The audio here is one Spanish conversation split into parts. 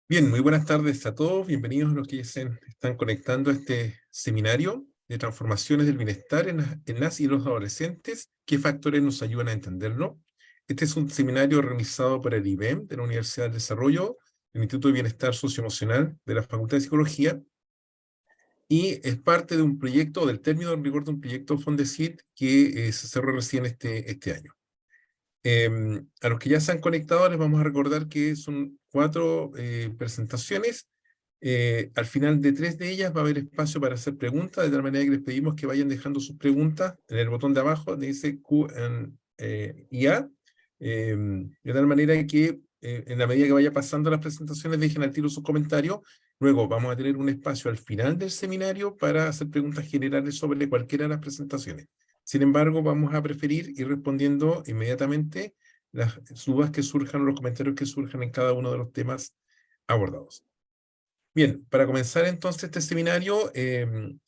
Bien, muy buenas tardes a todos. Bienvenidos a los que se están conectando a este seminario de transformaciones del bienestar en las y los adolescentes. ¿Qué factores nos ayudan a entenderlo? Este es un seminario organizado por el IBEM de la Universidad del Desarrollo, el Instituto de Bienestar Socioemocional de la Facultad de Psicología, y es parte de un proyecto, del término en rigor de un proyecto Fondesit que se cerró recién este año. A los que ya se han conectado les vamos a recordar que son 4 presentaciones. Al final de 3 de ellas va a haber espacio para hacer preguntas, de tal manera que les pedimos que vayan dejando sus preguntas en el botón de abajo, donde dice Q&A, de tal manera que en la medida que vaya pasando las presentaciones dejen al tiro sus comentarios. Luego vamos a tener un espacio al final del seminario para hacer preguntas generales sobre cualquiera de las presentaciones. Sin embargo, vamos a preferir ir respondiendo inmediatamente las dudas que surjan o los comentarios que surjan en cada uno de los temas abordados. Bien, para comenzar entonces este seminario,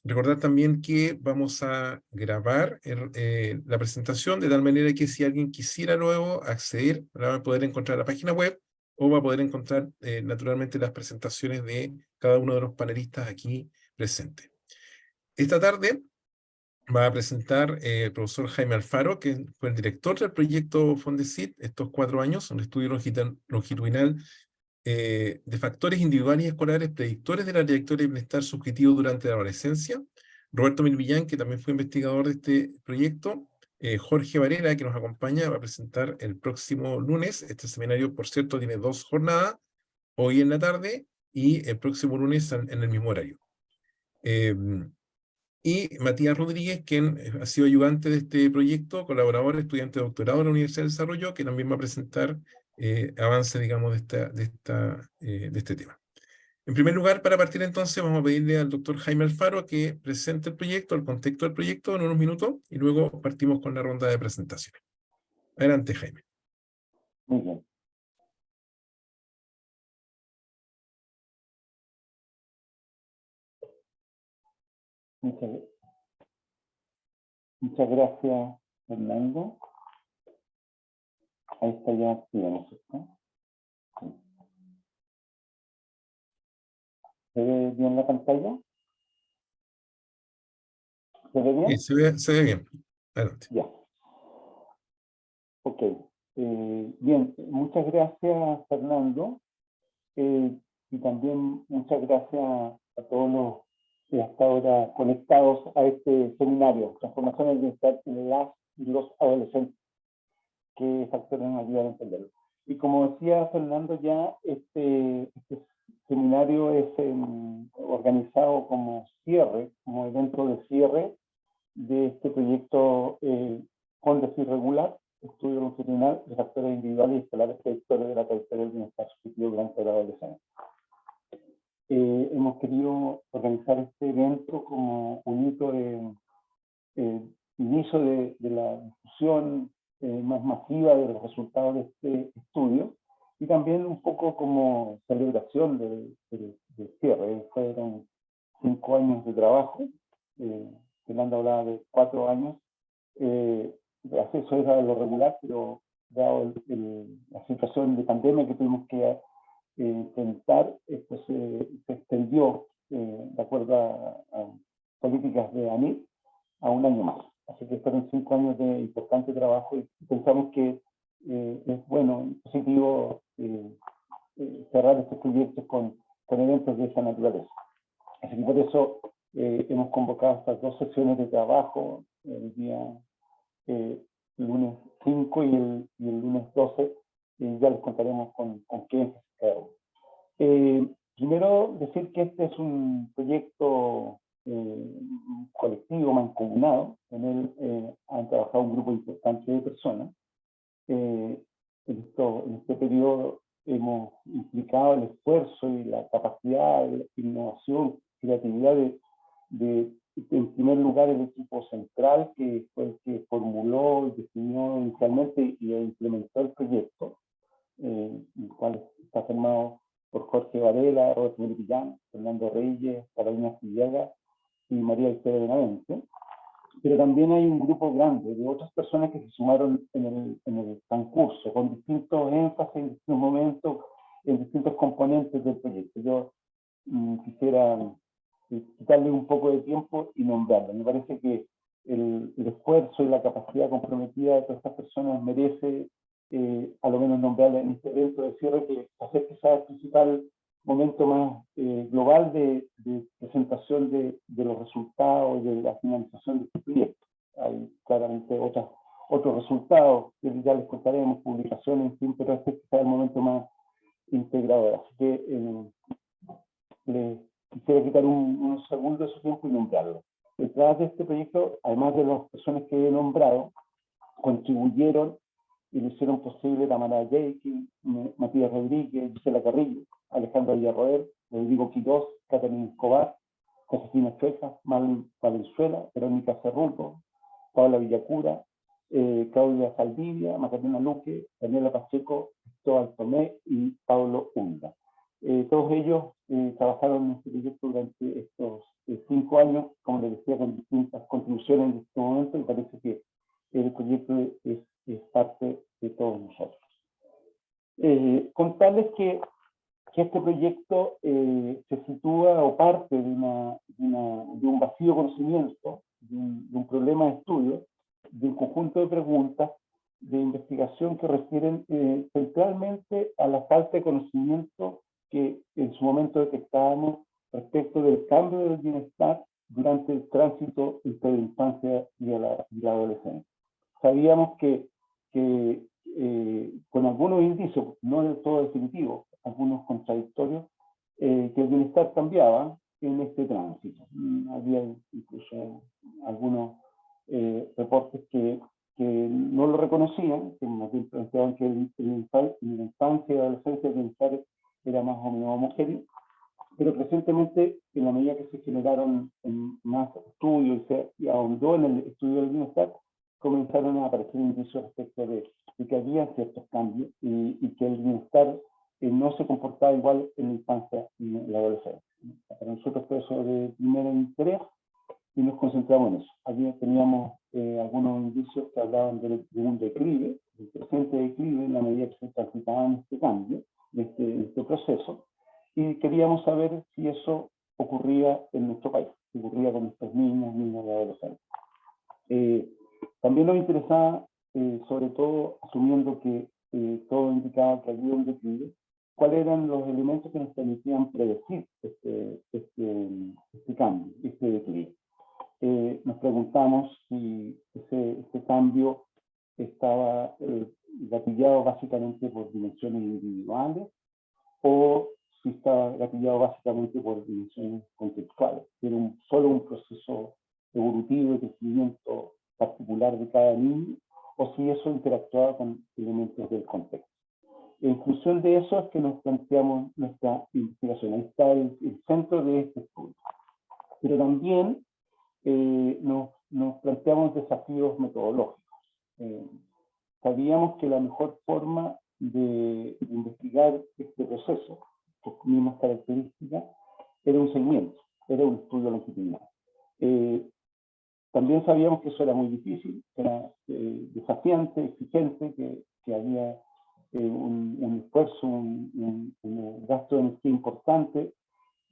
recordar también que vamos a grabar la presentación de tal manera que si alguien quisiera luego acceder, la va a poder encontrar en la página web o va a poder encontrar naturalmente las presentaciones de cada uno de los panelistas aquí presentes. Esta tarde va a presentar el profesor Jaime Alfaro, que fue el director del proyecto Fondesit estos 4 años, un estudio longitudinal de factores individuales y escolares predictores de la trayectoria de bienestar subjetivo durante la adolescencia. Roberto Milvillán, que también fue investigador de este proyecto. Jorge Varela, que nos acompaña, va a presentar el próximo lunes. Este seminario, por cierto, tiene 2 jornadas, hoy en la tarde y el próximo lunes en el mismo horario. Y Matías Rodríguez, quien ha sido ayudante de este proyecto, colaborador, estudiante de doctorado en la Universidad del Desarrollo, que también va a presentar avance, digamos, de este tema. En primer lugar, para partir entonces, vamos a pedirle al doctor Jaime Alfaro que presente el proyecto, el contexto del proyecto en unos minutos, y luego partimos con la ronda de presentaciones. Adelante, Jaime. Muy bien. Muchas gracias, Fernando. Ahí está ya activo, ¿no es cierto? Sí. ¿Se ve bien la pantalla? ¿Se ve bien? Sí, se ve bien. Adelante. Ya. Ok. Bien, muchas gracias, Fernando. Y también muchas gracias a todos los que hasta ahora conectados a este seminario, Transformación del Bienestar en las y los adolescentes, que factores nos ayudan a entenderlo. Y como decía Fernando ya, este seminario es organizado como cierre, como evento de cierre de este proyecto Fondesit Regular, estudio longitudinal de factores individuales y escolares predictores de la trayectoria del bienestar subjetivo durante la adolescencia. Hemos querido organizar este evento como un hito de inicio de la discusión más masiva de los resultados de este estudio y también un poco como celebración del cierre. Fueron 5 años de trabajo, Fernando hablaba de 4 años, el acceso era lo regular, pero dado la situación de pandemia que tuvimos que enfrentar, esto se extendió de acuerdo a políticas de ANID a 1 año más. Así que fueron 5 años de importante trabajo y pensamos que es bueno y positivo cerrar estos proyectos con eventos de esa naturaleza. Así que por eso hemos convocado estas 2 sesiones de trabajo, el día lunes 5 y el lunes 12, y ya les contaremos con qué es cada uno. Primero decir que este es un proyecto colectivo, mancomunado. En él han trabajado un grupo importante de personas. En este periodo hemos implicado el esfuerzo y la capacidad de innovación, creatividad en primer lugar, el equipo central, que fue el que formuló y definió inicialmente y implementó el proyecto, el cual está formado por Jorge Varela, Roberto Millán, Fernando Reyes, Carolina Cillaga y María Victoria Benavente. Pero también hay un grupo grande de otras personas que se sumaron en el concurso, con distintos énfasis, en distintos momentos, en distintos componentes del proyecto. Yo quisiera quitarle un poco de tiempo y nombrarlo. Me parece que el esfuerzo y la capacidad comprometida de todas estas personas merece a lo menos nombrarla en este evento de cierre, que hacer que sea el principal momento más global de presentación de los resultados, de la finalización de este proyecto. Hay claramente otros resultados que ya les contaremos, publicaciones, en fin, pero este es el momento más integrador. Así que les quisiera quitar unos segundos de su tiempo y nombrarlo. Detrás de este proyecto, además de las personas que he nombrado, contribuyeron y lo hicieron posible Tamara Jekyll, Matías Rodríguez, Gisela Carrillo, Alejandro Villarroel, Rodrigo Quirós, Catalina Escobar, Josefina Chueca, Marlene Valenzuela, Verónica Cerruto, Paola Villacura, Claudia Saldivia, Macarena Luque, Daniela Pacheco, Cristóbal Tomé y Pablo Hunda. Todos ellos trabajaron en este proyecto durante estos 5 años, como les decía, con distintas contribuciones en este momento, y parece que el proyecto es parte de todos nosotros. Contarles que este proyecto se sitúa o parte de un vacío de conocimiento, de un problema de estudio, de un conjunto de preguntas de investigación que refieren centralmente a la falta de conocimiento que en su momento detectábamos respecto del cambio del bienestar durante el tránsito entre la infancia y la adolescencia. Sabíamos que con algunos indicios, no del todo definitivos, algunos contradictorios, que el bienestar cambiaba en este tránsito. Había incluso algunos reportes que no lo reconocían, que más bien planteaban que en la infancia y adolescencia el bienestar era más o menos homogéneo, pero recientemente, en la medida que se generaron más estudios y ahondó en el estudio del bienestar, comenzaron a aparecer indicios respecto de que había ciertos cambios y que el bienestar no se comportaba igual en la infancia y en la adolescencia. Para nosotros fue eso de primer interés y nos concentramos en eso. Allí teníamos algunos indicios que hablaban de un declive, del presente declive en la medida que se transitaba en este cambio, de este proceso, y queríamos saber si eso ocurría en nuestro país, si ocurría con nuestros niños y adolescentes. También nos interesaba, sobre todo asumiendo que todo indicaba que había un declive, cuáles eran los elementos que nos permitían predecir este cambio, este declive. Nos preguntamos si ese cambio estaba gatillado básicamente por dimensiones individuales o si estaba gatillado básicamente por dimensiones contextuales, que era solo un proceso evolutivo de crecimiento particular de cada niño, o si eso interactuaba con elementos del contexto. En función de eso es que nos planteamos nuestra investigación. Ahí está el centro de este estudio. Pero también nos planteamos desafíos metodológicos. Sabíamos que la mejor forma de investigar este proceso, sus mismas características, era un seguimiento, era un estudio longitudinal. También sabíamos que eso era muy difícil, era desafiante, exigente, que había un esfuerzo, un gasto de energía importante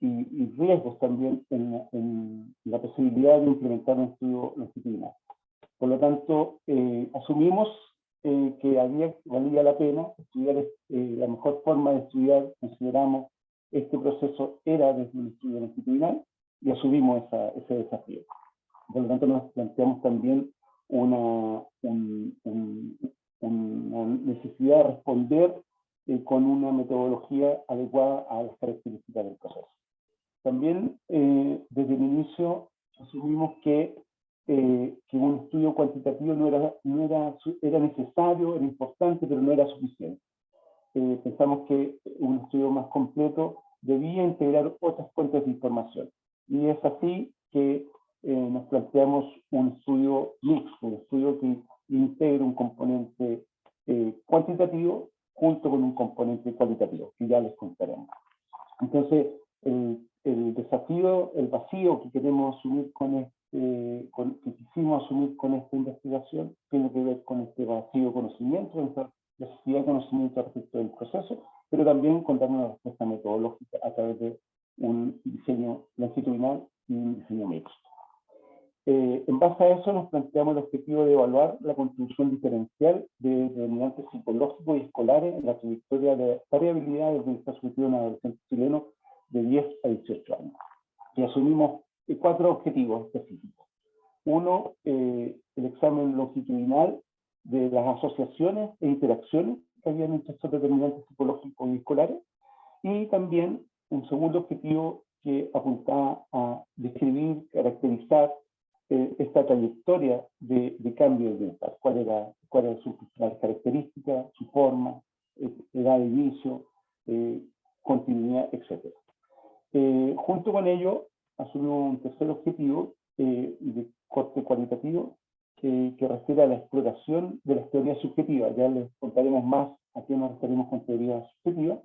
y riesgos también en la posibilidad de implementar un estudio longitudinal. Por lo tanto, asumimos que valía la pena estudiar, la mejor forma de estudiar, consideramos, este proceso era desde un estudio longitudinal y asumimos ese desafío. Por lo tanto, nos planteamos también una necesidad de responder con una metodología adecuada a las características del proceso. También, desde el inicio, asumimos que un estudio cuantitativo era necesario, era importante, pero no era suficiente. Pensamos que un estudio más completo debía integrar otras fuentes de información. Y es así que nos planteamos un estudio mixto, un estudio que integre un componente cuantitativo junto con un componente cualitativo, que ya les contaremos. Entonces, el desafío, el vacío que queremos asumir que quisimos asumir con esta investigación, tiene que ver con este vacío de conocimiento, nuestra necesidad de conocimiento respecto del proceso, pero también contar una respuesta metodológica a través de un diseño longitudinal y un diseño mixto. En base a eso nos planteamos el objetivo de evaluar la contribución diferencial de determinantes psicológicos y escolares en la trayectoria de variabilidad del bienestar subjetivo en adolescentes chilenos de 10 a 18 años. Y asumimos 4 objetivos específicos. Uno, el examen longitudinal de las asociaciones e interacciones que habían entre estos determinantes psicológicos y escolares, y también un segundo objetivo que apuntaba a describir, caracterizar esta trayectoria de cambio de bienestar, cuáles eran sus principales características, su forma, edad de inicio, continuidad, etc. Junto con ello, asumimos un tercer objetivo de corte cualitativo que refiere a la exploración de las teorías subjetivas. Ya les contaremos más a qué nos referimos con teorías subjetivas,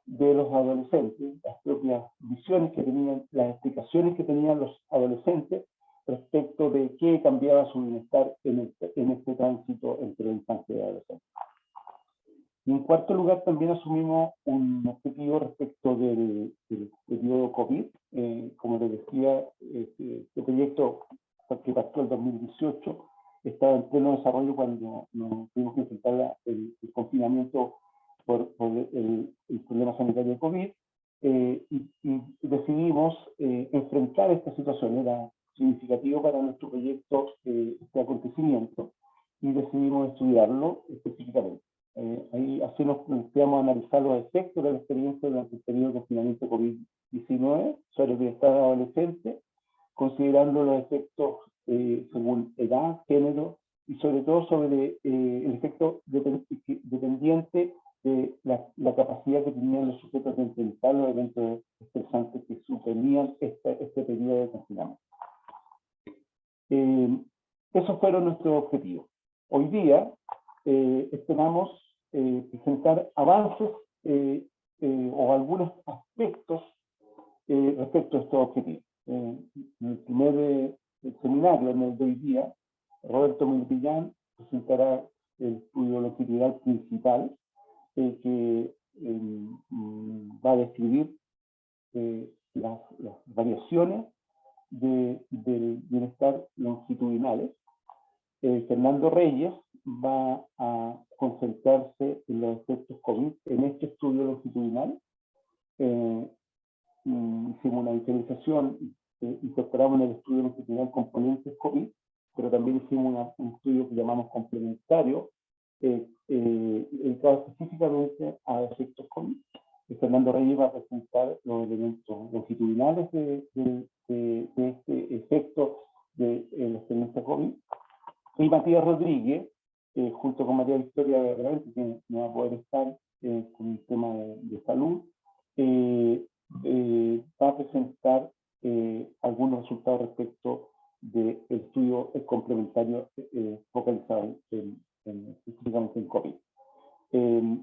de los adolescentes, las propias visiones que tenían, las explicaciones que tenían los adolescentes respecto de qué cambiaba su bienestar en este tránsito entre la infancia y la adolescencia. Y en cuarto lugar, también asumimos un objetivo respecto del periodo COVID. Como les decía, este proyecto que partió en 2018 estaba en pleno desarrollo cuando nos tuvimos que enfrentar el confinamiento por el problema sanitario de COVID, y decidimos enfrentar esta situación. Era significativo para nuestro proyecto este acontecimiento, y decidimos estudiarlo específicamente. Así nos planteamos analizar los efectos de la experiencia durante el periodo de confinamiento COVID-19 sobre el bienestar adolescente, considerando los efectos según edad, género, y sobre todo sobre el efecto dependiente de la capacidad que tenían los sujetos de enfrentar los eventos estresantes que suponían este periodo de confinamiento. Esos fueron nuestros objetivos. Hoy día esperamos presentar avances o algunos aspectos respecto a estos objetivos. En el primer seminario, en el de hoy día, Roberto Milpillán presentará el estudio longitudinal principal que va a describir las variaciones del bienestar longitudinales. Fernando Reyes va a concentrarse en los efectos COVID en este estudio longitudinal. Hicimos una diferenciación, incorporamos en el estudio longitudinal componentes COVID, pero también hicimos un estudio que llamamos complementario, dedicado específicamente a efectos COVID. Fernando Reyes va a presentar los elementos longitudinales de este efecto de la experiencia COVID. Y Matías Rodríguez, junto con María Victoria Vergara, que no va a poder estar con el tema de salud, va a presentar algunos resultados respecto del estudio complementario focalizado específicamente en COVID.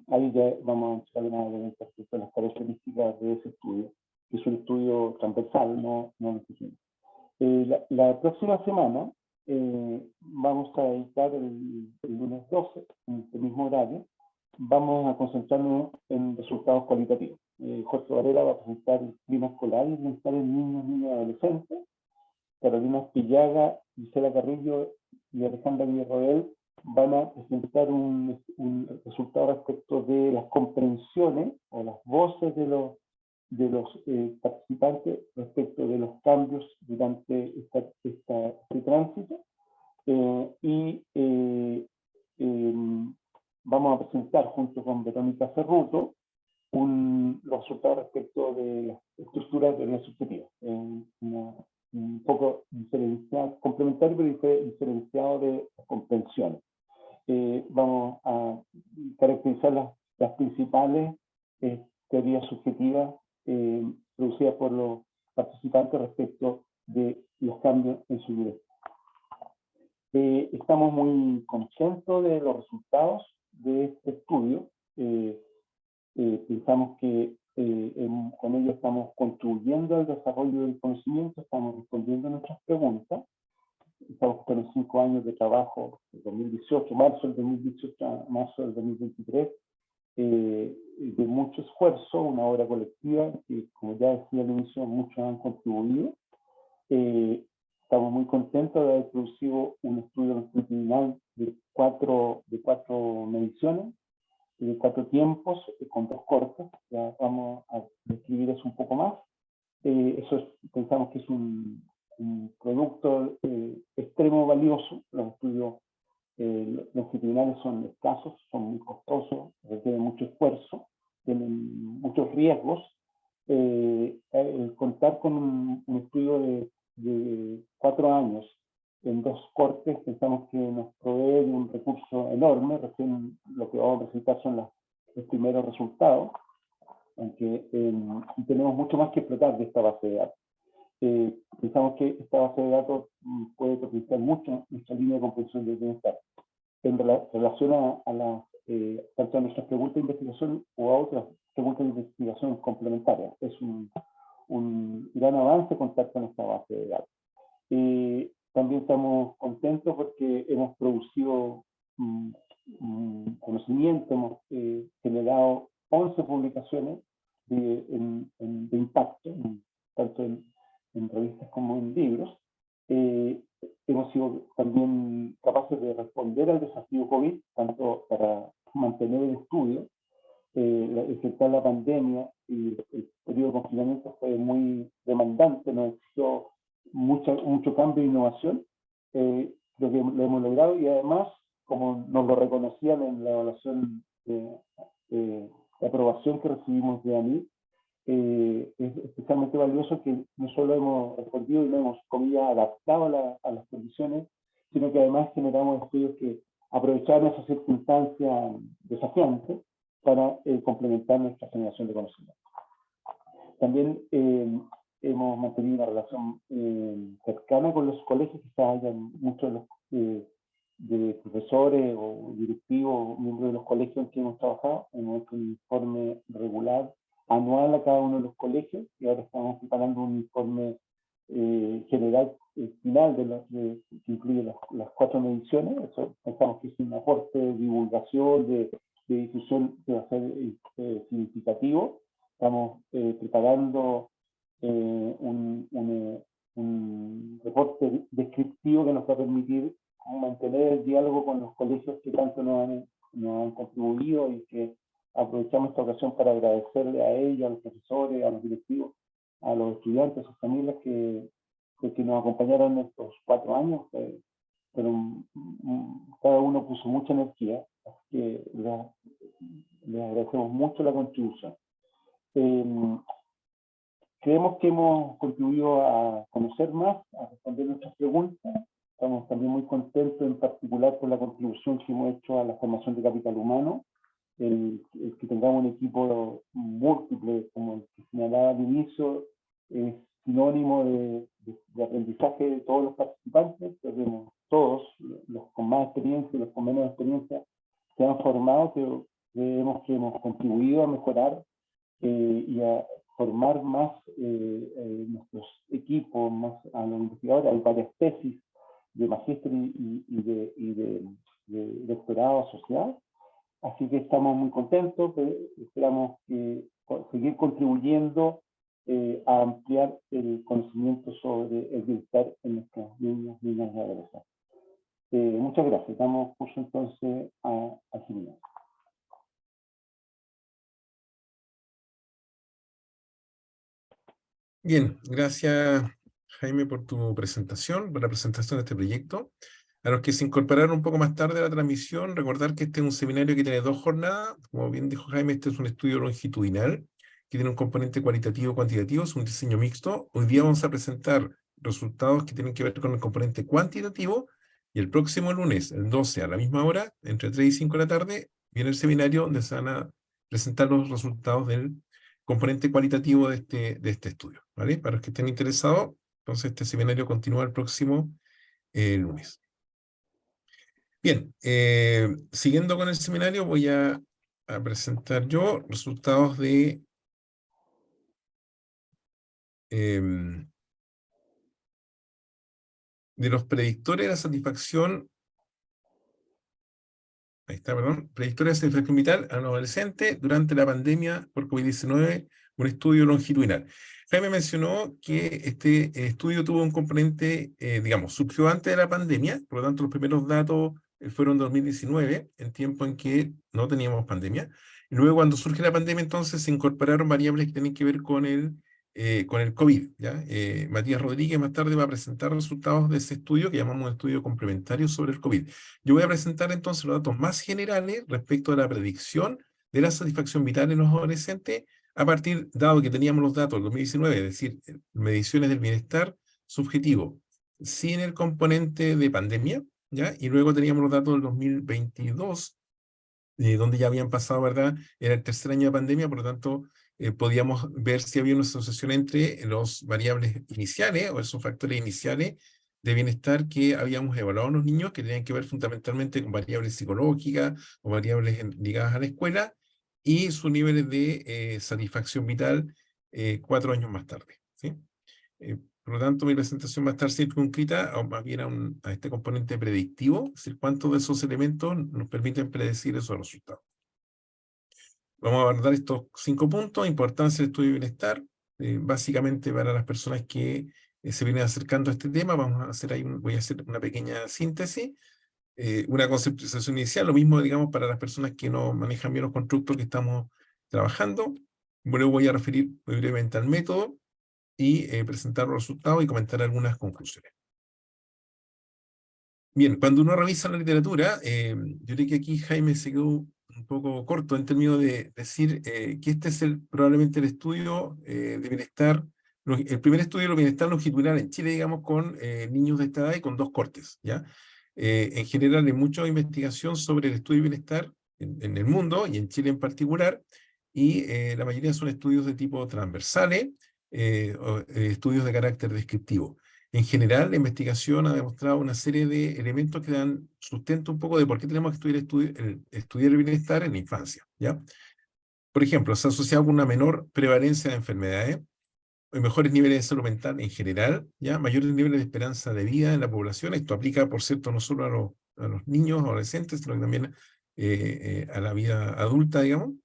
Ahí ya vamos a entrar en elementos respecto a las características de ese estudio, que es un estudio transversal, no longitudinal. La próxima semana vamos a dedicar el lunes 12, en este mismo horario, vamos a concentrarnos en resultados cualitativos. Jorge Varela va a presentar el clima escolar y el bienestar en niños, niñas y adolescentes. Carolina Espillaga, Gisela Carrillo y Alejandra Villarroel van a presentar un resultado respecto de las comprensiones o las voces de los participantes respecto de los cambios durante este tránsito. Vamos a presentar junto con Verónica Cerruto los resultados respecto de las estructuras de la subjetiva. Un poco diferenciado, complementario pero diferenciado de las comprensiones. Vamos a caracterizar las principales teorías subjetivas producidas por los participantes respecto de los cambios en su vida. Estamos muy contentos de los resultados de este estudio. Pensamos que con ello estamos contribuyendo al desarrollo del conocimiento, estamos respondiendo a nuestras preguntas. Estamos con los 5 años de trabajo, de 2018, marzo del 2018 a marzo del 2023, de mucho esfuerzo, una obra colectiva que, como ya decía al inicio, muchos han contribuido. Estamos muy contentos de haber producido un estudio longitudinal de cuatro mediciones, de 4 tiempos, con 2 cortes. Ya vamos a describir eso un poco más. Pensamos que es un producto extremo valioso. Los estudios longitudinales son escasos, son muy costosos, requieren mucho esfuerzo, tienen muchos riesgos. Contar con un estudio de 4 años en 2 cortes, pensamos que nos provee de un recurso enorme. Recién lo que vamos a presentar son los primeros resultados, aunque tenemos mucho más que explotar de esta base de datos. Pensamos que esta base de datos puede potenciar mucho nuestra línea de comprensión del bienestar en relación tanto a nuestras preguntas de investigación o a otras preguntas de investigación complementarias. Es un gran avance contar con esta base de datos. También estamos contentos porque hemos producido conocimiento, hemos generado 11 publicaciones de impacto, tanto en revistas como en libros. Hemos sido también capaces de responder al desafío COVID, tanto para mantener el estudio, enfrentar la pandemia, y el periodo de confinamiento fue muy demandante, nos exigió mucho cambio e innovación. Creo que lo hemos logrado, y además, como nos lo reconocían en la evaluación de aprobación que recibimos de ANI, es especialmente valioso que no solo hemos respondido y no hemos, comillas, adaptado a las condiciones, sino que además generamos estudios que aprovecharon esa circunstancia desafiante para complementar nuestra generación de conocimiento. También hemos mantenido una relación cercana con los colegios. Quizás hayan muchos de profesores o directivos, miembros de los colegios en que hemos trabajado. Hemos hecho un informe regular anual a cada uno de los colegios, y ahora estamos preparando un informe general final que incluye las 4 mediciones. Eso pensamos que es un aporte de divulgación, de difusión que va a ser significativo. Estamos preparando un reporte descriptivo que nos va a permitir mantener el diálogo con los colegios que tanto nos han contribuido, y que aprovechamos esta ocasión para agradecerle a ellos, a los profesores, a los directivos, a los estudiantes, a sus familias que nos acompañaron en estos 4 años. Pero cada uno puso mucha energía, así que les agradecemos mucho la contribución. Creemos que hemos contribuido a conocer más, a responder nuestras preguntas. Estamos también muy contentos, en particular, por la contribución que hemos hecho a la formación de capital humano. El que tengamos un equipo múltiple, como el que señalaba al inicio, es sinónimo de aprendizaje de todos los participantes. Tenemos todos, los con más experiencia y los con menos experiencia, se han formado, pero creemos que hemos contribuido a mejorar y a formar más nuestros equipos, más a los investigadores. Hay varias tesis de magíster y de doctorado asociado. Así que estamos muy contentos, esperamos seguir contribuyendo a ampliar el conocimiento sobre el bienestar en nuestros niños, niñas y adolescentes. Muchas gracias. Damos curso entonces a Jimena. Bien, gracias Jaime por tu presentación, por la presentación de este proyecto. A los que se incorporaron un poco más tarde a la transmisión, recordar que este es un seminario que tiene 2 jornadas. Como bien dijo Jaime, este es un estudio longitudinal que tiene un componente cualitativo y cuantitativo, es un diseño mixto. Hoy día vamos a presentar resultados que tienen que ver con el componente cuantitativo, y el próximo lunes, el 12, a la misma hora, entre 3 y 5 de la tarde, viene el seminario donde se van a presentar los resultados del componente cualitativo de este estudio, ¿vale? Para los que estén interesados, entonces este seminario continúa el próximo lunes. Bien, siguiendo con el seminario, voy a presentar yo resultados de los predictores de la satisfacción ahí está, perdón, predictora de satisfacción vital a los adolescentes durante la pandemia por COVID-19, un estudio longitudinal. Jaime mencionó que este estudio tuvo un componente, digamos, surgió antes de la pandemia, por lo tanto los primeros datos fueron 2019, en tiempo en que no teníamos pandemia. Y luego cuando surge la pandemia, entonces se incorporaron variables que tienen que ver con el COVID, ¿ya? Matías Rodríguez más tarde va a presentar resultados de ese estudio que llamamos estudio complementario sobre el COVID. Yo voy a presentar entonces los datos más generales respecto a la predicción de la satisfacción vital en los adolescentes a partir, dado que teníamos los datos del 2019, es decir, mediciones del bienestar subjetivo, sin el componente de pandemia, ¿ya? Y luego teníamos los datos del 2022, donde ya habían pasado, ¿verdad? Era el tercer año de pandemia, por lo tanto, podíamos ver si había una asociación entre los variables iniciales o esos factores iniciales de bienestar que habíamos evaluado en los niños, que tenían que ver fundamentalmente con variables psicológicas o variables ligadas a la escuela, y sus niveles de satisfacción vital 4 años más tarde, ¿sí? Por lo tanto, mi presentación va a estar circunscrita más bien a este componente predictivo, es decir, cuántos de esos elementos nos permiten predecir esos resultados. Vamos a abordar estos 5 puntos: importancia del estudio de bienestar, básicamente para las personas que se vienen acercando a este tema. Vamos a hacer ahí voy a hacer una pequeña síntesis, una conceptualización inicial, lo mismo, digamos, para las personas que no manejan bien los constructos que estamos trabajando. Luego voy a referir muy brevemente al método y presentar los resultados y comentar algunas conclusiones. Bien, cuando uno revisa la literatura, yo creo que aquí Jaime se quedó un poco corto en términos de decir que este es probablemente el estudio de bienestar, el primer estudio de bienestar longitudinal en Chile, digamos, con niños de esta edad y con 2 cortes, ¿ya? En general hay mucha investigación sobre el estudio de bienestar en el mundo y en Chile en particular, y la mayoría son estudios de tipo transversales, estudios de carácter descriptivo. En general, la investigación ha demostrado una serie de elementos que dan sustento un poco de por qué tenemos que estudiar el bienestar en la infancia, ¿ya? Por ejemplo, se ha asociado con una menor prevalencia de enfermedades, mejores niveles de salud mental en general, ¿ya? Mayores niveles de esperanza de vida en la población. Esto aplica, por cierto, no solo a los niños, adolescentes, sino que también a la vida adulta, digamos.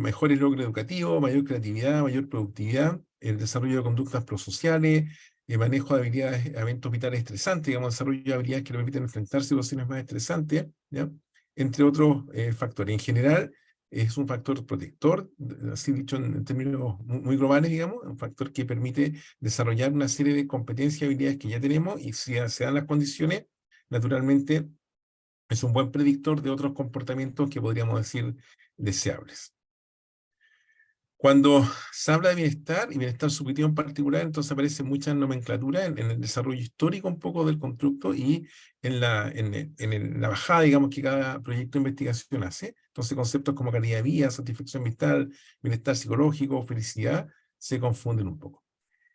Mejores logros educativos, mayor creatividad, mayor productividad, el desarrollo de conductas prosociales, manejo de habilidades, eventos vitales estresantes, digamos, desarrollo de habilidades que le permiten enfrentar situaciones más estresantes, ¿ya? Entre otros factores. En general, es un factor protector, así dicho en términos muy globales, digamos, un factor que permite desarrollar una serie de competencias y habilidades que ya tenemos, y si se dan las condiciones, naturalmente es un buen predictor de otros comportamientos que podríamos decir deseables. Cuando se habla de bienestar y bienestar subjetivo en particular, entonces aparece mucha nomenclatura en el desarrollo histórico un poco del constructo y en la bajada, digamos, que cada proyecto de investigación hace. Entonces conceptos como calidad de vida, satisfacción vital, bienestar psicológico, felicidad, se confunden un poco.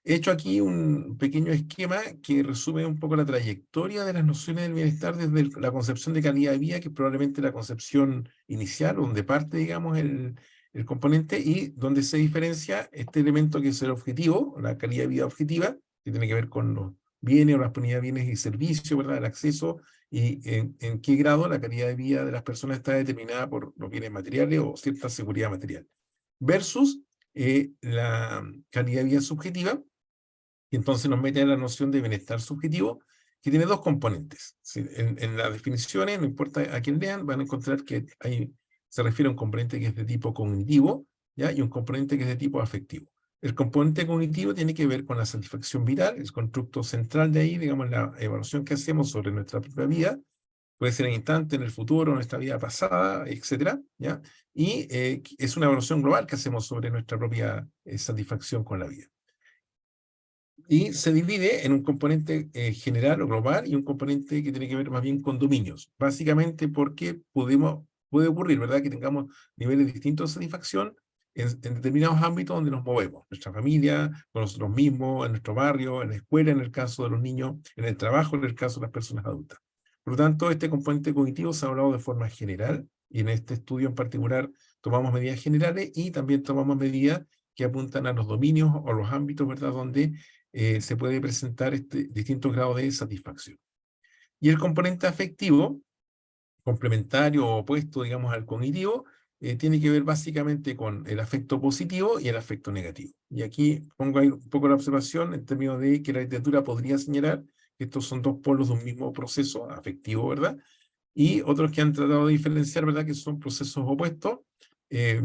He hecho aquí un pequeño esquema que resume un poco la trayectoria de las nociones del bienestar desde la concepción de calidad de vida, que es probablemente la concepción inicial, donde parte, digamos, el componente, y donde se diferencia este elemento que es el objetivo, la calidad de vida objetiva, que tiene que ver con los bienes o la disponibilidad de bienes y servicios, ¿verdad? El acceso, y en qué grado la calidad de vida de las personas está determinada por los bienes materiales o cierta seguridad material. Versus la calidad de vida subjetiva, y entonces nos mete en la noción de bienestar subjetivo, que tiene 2 componentes. ¿Sí? En las definiciones, no importa a quién lean, van a encontrar que se refiere a un componente que es de tipo cognitivo, ¿ya? Y un componente que es de tipo afectivo. El componente cognitivo tiene que ver con la satisfacción vital, el constructo central de ahí, digamos, la evaluación que hacemos sobre nuestra propia vida, puede ser en instante, en el futuro, en nuestra vida pasada, etcétera, ¿ya? Y es una evaluación global que hacemos sobre nuestra propia satisfacción con la vida. Y se divide en un componente general o global y un componente que tiene que ver más bien con dominios. Básicamente porque puede ocurrir, ¿verdad?, que tengamos niveles distintos de satisfacción en determinados ámbitos donde nos movemos. Nuestra familia, con nosotros mismos, en nuestro barrio, en la escuela, en el caso de los niños, en el trabajo, en el caso de las personas adultas. Por lo tanto, este componente cognitivo se ha hablado de forma general, y en este estudio en particular tomamos medidas generales y también tomamos medidas que apuntan a los dominios o los ámbitos, ¿verdad?, donde se puede presentar distintos grados de satisfacción. Y el componente afectivo complementario o opuesto, digamos, al cognitivo, tiene que ver básicamente con el afecto positivo y el afecto negativo. Y aquí pongo ahí un poco la observación en términos de que la literatura podría señalar que estos son dos polos de un mismo proceso afectivo, ¿verdad? Y otros que han tratado de diferenciar, ¿verdad?, que son procesos opuestos, eh,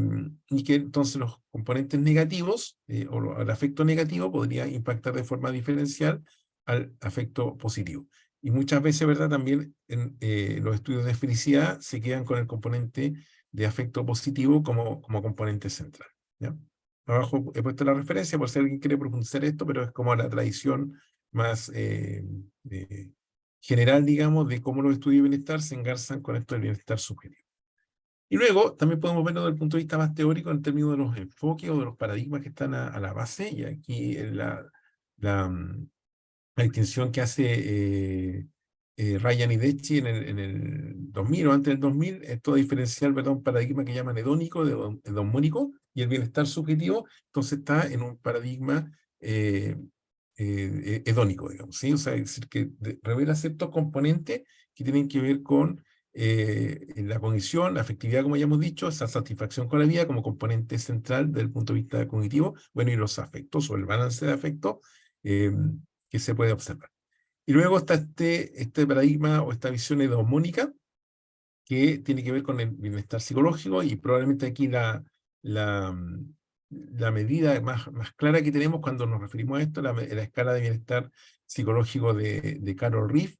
y que entonces los componentes negativos el afecto negativo podría impactar de forma diferencial al afecto positivo. Y muchas veces, ¿verdad?, también en los estudios de felicidad se quedan con el componente de afecto positivo como componente central, ¿ya? Abajo he puesto la referencia por si alguien quiere profundizar esto, pero es como la tradición más general, digamos, de cómo los estudios de bienestar se engarzan con esto del bienestar subjetivo. Y luego también podemos verlo desde el punto de vista más teórico en términos de los enfoques o de los paradigmas que están a la base, y aquí la, mm, la distinción que hace Ryan y Decci en el 2000 o antes del 2000, esto diferencial, ¿verdad?, un paradigma que llaman hedónico, hedonómico, y el bienestar subjetivo, entonces está en un paradigma eh, hedónico, digamos, ¿sí? O sea, es decir, que revela ciertos componentes que tienen que ver con la cognición, la afectividad, como ya hemos dicho, esa satisfacción con la vida como componente central desde el punto de vista cognitivo, bueno, y los afectos o el balance de afectos eh, que se puede observar. Y luego está este paradigma o esta visión hedonómica que tiene que ver con el bienestar psicológico, y probablemente aquí la, mm, la medida más clara que tenemos cuando nos referimos a esto, la escala de bienestar psicológico de Carol Reeve,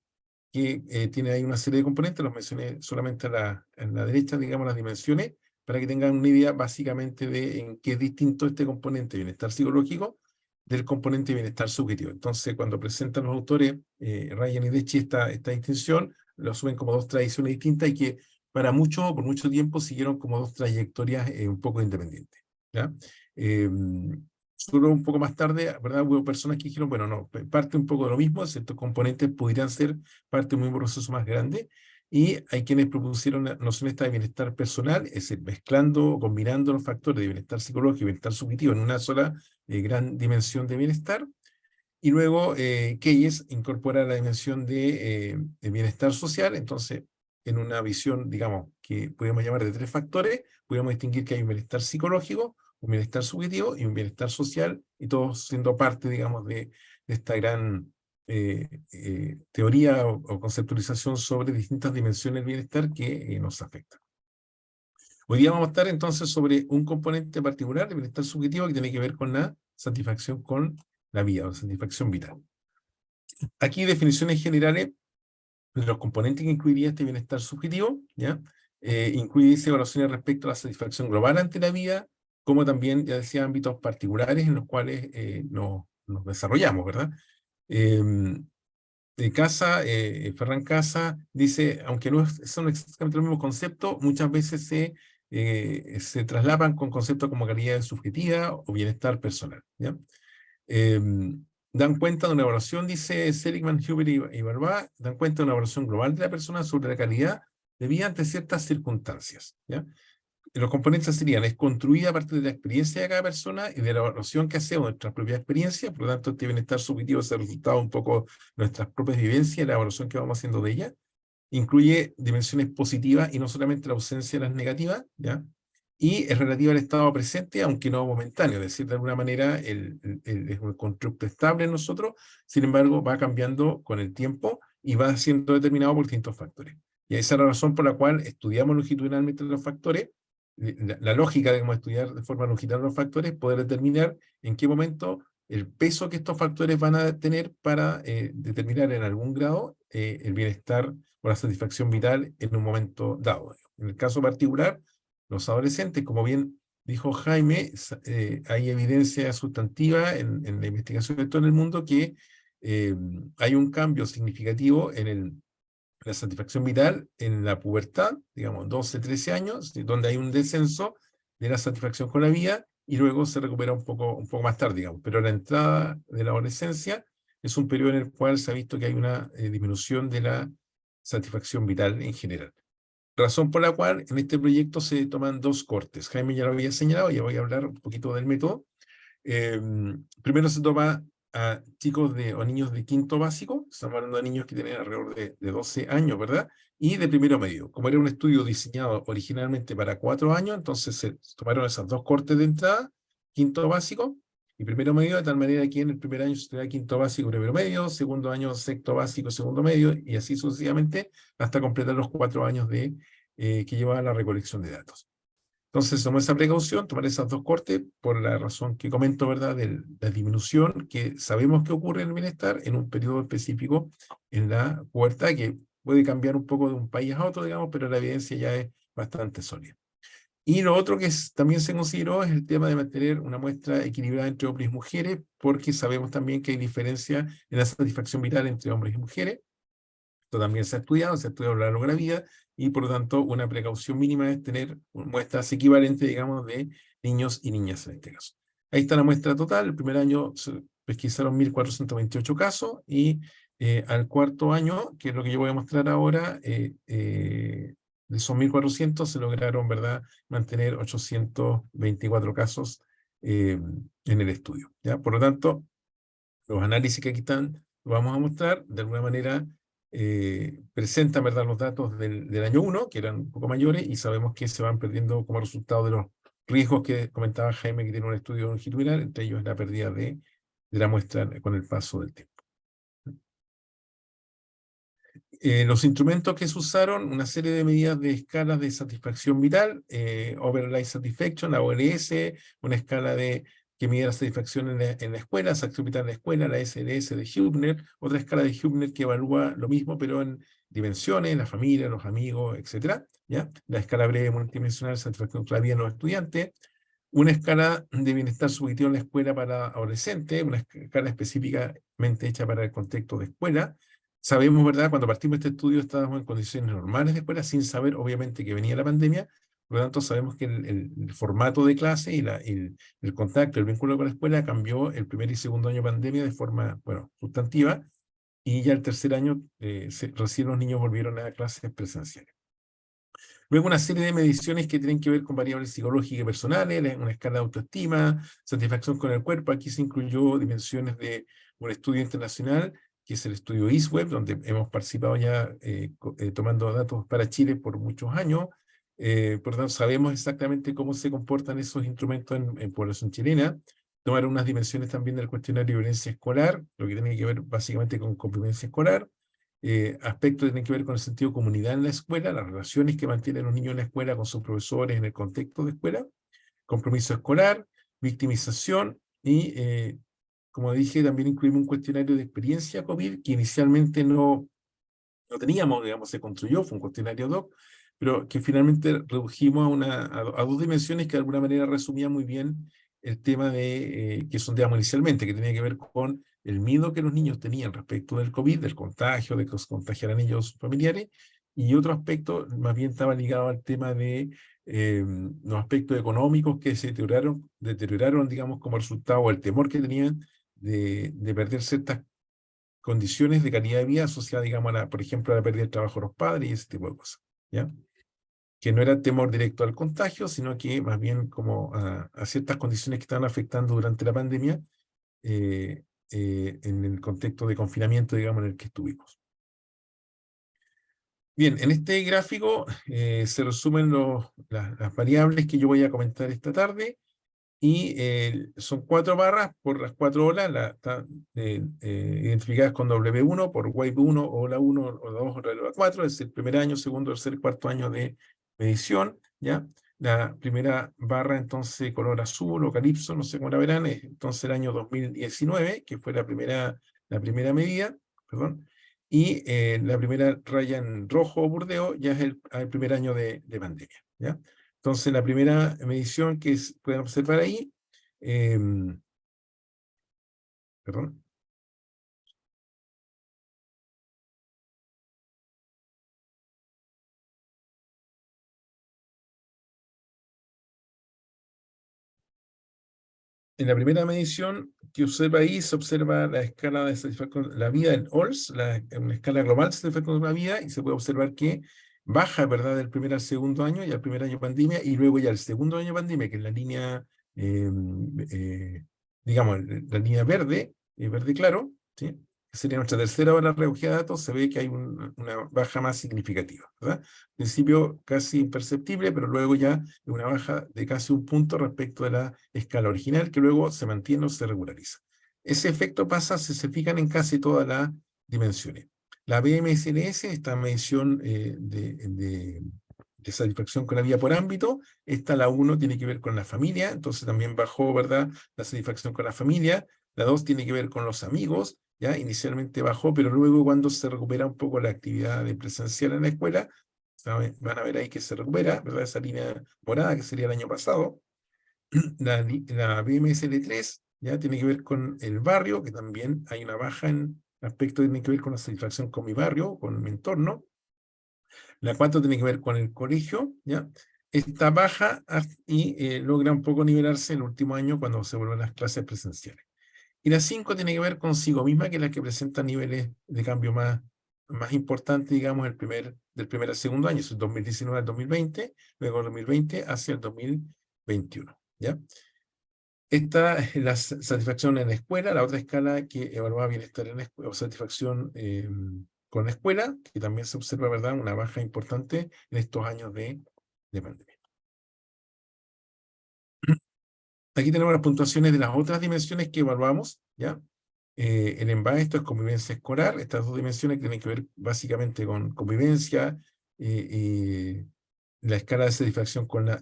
que tiene ahí una serie de componentes, los mencioné solamente en la derecha, digamos, las dimensiones, para que tengan una idea básicamente de en qué es distinto este componente de bienestar psicológico del componente de bienestar subjetivo. Entonces, cuando presentan los autores, Ryan y Decci, esta distinción, lo asumen como dos tradiciones distintas y que para mucho, por mucho tiempo siguieron como dos trayectorias un poco independientes, ¿ya? Eh, Solo un poco más tarde, ¿verdad?, hubo personas que dijeron, bueno, no, parte un poco de lo mismo, ciertos componentes pudieran ser parte de un proceso más grande, y hay quienes propusieron la noción esta de bienestar personal, es decir, mezclando, combinando los factores de bienestar psicológico y bienestar subjetivo en una sola gran dimensión de bienestar. Y luego Keyes incorpora la dimensión de bienestar social. Entonces, en una visión, digamos, que podemos llamar de tres factores, podemos distinguir que hay un bienestar psicológico, un bienestar subjetivo y un bienestar social, y todos siendo parte, digamos, de esta gran teoría o conceptualización sobre distintas dimensiones del bienestar que nos afectan. Hoy día vamos a estar entonces sobre un componente particular de bienestar subjetivo que tiene que ver con la satisfacción con la vida, o satisfacción vital. Aquí definiciones generales de los componentes que incluiría este bienestar subjetivo, ¿ya? Incluye evaluaciones respecto a la satisfacción global ante la vida, como también, ya decía, ámbitos particulares en los cuales nos desarrollamos, ¿verdad? Ferran Casa dice, aunque no son exactamente los mismos conceptos, muchas veces se traslapan con conceptos como calidad subjetiva o bienestar personal, ¿ya? Dan cuenta de una evaluación, dice Seligman, Huber y Barba, dan cuenta de una evaluación global de la persona sobre la calidad de vida ante ciertas circunstancias, ¿ya? Los componentes serían, es construida a partir de la experiencia de cada persona y de la evaluación que hacemos de nuestras propias experiencias. Por lo tanto, este bienestar subjetivo es el resultado un poco de nuestras propias vivencias y la evaluación que vamos haciendo de ellas. Incluye dimensiones positivas y no solamente la ausencia de las negativas, ¿ya? Y es relativa al estado presente, aunque no momentáneo, es decir, de alguna manera es un constructo estable en nosotros, sin embargo, va cambiando con el tiempo y va siendo determinado por distintos factores. Y esa es la razón por la cual estudiamos longitudinalmente los factores. La lógica de cómo estudiar de forma longitudinal los factores, poder determinar en qué momento el peso que estos factores van a tener para determinar en algún grado el bienestar o la satisfacción vital en un momento dado. En el caso particular, los adolescentes, como bien dijo Jaime, hay evidencia sustantiva en la investigación de todo en el mundo que hay un cambio significativo en la satisfacción vital en la pubertad, digamos 12, 13 años, donde hay un descenso de la satisfacción con la vida y luego se recupera un poco más tarde, digamos. Pero la entrada de la adolescencia es un periodo en el cual se ha visto que hay una disminución de la satisfacción vital en general. Razón por la cual en este proyecto se toman dos cortes. Jaime ya lo había señalado, ya voy a hablar un poquito del método. Primero se toma a chicos o niños de quinto básico, estamos hablando de niños que tienen alrededor de 12 años, ¿verdad? Y de primero medio. Como era un estudio diseñado originalmente para 4 años, entonces se tomaron esas dos cortes de entrada, quinto básico y primero medio, de tal manera que en el primer año se estudia quinto básico, primero medio, segundo año sexto básico, segundo medio, y así sucesivamente, hasta completar los 4 años que lleva la recolección de datos. Entonces, tomar esa precaución, tomar esas dos cortes, por la razón que comento, ¿verdad?, de la disminución que sabemos que ocurre en el bienestar en un periodo específico en la pubertad, que puede cambiar un poco de un país a otro, digamos, pero la evidencia ya es bastante sólida. Y lo otro que también se consideró es el tema de mantener una muestra equilibrada entre hombres y mujeres, porque sabemos también que hay diferencia en la satisfacción vital entre hombres y mujeres. Esto también se ha estudiado a lo largo de la vida, y por lo tanto una precaución mínima es tener muestras equivalentes, digamos, de niños y niñas en este caso. Ahí está la muestra total. El primer año se pesquisaron 1.428 casos, y al cuarto año, que es lo que yo voy a mostrar ahora, de esos 1.400 se lograron, ¿verdad?, mantener 824 casos en el estudio, ¿ya? Por lo tanto, los análisis que aquí están, los vamos a mostrar, de alguna manera presentan, ¿verdad?, los datos del año 1, que eran un poco mayores, y sabemos que se van perdiendo como resultado de los riesgos que comentaba Jaime, que tiene un estudio longitudinal, entre ellos la pérdida de la muestra con el paso del tiempo. Los instrumentos que se usaron, una serie de medidas de escalas de satisfacción vital, Overall Life Satisfaction, la OLS, una escala que mide la satisfacción en la escuela, satisfacción vital en la escuela, la SLS de Hübner, otra escala de Hübner que evalúa lo mismo, pero en dimensiones, la familia, los amigos, etc. ¿Ya? La escala breve multidimensional, satisfacción de la vida en los estudiantes, una escala de bienestar subjetivo en la escuela para adolescentes, una escala específicamente hecha para el contexto de escuela. Sabemos, ¿verdad?, cuando partimos de este estudio estábamos en condiciones normales de escuela, sin saber, obviamente, que venía la pandemia. Por lo tanto, sabemos que el formato de clase y el contacto, el vínculo con la escuela cambió el primer y segundo año de pandemia de forma, bueno, sustantiva, y ya el tercer año recién los niños volvieron a clases presenciales. Luego una serie de mediciones que tienen que ver con variables psicológicas y personales, una escala de autoestima, satisfacción con el cuerpo. Aquí se incluyó dimensiones de un estudio internacional, que es el estudio ISWEB, donde hemos participado ya tomando datos para Chile por muchos años. Por lo tanto, sabemos exactamente cómo se comportan esos instrumentos en población chilena. Tomaron unas dimensiones también del cuestionario de violencia escolar, lo que tiene que ver básicamente con convivencia escolar. Aspectos que tienen que ver con el sentido de comunidad en la escuela, las relaciones que mantienen los niños en la escuela con sus profesores en el contexto de escuela, compromiso escolar, victimización y, como dije, también incluimos un cuestionario de experiencia COVID que inicialmente no teníamos, digamos, se construyó, fue un cuestionario ad hoc, pero que finalmente redujimos a dos dimensiones que de alguna manera resumían muy bien el tema que sondeamos inicialmente, que tenía que ver con el miedo que los niños tenían respecto del COVID, del contagio, de que los contagiaran ellos o sus familiares, y otro aspecto más bien estaba ligado al tema de los aspectos económicos que se deterioraron, digamos, como resultado, o el temor que tenían de perder ciertas condiciones de calidad de vida asociadas, digamos, por ejemplo, a la pérdida del trabajo de los padres y ese tipo de cosas, ¿ya? Que no era temor directo al contagio, sino que más bien como a ciertas condiciones que estaban afectando durante la pandemia en el contexto de confinamiento, digamos, en el que estuvimos. Bien, en este gráfico se resumen las variables que yo voy a comentar esta tarde, y son 4 barras por las 4 olas, están identificadas con W1 por Wave 1, ola 1, ola 2, ola 4, es el primer año, segundo, tercer, cuarto año de medición, ¿ya? La primera barra, entonces, color azul o calipso, no sé cómo la verán, es entonces el año 2019, que fue la primera medida, perdón, y la primera raya en rojo o burdeo ya es el primer año de pandemia, ¿ya? Entonces, la primera medición que pueden observar ahí, perdón, en la primera medición que observa ahí, se observa la escala de satisfacción, la vida en OLS, una escala global de satisfacción de la vida, y se puede observar que baja, ¿verdad?, del primer al segundo año, y al primer año de pandemia, y luego ya el segundo año de pandemia, que es la línea, digamos, la línea verde, verde claro, ¿sí? Que sería nuestra tercera hora de recogida de datos, se ve que hay una baja más significativa, ¿verdad? Al principio casi imperceptible, pero luego ya una baja de casi un punto respecto de la escala original, que luego se mantiene o se regulariza. Ese efecto pasa, si se fijan, en casi todas las dimensiones. La BMSLS, esta medición de satisfacción con la vida por ámbito, esta la 1 tiene que ver con la familia, entonces también bajó, ¿verdad?, la satisfacción con la familia. La 2 tiene que ver con los amigos, ¿ya? Inicialmente bajó, pero luego cuando se recupera un poco la actividad de presencial en la escuela, van a ver ahí que se recupera, ¿verdad? Esa línea morada que sería el año pasado. La BMSL3 ya tiene que ver con el barrio, que también hay una baja en aspecto que tiene que ver con la satisfacción con mi barrio, con mi entorno. La 4 tiene que ver con el colegio, ¿ya? Esta baja y logra un poco nivelarse el último año cuando se vuelven las clases presenciales. Y la 5 tiene que ver consigo misma, que es la que presenta niveles de cambio más importantes, digamos, del primer al segundo año, es el 2019 al 2020, luego el 2020 hacia el 2021, ¿ya? Esta es la satisfacción en la escuela, la otra escala que evalúa bienestar en la escuela, o satisfacción con la escuela, que también se observa, ¿verdad?, una baja importante en estos años de pandemia. Aquí tenemos las puntuaciones de las otras dimensiones que evaluamos, ¿ya? El EMBA, esto es convivencia escolar, estas dos dimensiones que tienen que ver básicamente con convivencia, la escala de satisfacción con la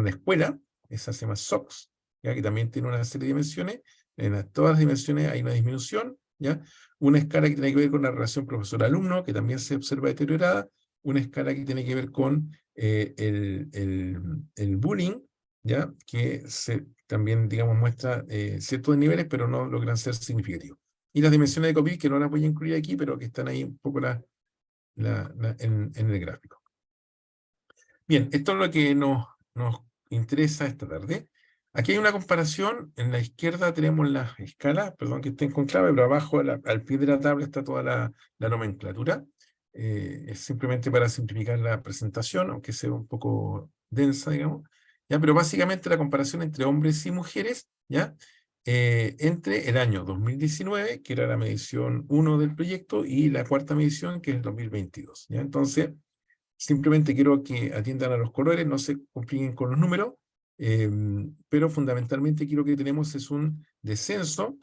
escuela, esa se llama SOX, ¿ya? Que también tiene una serie de dimensiones. Todas las dimensiones hay una disminución, ¿ya? Una escala que tiene que ver con la relación profesor-alumno, que también se observa deteriorada. Una escala que tiene que ver con el bullying, ¿ya? Que también, digamos, muestra ciertos niveles, pero no logran ser significativos. Y las dimensiones de COVID, que no las voy a incluir aquí, pero que están ahí un poco en el gráfico. Bien, esto es lo que nos interesa esta tarde. Aquí hay una comparación. En la izquierda tenemos las escalas, perdón que estén con clave, pero abajo al pie de la tabla está toda la nomenclatura. Es simplemente para simplificar la presentación, aunque sea un poco densa, digamos. ¿Ya? Pero básicamente la comparación entre hombres y mujeres, ¿ya? Entre el año 2019, que era la medición 1 del proyecto, y la cuarta medición, que es el 2022. ¿Ya? Entonces, simplemente quiero que atiendan a los colores, no se compliquen con los números, pero fundamentalmente quiero que tenemos es un descenso,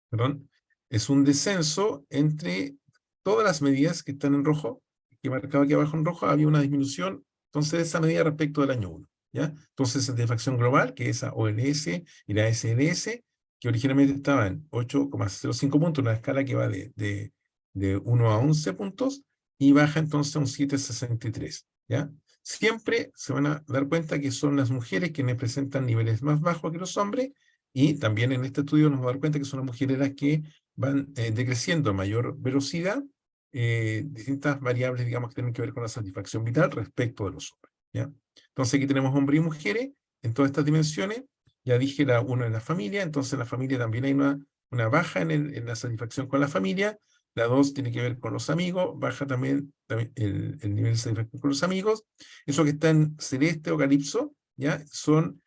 perdón, es un descenso entre todas las medidas que están en rojo, que he marcado aquí abajo en rojo, había una disminución, entonces de esa medida respecto del año 1, ¿ya? Entonces, satisfacción global, que es esa OLS y la SLS, que originalmente estaba en 8,05 puntos, una escala que va de 1 a 11 puntos, y baja entonces a un 7,63, ¿ya? Siempre se van a dar cuenta que son las mujeres quienes presentan niveles más bajos que los hombres, y también en este estudio nos vamos a dar cuenta que son las mujeres las que van decreciendo a mayor velocidad distintas variables, digamos, que tienen que ver con la satisfacción vital respecto de los hombres, ¿ya? Entonces aquí tenemos hombres y mujeres en todas estas dimensiones. Ya dije la 1 en la familia, entonces en la familia también hay una baja en la satisfacción con la familia. La 2 tiene que ver con los amigos, baja también el nivel de satisfacción con los amigos. Eso que está en celeste o calipso, ¿ya? Son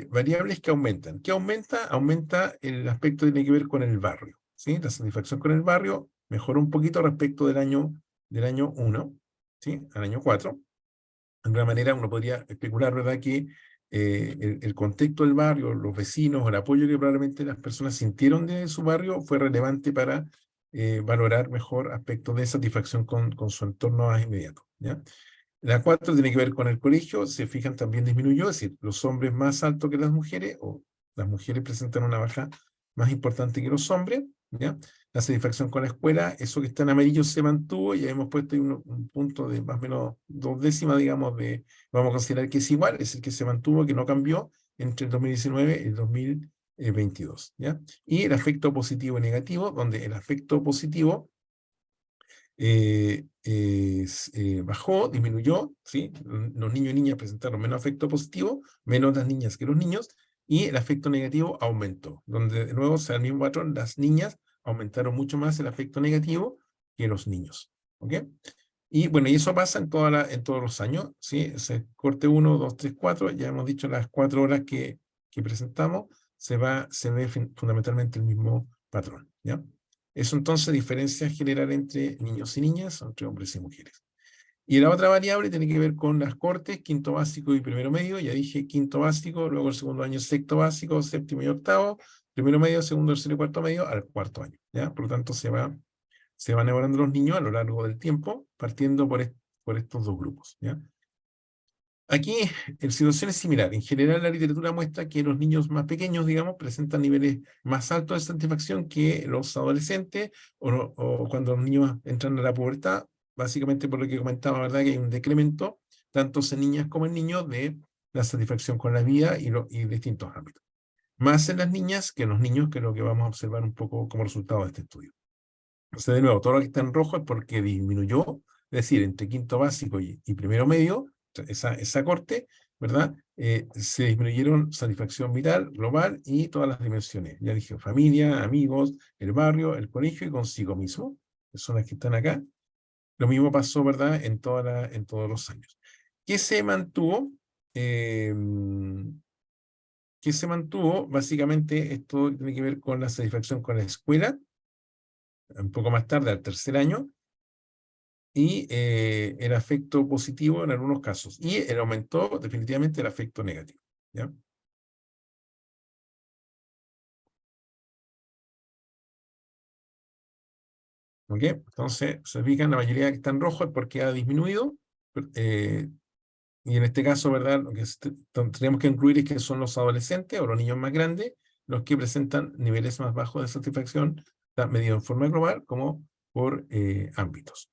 variables que aumentan. ¿Qué aumenta? Aumenta el aspecto que tiene que ver con el barrio, ¿sí? La satisfacción con el barrio mejora un poquito respecto del año 1, ¿sí? Al año 4. De alguna manera uno podría especular, ¿verdad?, que el contexto del barrio, los vecinos, el apoyo que probablemente las personas sintieron de su barrio fue relevante para valorar mejor aspectos de satisfacción con su entorno más inmediato, ¿ya? La 4 tiene que ver con el colegio, se fijan también disminuyó, es decir, los hombres más altos que las mujeres, o las mujeres presentan una baja más importante que los hombres, ¿ya? La satisfacción con la escuela, eso que está en amarillo se mantuvo, y hemos puesto ahí un punto de más o menos 2 décimas, digamos, vamos a considerar que es igual, es decir, que se mantuvo, que no cambió entre el 2019 y el 2022, ¿ya? Y el afecto positivo y negativo, donde el afecto positivo bajó, disminuyó, ¿sí? Los niños y niñas presentaron menos afecto positivo, menos las niñas que los niños, y el afecto negativo aumentó, donde de nuevo, o sea, el mismo patrón, las niñas aumentaron mucho más el afecto negativo que los niños, ¿ok? Y bueno, y eso pasa en todos los años, ¿sí? Ese corte 1, 2, 3, 4, ya hemos dicho las 4 horas que presentamos, se ve fundamentalmente el mismo patrón, ¿ya? Eso entonces diferencia general entre niños y niñas, entre hombres y mujeres. Y la otra variable tiene que ver con las cortes, quinto básico y primero medio. Ya dije quinto básico, luego el segundo año sexto básico, séptimo y octavo, primero medio, segundo, tercero y cuarto medio, al cuarto año, ¿ya? Por lo tanto, se van evaluando los niños a lo largo del tiempo, partiendo por estos dos grupos, ¿ya? Aquí la situación es similar. En general, la literatura muestra que los niños más pequeños, digamos, presentan niveles más altos de satisfacción que los adolescentes o cuando los niños entran a la pubertad, básicamente por lo que comentaba, ¿verdad? Que hay un decremento, tanto en niñas como en niños, de la satisfacción con la vida y distintos ámbitos. Más en las niñas que en los niños, que es lo que vamos a observar un poco como resultado de este estudio. Entonces, de nuevo, todo lo que está en rojo es porque disminuyó, es decir, entre quinto básico y primero medio, esa corte, ¿verdad? Se disminuyeron satisfacción vital, global y todas las dimensiones. Ya dije, familia, amigos, el barrio, el colegio y consigo mismo, que son las que están acá. Lo mismo pasó, ¿verdad? En todos los años. ¿Qué se mantuvo? Eh, ¿Qué se mantuvo? Básicamente, esto tiene que ver con la satisfacción con la escuela, un poco más tarde, al tercer año, y el afecto positivo en algunos casos. Y aumentó definitivamente el afecto negativo, ¿ya? ¿Ok? Entonces, se fijan, la mayoría que está en rojo es porque ha disminuido, eh, y en este caso, ¿verdad? Lo que tenemos que incluir es que son los adolescentes o los niños más grandes los que presentan niveles más bajos de satisfacción, está medido en forma global como por ámbitos.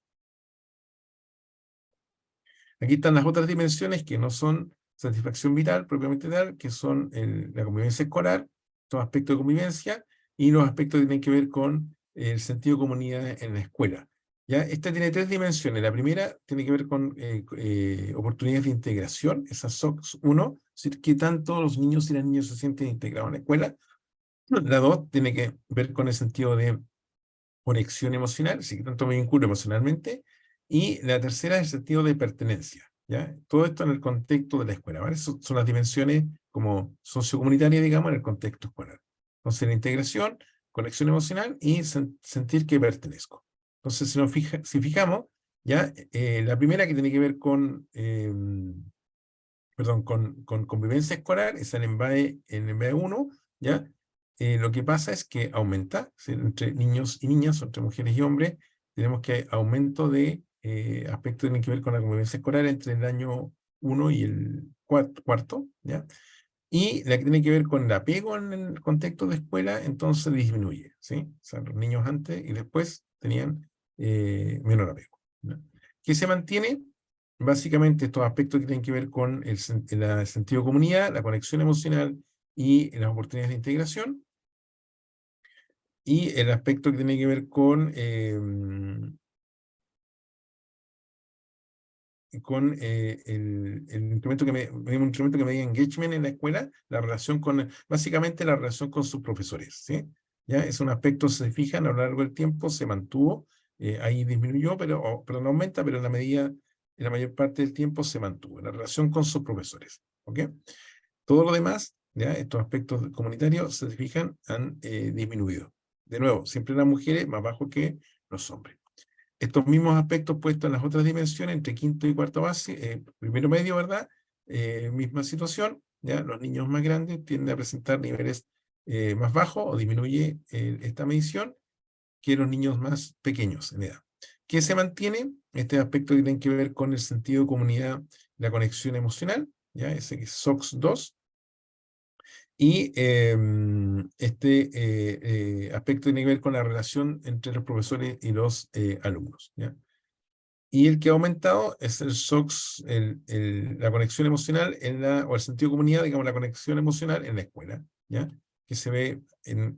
Aquí están las otras dimensiones que no son satisfacción vital propiamente tal, que son la convivencia escolar, los aspectos de convivencia, y los aspectos que tienen que ver con el sentido de comunidad en la escuela. ¿Ya? Esta tiene tres dimensiones. La primera tiene que ver con oportunidades de integración, esa SOX 1, es decir, qué tanto los niños y las niñas se sienten integrados en la escuela. La dos tiene que ver con el sentido de conexión emocional, así que tanto me vinculo emocionalmente, y la tercera es el sentido de pertenencia, ¿ya? Todo esto en el contexto de la escuela, ¿vale? Son las dimensiones como sociocomunitarias, digamos, en el contexto escolar. Entonces, la integración, conexión emocional y sentir que pertenezco. Entonces, si fijamos, ya, la primera que tiene que ver con, perdón, con convivencia escolar, es en EMBAE 1, ¿ya? Lo que pasa es que aumenta, ¿sí? Entre niños y niñas, o entre mujeres y hombres, tenemos que aumento de aspectos que tienen que ver con la convivencia escolar entre el año 1 y el cuarto, ¿ya? Y la que tiene que ver con el apego en el contexto de escuela, entonces disminuye, ¿sí? O sea, los niños antes y después tenían menor apego, ¿no? ¿Qué se mantiene? Básicamente estos aspectos que tienen que ver con el sentido de comunidad, la conexión emocional y las oportunidades de integración, y el aspecto que tiene que ver con el instrumento un instrumento que medía engagement en la escuela, la relación básicamente la relación con sus profesores, ¿sí? ¿Ya? Es un aspecto, se fijan, a lo largo del tiempo se mantuvo, ahí disminuyó, pero no aumenta, pero en la mayor parte del tiempo se mantuvo, la relación con sus profesores, ¿ok? Todo lo demás, ¿ya? Estos aspectos comunitarios, se fijan, han disminuido. De nuevo, siempre las mujeres más bajo que los hombres. Estos mismos aspectos puestos en las otras dimensiones, entre quinto y cuarto base, primero medio, ¿verdad? Misma situación, ¿ya? Los niños más grandes tienden a presentar niveles más bajos o disminuye esta medición que los niños más pequeños en edad. ¿Qué se mantiene? Este aspecto que tiene que ver con el sentido de comunidad, la conexión emocional, ¿ya? Ese que es SOX 2, y aspecto tiene que ver con la relación entre los profesores y los alumnos, ¿ya? Y el que ha aumentado es el SOX, la conexión emocional o el sentido de comunidad, digamos, la conexión emocional en la escuela, ¿ya? Que se ve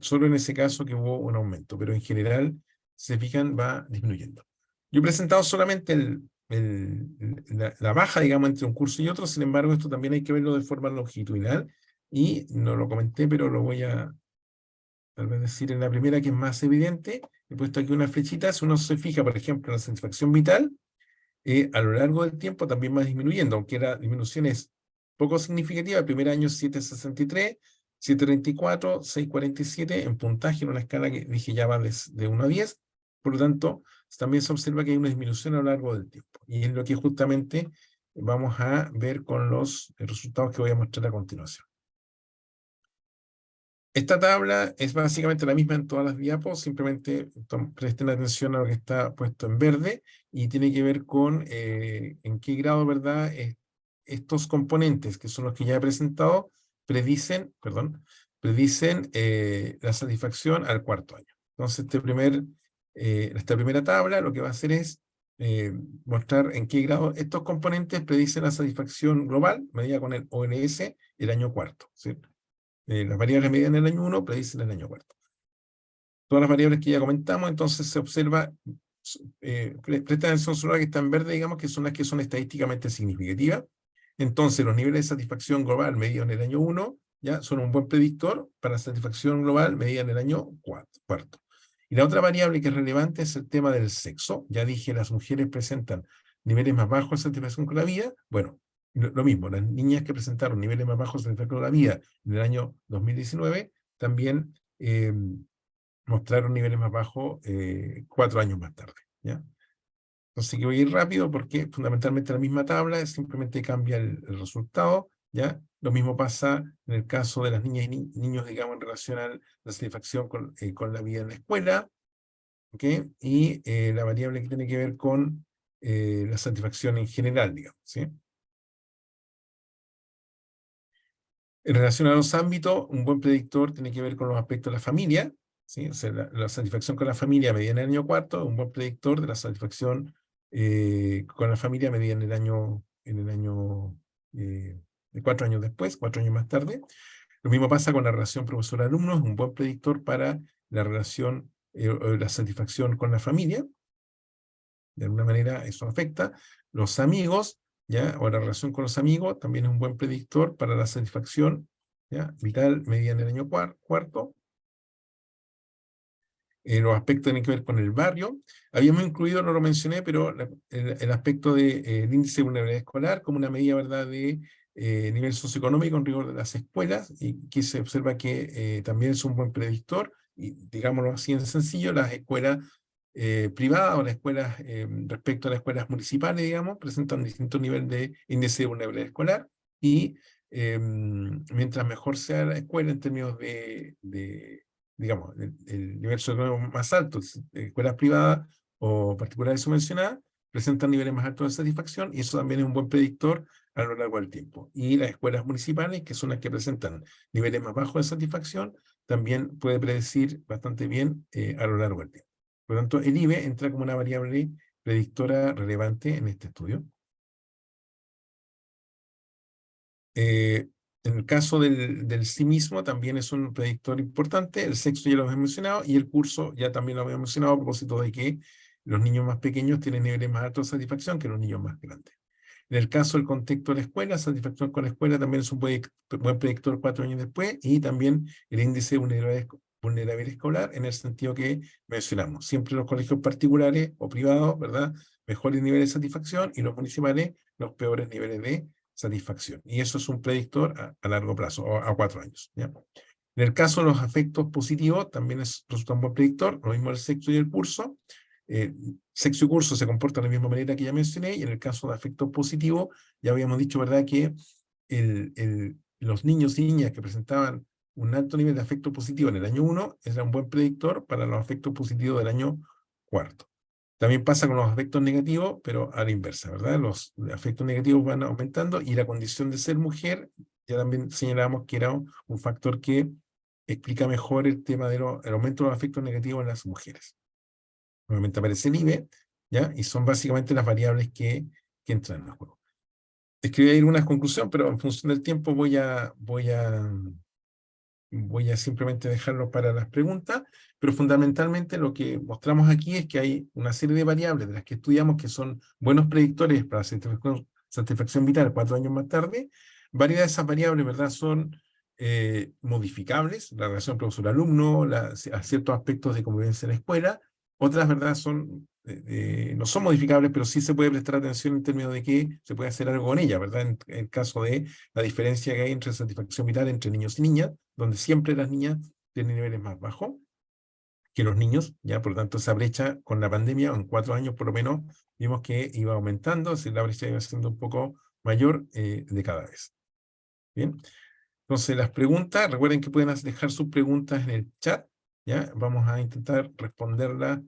solo en ese caso que hubo un aumento, pero en general, si se fijan, va disminuyendo. Yo he presentado solamente la baja, digamos, entre un curso y otro, sin embargo, esto también hay que verlo de forma longitudinal, y no lo comenté, pero lo voy a tal vez decir en la primera, que es más evidente. He puesto aquí una flechita. Si uno se fija, por ejemplo, en la satisfacción vital, a lo largo del tiempo también va disminuyendo, aunque la disminución es poco significativa. El primer año 7,63, 734, 647 en puntaje, en una escala que dije ya va de 1 a 10. Por lo tanto, también se observa que hay una disminución a lo largo del tiempo. Y es lo que justamente vamos a ver con los resultados que voy a mostrar a continuación. Esta tabla es básicamente la misma en todas las diapos, simplemente presten atención a lo que está puesto en verde y tiene que ver con en qué grado, ¿verdad? Estos componentes, que son los que ya he presentado, predicen la satisfacción al cuarto año. Entonces, esta primera tabla lo que va a hacer es mostrar en qué grado estos componentes predicen la satisfacción global, medida con el ONS, el año cuarto, ¿sí? Las variables medidas en el año 1 predicen el año cuarto. Todas las variables que ya comentamos, entonces se observa, presta atención solo a la que está en verde, digamos, que son las que son estadísticamente significativas. Entonces, los niveles de satisfacción global medidos en el año 1 ya son un buen predictor para la satisfacción global medida en el año cuarto. Y la otra variable que es relevante es el tema del sexo. Ya dije, las mujeres presentan niveles más bajos de satisfacción con la vida. Bueno, lo mismo, las niñas que presentaron niveles más bajos de satisfacción con la vida en el año 2019 también mostraron niveles más bajos 4 años más tarde, ¿ya? Entonces que voy a ir rápido porque fundamentalmente la misma tabla, simplemente cambia el resultado, ¿ya? Lo mismo pasa en el caso de las niñas y niños, digamos, en relación a la satisfacción con la vida en la escuela, ¿ok? Y la variable que tiene que ver con la satisfacción en general, digamos, ¿sí? En relación a los ámbitos, un buen predictor tiene que ver con los aspectos de la familia, ¿sí? O sea, la satisfacción con la familia medida en el año cuarto, un buen predictor de la satisfacción con la familia medida en el año de 4 años después, 4 años más tarde. Lo mismo pasa con la relación profesor-alumno, es un buen predictor para la relación, la satisfacción con la familia. De alguna manera eso afecta. Los amigos, ¿ya? O la relación con los amigos también es un buen predictor para la satisfacción, ¿ya? Vital medida en el año cuarto. Los aspectos tienen que ver con el barrio. Habíamos incluido, no lo mencioné, pero el aspecto del índice de vulnerabilidad escolar como una medida, ¿verdad?, de nivel socioeconómico en rigor de las escuelas, y que se observa que también es un buen predictor, y digámoslo así en sencillo, las escuelas privadas o las escuelas, respecto a las escuelas municipales, digamos, presentan distintos niveles de índice de vulnerabilidad escolar, y mientras mejor sea la escuela en términos digamos, el nivel socioeconómico más alto, escuelas privadas o particulares subvencionadas, presentan niveles más altos de satisfacción, y eso también es un buen predictor a lo largo del tiempo. Y las escuelas municipales, que son las que presentan niveles más bajos de satisfacción, también puede predecir bastante bien a lo largo del tiempo. Por lo tanto, el IBE entra como una variable predictora relevante en este estudio. En el caso del sí mismo, también es un predictor importante. El sexo ya lo hemos mencionado, y el curso ya también lo habíamos mencionado a propósito de que los niños más pequeños tienen niveles más altos de satisfacción que los niños más grandes. En el caso del contexto de la escuela, satisfacción con la escuela también es un buen predictor 4 años después, y también el índice de vulnerabilidad escolar, en el sentido que mencionamos. Siempre los colegios particulares o privados, ¿verdad?, mejores niveles de satisfacción, y los municipales, los peores niveles de satisfacción. Y eso es un predictor a largo plazo, o a 4 años, ¿ya? En el caso de los afectos positivos, también resulta un buen predictor, lo mismo el sexo y el curso. Sexo y curso se comportan de la misma manera que ya mencioné, y en el caso de afectos positivos, ya habíamos dicho, ¿verdad?, que los niños y niñas que presentaban un alto nivel de afecto positivo en el año 1 era un buen predictor para los afectos positivos del año cuarto. También pasa con los afectos negativos, pero a la inversa, ¿verdad? Los afectos negativos van aumentando, y la condición de ser mujer, ya también señalábamos que era un factor que explica mejor el tema del aumento de los afectos negativos en las mujeres. Nuevamente aparece el IBE, ¿ya? Y son básicamente las variables que entran en el juego. Escribí ahí una conclusión, pero en función del tiempo voy a simplemente dejarlo para las preguntas, pero fundamentalmente lo que mostramos aquí es que hay una serie de variables de las que estudiamos que son buenos predictores para satisfacción vital 4 años más tarde. Varias de esas variables, ¿verdad?, son modificables, la relación profesor-alumno, a ciertos aspectos de convivencia en la escuela. Otras, ¿verdad?, son no son modificables, pero sí se puede prestar atención en términos de que se puede hacer algo con ella, ¿verdad? En el caso de la diferencia que hay entre satisfacción vital entre niños y niñas, donde siempre las niñas tienen niveles más bajos que los niños, ya por lo tanto esa brecha con la pandemia, en 4 años por lo menos, vimos que iba aumentando, así la brecha iba siendo un poco mayor de cada vez. Bien, entonces las preguntas, recuerden que pueden dejar sus preguntas en el chat, ya vamos a intentar responderlas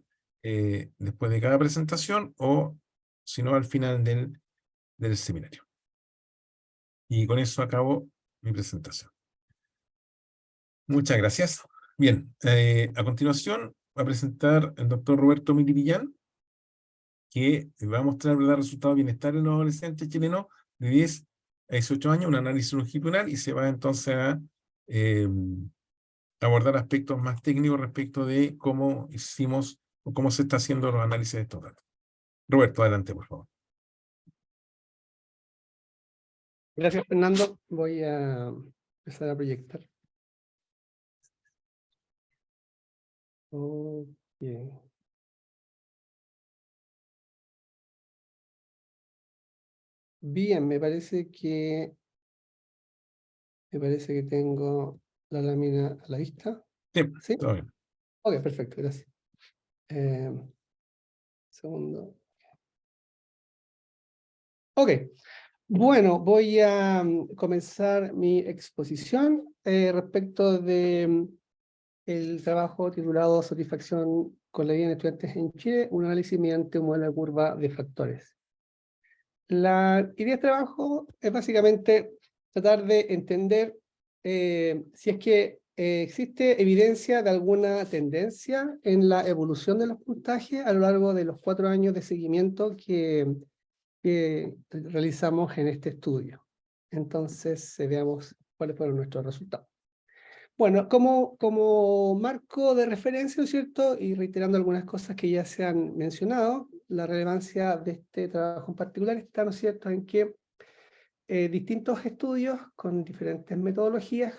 después de cada presentación o si no al final del seminario. Y con eso acabo mi presentación. Muchas gracias. Bien, a continuación va a presentar el doctor Roberto Milipillán, que va a mostrar los resultados de bienestar en los adolescentes chilenos de 10 a 18 años, un análisis longitudinal, y se va entonces a abordar aspectos más técnicos respecto de cómo hicimos o cómo se está haciendo los análisis de estos datos. Roberto, adelante, por favor. Gracias, Fernando. Voy a empezar a proyectar. Okay. Bien, me parece que tengo la lámina a la vista. Sí, todo bien. Ok, perfecto, gracias. Segundo. Ok, bueno, voy a comenzar mi exposición respecto de el trabajo titulado Satisfacción con la vida en estudiantes en Chile, un análisis mediante un modelo de curva de factores. La idea de trabajo es básicamente tratar de entender si es que existe evidencia de alguna tendencia en la evolución de los puntajes a lo largo de los 4 años de seguimiento que realizamos en este estudio. Entonces, veamos cuáles fueron nuestros resultados. Bueno, como marco de referencia, ¿no es cierto? Y reiterando algunas cosas que ya se han mencionado, la relevancia de este trabajo en particular está, ¿no es cierto?, en que distintos estudios con diferentes metodologías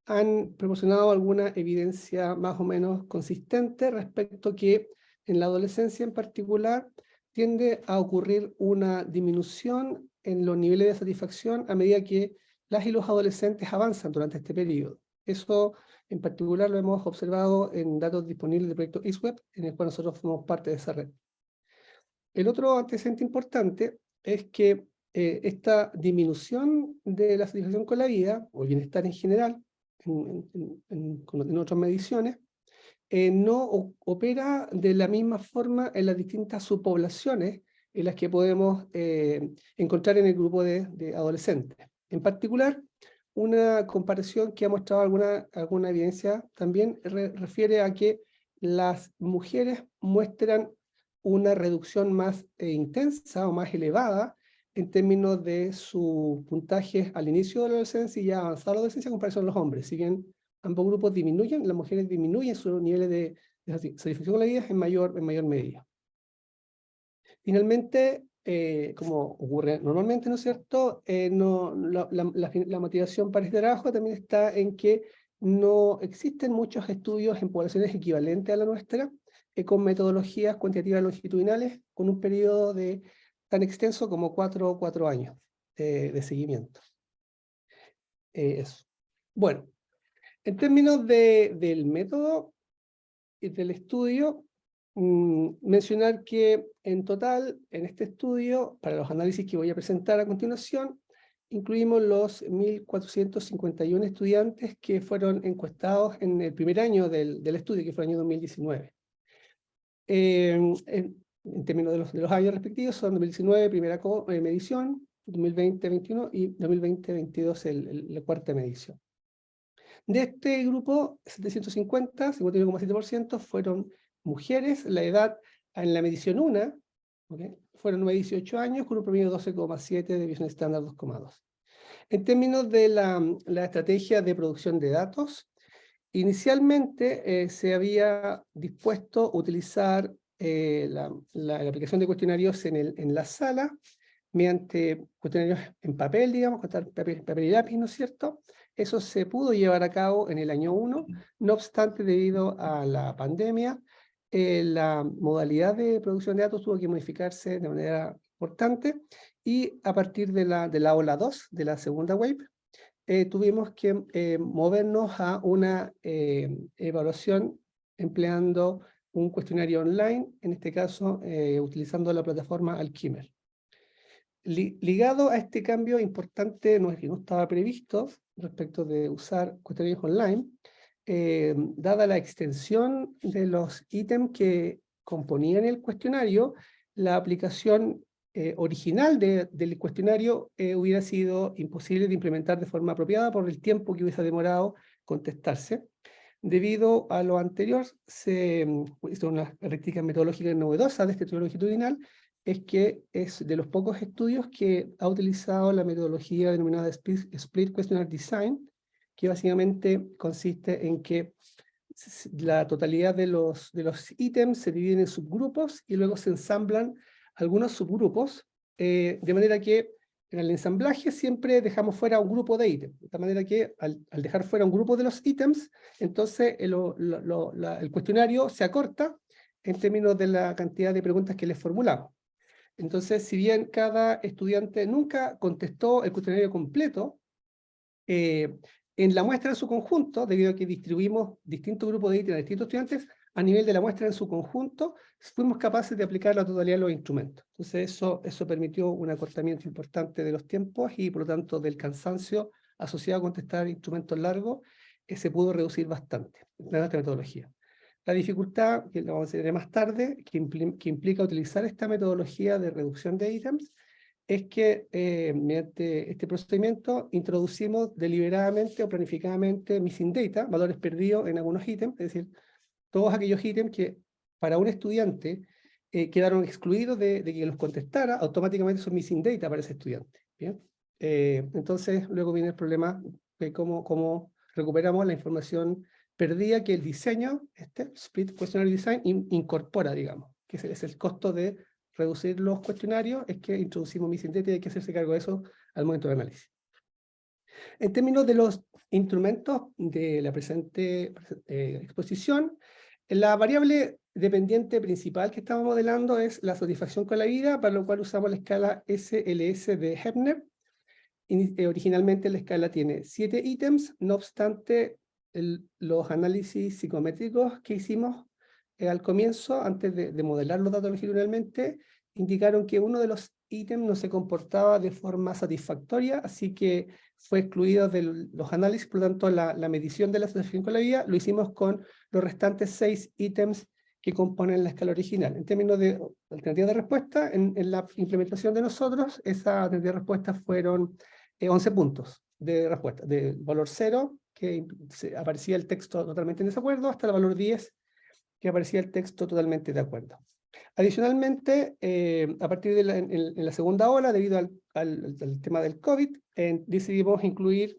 han proporcionado alguna evidencia más o menos consistente respecto que en la adolescencia en particular tiende a ocurrir una disminución en los niveles de satisfacción a medida que las y los adolescentes avanzan durante este periodo. Eso en particular lo hemos observado en datos disponibles del proyecto ISWEP, en el cual nosotros formamos parte de esa red. El otro antecedente importante es que esta disminución de la satisfacción con la vida, o el bienestar en general, en otras mediciones, no opera de la misma forma en las distintas subpoblaciones en las que podemos encontrar en el grupo de adolescentes. En particular, una comparación que ha mostrado alguna evidencia también refiere a que las mujeres muestran una reducción más intensa o más elevada en términos de sus puntajes al inicio de la adolescencia y ya avanzada la adolescencia en comparación a los hombres. Si bien ambos grupos disminuyen, las mujeres disminuyen sus niveles de satisfacción con la vida en mayor medida. Finalmente, como ocurre normalmente, ¿no es cierto?, la motivación para este trabajo también está en que no existen muchos estudios en poblaciones equivalentes a la nuestra, con metodologías cuantitativas longitudinales, con un periodo tan extenso como 4 años de seguimiento. Eso. Bueno, en términos del método y del estudio, mencionar que en total, en este estudio, para los análisis que voy a presentar a continuación, incluimos los 1.451 estudiantes que fueron encuestados en el primer año del estudio, que fue el año 2019. En términos de los años respectivos, son 2019, primera medición, 2020-21 y 2020-22, la cuarta medición. De este grupo, 750, 51,7%, fueron mujeres. La edad en la medición 1, ¿okay?, fueron 18 años, con un promedio de 12,7 de visión estándar 2,2. En términos de la estrategia de producción de datos, inicialmente se había dispuesto a utilizar la aplicación de cuestionarios en la sala, mediante cuestionarios en papel, digamos, con papel y lápiz, ¿no es cierto? Eso se pudo llevar a cabo en el año 1, no obstante, debido a la pandemia, la modalidad de producción de datos tuvo que modificarse de manera importante, y a partir de la ola 2, de la segunda wave, tuvimos que movernos a una evaluación empleando un cuestionario online, en este caso utilizando la plataforma Alkimer. Ligado a este cambio importante, que no estaba previsto respecto de usar cuestionarios online, dada la extensión de los ítems que componían el cuestionario, la aplicación original del cuestionario hubiera sido imposible de implementar de forma apropiada por el tiempo que hubiese demorado contestarse. Debido a lo anterior, se hizo una característica metodológica novedosa de este estudio longitudinal, es que es de los pocos estudios que ha utilizado la metodología denominada Split Questionnaire Design, que básicamente consiste en que la totalidad de los ítems se dividen en subgrupos y luego se ensamblan algunos subgrupos, de manera que en el ensamblaje siempre dejamos fuera un grupo de ítems, de manera que al dejar fuera un grupo de los ítems, entonces el cuestionario se acorta en términos de la cantidad de preguntas que les formulamos. Entonces, si bien cada estudiante nunca contestó el cuestionario completo, en la muestra en su conjunto, debido a que distribuimos distintos grupos de ítems a distintos estudiantes, a nivel de la muestra en su conjunto, fuimos capaces de aplicar la totalidad de los instrumentos. Entonces eso permitió un acortamiento importante de los tiempos y por lo tanto del cansancio asociado a contestar instrumentos largos, se pudo reducir bastante en nuestra metodología. La dificultad, que lo vamos a ver más tarde, que implica utilizar esta metodología de reducción de ítems, es que mediante este procedimiento introducimos deliberadamente o planificadamente missing data, valores perdidos en algunos ítems, es decir, todos aquellos ítems que para un estudiante quedaron excluidos de que los contestara, automáticamente son missing data para ese estudiante. ¿Bien? Entonces, luego viene el problema de cómo recuperamos la información perdida que el diseño, Split Questionnaire Design, incorpora, digamos, que es el costo de reducir los cuestionarios, es que introducimos missing data y hay que hacerse cargo de eso al momento de análisis. En términos de los instrumentos de la presente exposición, la variable dependiente principal que estamos modelando es la satisfacción con la vida, para lo cual usamos la escala SLS de Heppner. Originalmente la escala tiene 7 ítems, no obstante los análisis psicométricos que hicimos al comienzo, antes de modelar los datos longitudinalmente, indicaron que uno de los ítems no se comportaba de forma satisfactoria, así que fue excluido de los análisis. Por lo tanto, la medición de la satisfacción con la vida lo hicimos con los restantes 6 ítems que componen la escala original. En términos de alternativa de respuesta, en la implementación de nosotros, esa alternativa de respuesta fueron 11 puntos de respuesta, de valor 0, que aparecía el texto totalmente en desacuerdo, hasta el valor 10, que aparecía el texto totalmente de acuerdo. Adicionalmente, a partir de en la segunda ola, debido al tema del COVID, decidimos incluir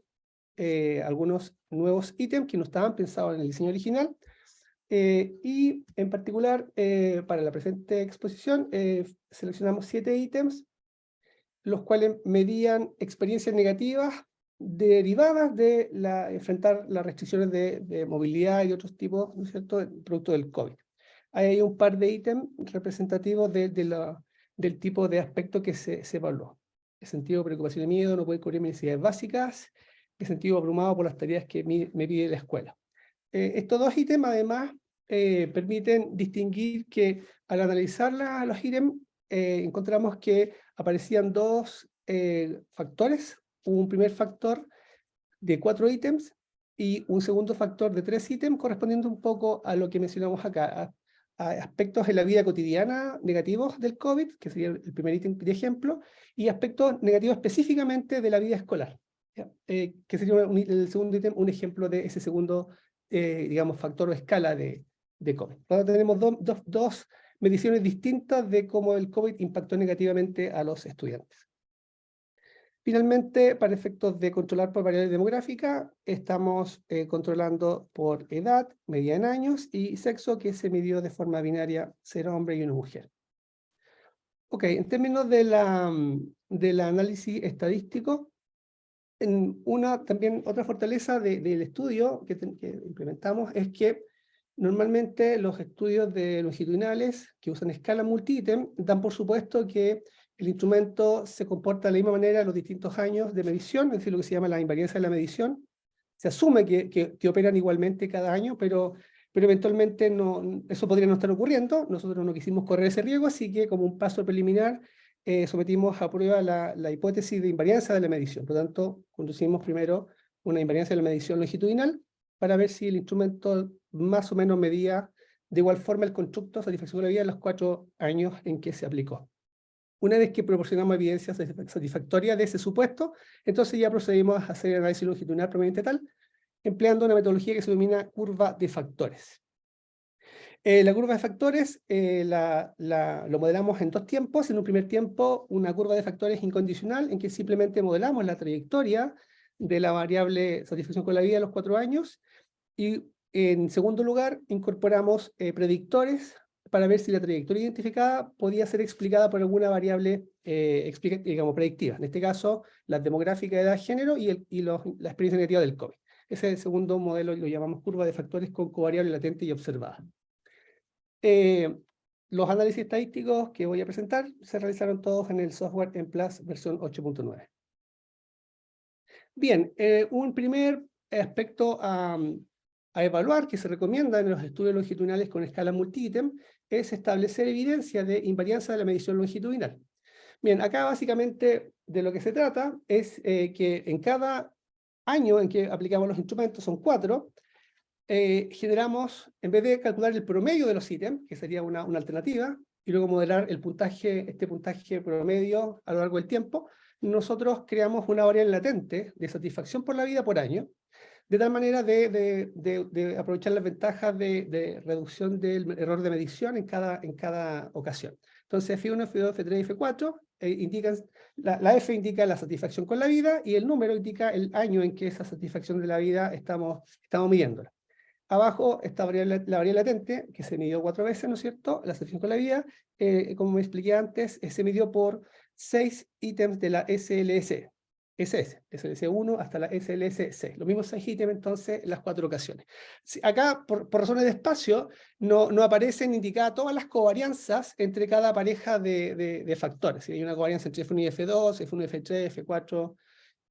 algunos nuevos ítems que no estaban pensados en el diseño original, y en particular, para la presente exposición, seleccionamos 7 ítems, los cuales medían experiencias negativas derivadas de enfrentar las restricciones de movilidad y otros tipos, ¿no es cierto?, producto del COVID. Hay un par de ítems representativos del tipo de aspecto que se evaluó. El sentido de preocupación y miedo, no poder cubrir mis necesidades básicas, el sentido abrumado por las tareas que me pide la escuela. Estos dos ítems, además, permiten distinguir que al analizar los ítems, encontramos que aparecían dos factores. Un primer factor de 4 ítems y un segundo factor de 3 ítems, correspondiendo un poco a lo que mencionamos acá, a aspectos en la vida cotidiana negativos del COVID, que sería el primer ítem de ejemplo, y aspectos negativos específicamente de la vida escolar, que sería el segundo ítem, un ejemplo de ese segundo, digamos, factor o escala de COVID. Ahora tenemos dos mediciones distintas de cómo el COVID impactó negativamente a los estudiantes. Finalmente, para efectos de controlar por variable demográfica, estamos controlando por edad, medida en años, y sexo, que se midió de forma binaria, ser hombre y una mujer. Ok, en términos del análisis estadístico, también otra fortaleza del estudio que implementamos es que Normalmente los estudios de longitudinales que usan escala multi-ítem dan por supuesto que el instrumento se comporta de la misma manera en los distintos años de medición, es decir, lo que se llama la invariancia de la medición. Se asume que operan igualmente cada año, pero eventualmente eso podría no estar ocurriendo. Nosotros no quisimos correr ese riesgo, así que como un paso preliminar sometimos a prueba la hipótesis de invariancia de la medición. Por lo tanto, conducimos primero una invariancia de la medición longitudinal para ver si el instrumento más o menos medía de igual forma el constructo de satisfacción de la vida en los 4 años en que se aplicó. Una vez que proporcionamos evidencia satisfactoria de ese supuesto, entonces ya procedimos a hacer el análisis longitudinal propiamente tal, empleando una metodología que se denomina curva de factores. La curva de factores lo modelamos en 2 tiempos. En un primer tiempo, una curva de factores incondicional, en que simplemente modelamos la trayectoria de la variable satisfacción con la vida a los 4 años. Y en segundo lugar, incorporamos predictores para ver si la trayectoria identificada podía ser explicada por alguna variable digamos, predictiva. En este caso, la demográfica de edad, género y la experiencia negativa del COVID. Ese es el segundo modelo, lo llamamos curva de factores con covariable latente y observada. Los análisis estadísticos que voy a presentar se realizaron todos en el software MPlus versión 8.9. Bien, un primer aspecto a evaluar que se recomienda en los estudios longitudinales con escala multi-ítem es establecer evidencia de invariancia de la medición longitudinal. Bien, acá básicamente de lo que se trata es que en cada año en que aplicamos los instrumentos, son 4, generamos, en vez de calcular el promedio de los ítems, que sería una alternativa, y luego modelar el puntaje, este puntaje promedio a lo largo del tiempo, nosotros creamos una variable latente de satisfacción por la vida por año, de tal manera de aprovechar las ventajas de reducción del error de medición en cada ocasión. Entonces F1, F2, F3 y F4 indican, la F indica la satisfacción con la vida y el número indica el año en que esa satisfacción de la vida estamos midiéndola. Abajo está la variable latente, que se midió 4 veces, ¿no es cierto? La satisfacción con la vida, como me expliqué antes, se midió por 6 ítems de la SLS. SLS1 hasta la SLS6. Los mismos 6 ítems, entonces, en las 4 ocasiones. Acá, por razones de espacio, no aparecen indicadas todas las covarianzas entre cada pareja de factores. Hay una covarianza entre F1 y F2, F1 y F3, F4,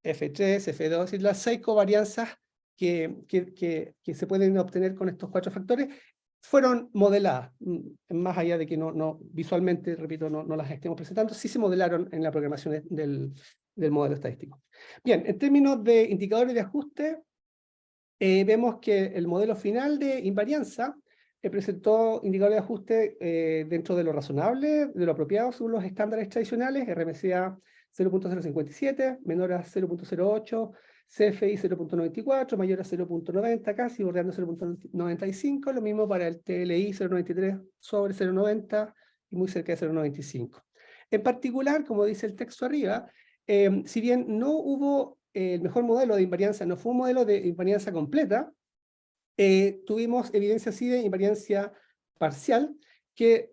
F3, F2, y las 6 covarianzas que se pueden obtener con estos 4 factores fueron modeladas, más allá de que visualmente, repito, no las estemos presentando, sí se modelaron en la programación del modelo estadístico. Bien, en términos de indicadores de ajuste, vemos que el modelo final de invarianza presentó indicadores de ajuste dentro de lo razonable, de lo apropiado según los estándares tradicionales, RMCA 0.057, menor a 0.08, CFI 0.94, mayor a 0.90, casi bordeando 0.95, lo mismo para el TLI 0.93 sobre 0.90 y muy cerca de 0.95. En particular, como dice el texto arriba, si bien no hubo el mejor modelo de invarianza, no fue un modelo de invarianza completa, tuvimos evidencia sí de invariancia parcial que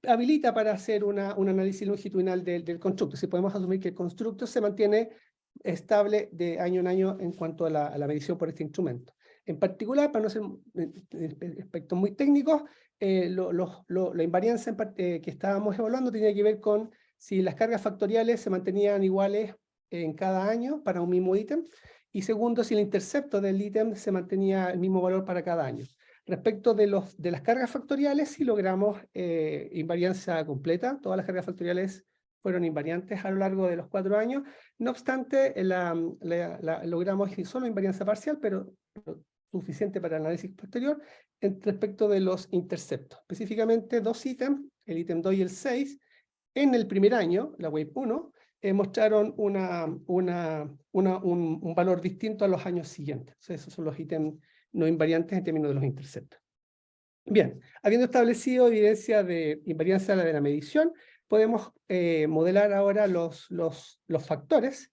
habilita para hacer un análisis longitudinal del constructo. Si podemos asumir que el constructo se mantiene estable de año en año en cuanto a la medición por este instrumento. En particular, para no ser aspectos muy técnicos, la invarianza que estábamos evaluando tenía que ver con si las cargas factoriales se mantenían iguales en cada año para un mismo ítem, y segundo, si el intercepto del ítem se mantenía el mismo valor para cada año. Respecto de las cargas factoriales, sí logramos invariancia completa. Todas las cargas factoriales fueron invariantes a lo largo de los 4 años. No obstante, logramos solo invariancia parcial, pero suficiente para el análisis posterior, respecto de los interceptos. Específicamente 2 ítems, el ítem 2 y el 6, en el primer año, la Wave 1, mostraron un valor distinto a los años siguientes. O sea, esos son los ítems no invariantes en términos de los interceptos. Bien, habiendo establecido evidencia de invariancia de la medición, podemos modelar ahora los factores,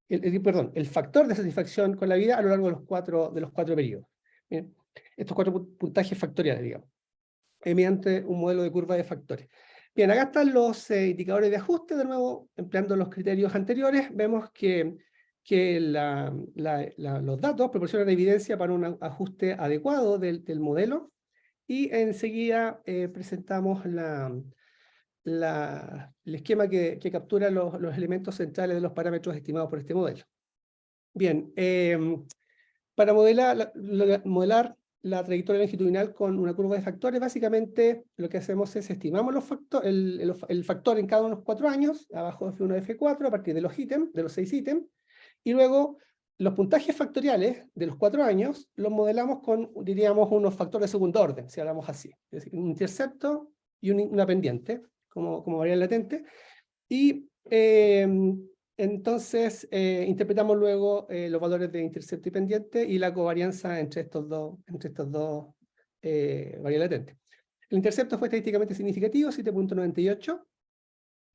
el factor de satisfacción con la vida a lo largo de los 4 periodos. Bien, estos 4 puntajes factoriales, digamos, mediante un modelo de curva de factores. Bien, acá están los indicadores de ajuste, de nuevo, empleando los criterios anteriores, vemos que los datos proporcionan evidencia para un ajuste adecuado del modelo. y enseguida presentamos el esquema que captura los elementos centrales de los parámetros estimados por este modelo. Bien, para modelar la trayectoria longitudinal con una curva de factores, básicamente lo que hacemos es estimamos el factor en cada uno de los 4 años, abajo de F1 de F4, a partir de los ítems, de los 6 ítems, y luego los puntajes factoriales de los 4 años los modelamos con, diríamos, unos factores de segundo orden, si hablamos así, es decir, un intercepto y una pendiente, como variable latente, y entonces interpretamos luego los valores de intercepto y pendiente y la covarianza entre estos dos variables latentes. El intercepto fue estadísticamente significativo, 7.98,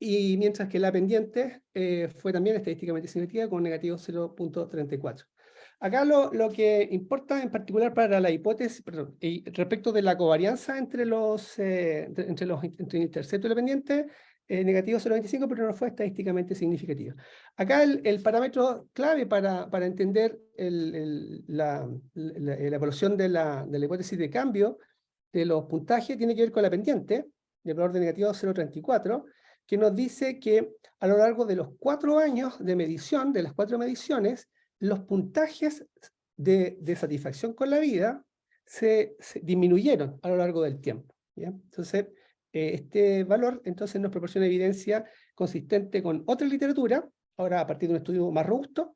y mientras que la pendiente fue también estadísticamente significativa con negativo 0.34. Acá lo que importa en particular para la hipótesis, perdón, respecto de la covarianza entre el intercepto y la pendiente, negativo 0.25, pero no fue estadísticamente significativo. Acá el parámetro clave para entender la evaluación de la hipótesis de cambio de los puntajes tiene que ver con la pendiente, del valor de negativo 0.34, que nos dice que a lo largo de los 4 años de medición, de las 4 mediciones, los puntajes de satisfacción con la vida se disminuyeron a lo largo del tiempo, ¿ya? Entonces, este valor entonces nos proporciona evidencia consistente con otra literatura, ahora a partir de un estudio más robusto,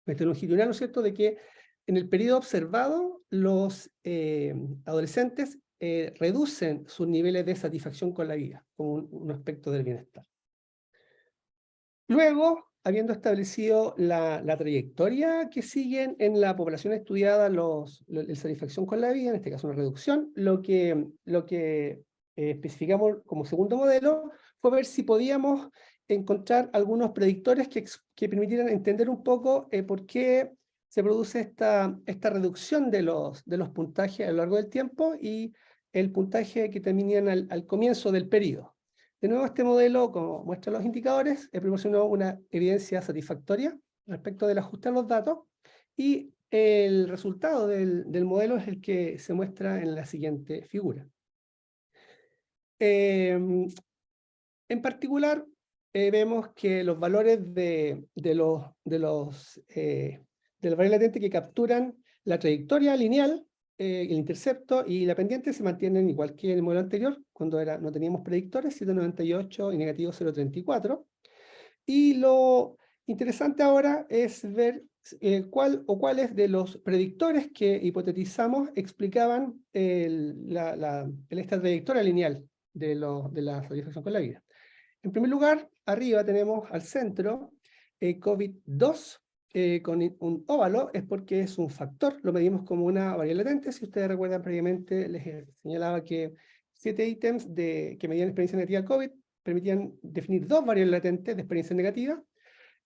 longitudinal, ¿no es cierto?, de que en el periodo observado los adolescentes reducen sus niveles de satisfacción con la vida, como un aspecto del bienestar. Luego, habiendo establecido la trayectoria que siguen en la población estudiada la satisfacción con la vida, en este caso una reducción, lo que especificamos como segundo modelo fue ver si podíamos encontrar algunos predictores que permitieran entender un poco por qué se produce esta reducción de los puntajes a lo largo del tiempo y el puntaje que terminan al comienzo del periodo. De nuevo, este modelo, como muestra los indicadores, proporcionó una evidencia satisfactoria respecto del ajuste a los datos, y el resultado del modelo es el que se muestra en la siguiente figura. En particular, vemos que los valores de la variable latente que capturan la trayectoria lineal, el intercepto y la pendiente se mantienen igual que en el modelo anterior, cuando no teníamos predictores, 7.98 y negativo 0.34. Y lo interesante ahora es ver cuáles de los predictores que hipotetizamos explicaban esta trayectoria lineal de la satisfacción con la vida. En primer lugar, arriba tenemos al centro COVID-2 con un óvalo, es porque es un factor, lo medimos como una variable latente. Si ustedes recuerdan previamente, les señalaba que 7 ítems que medían experiencia negativa COVID permitían definir 2 variables latentes de experiencia negativa.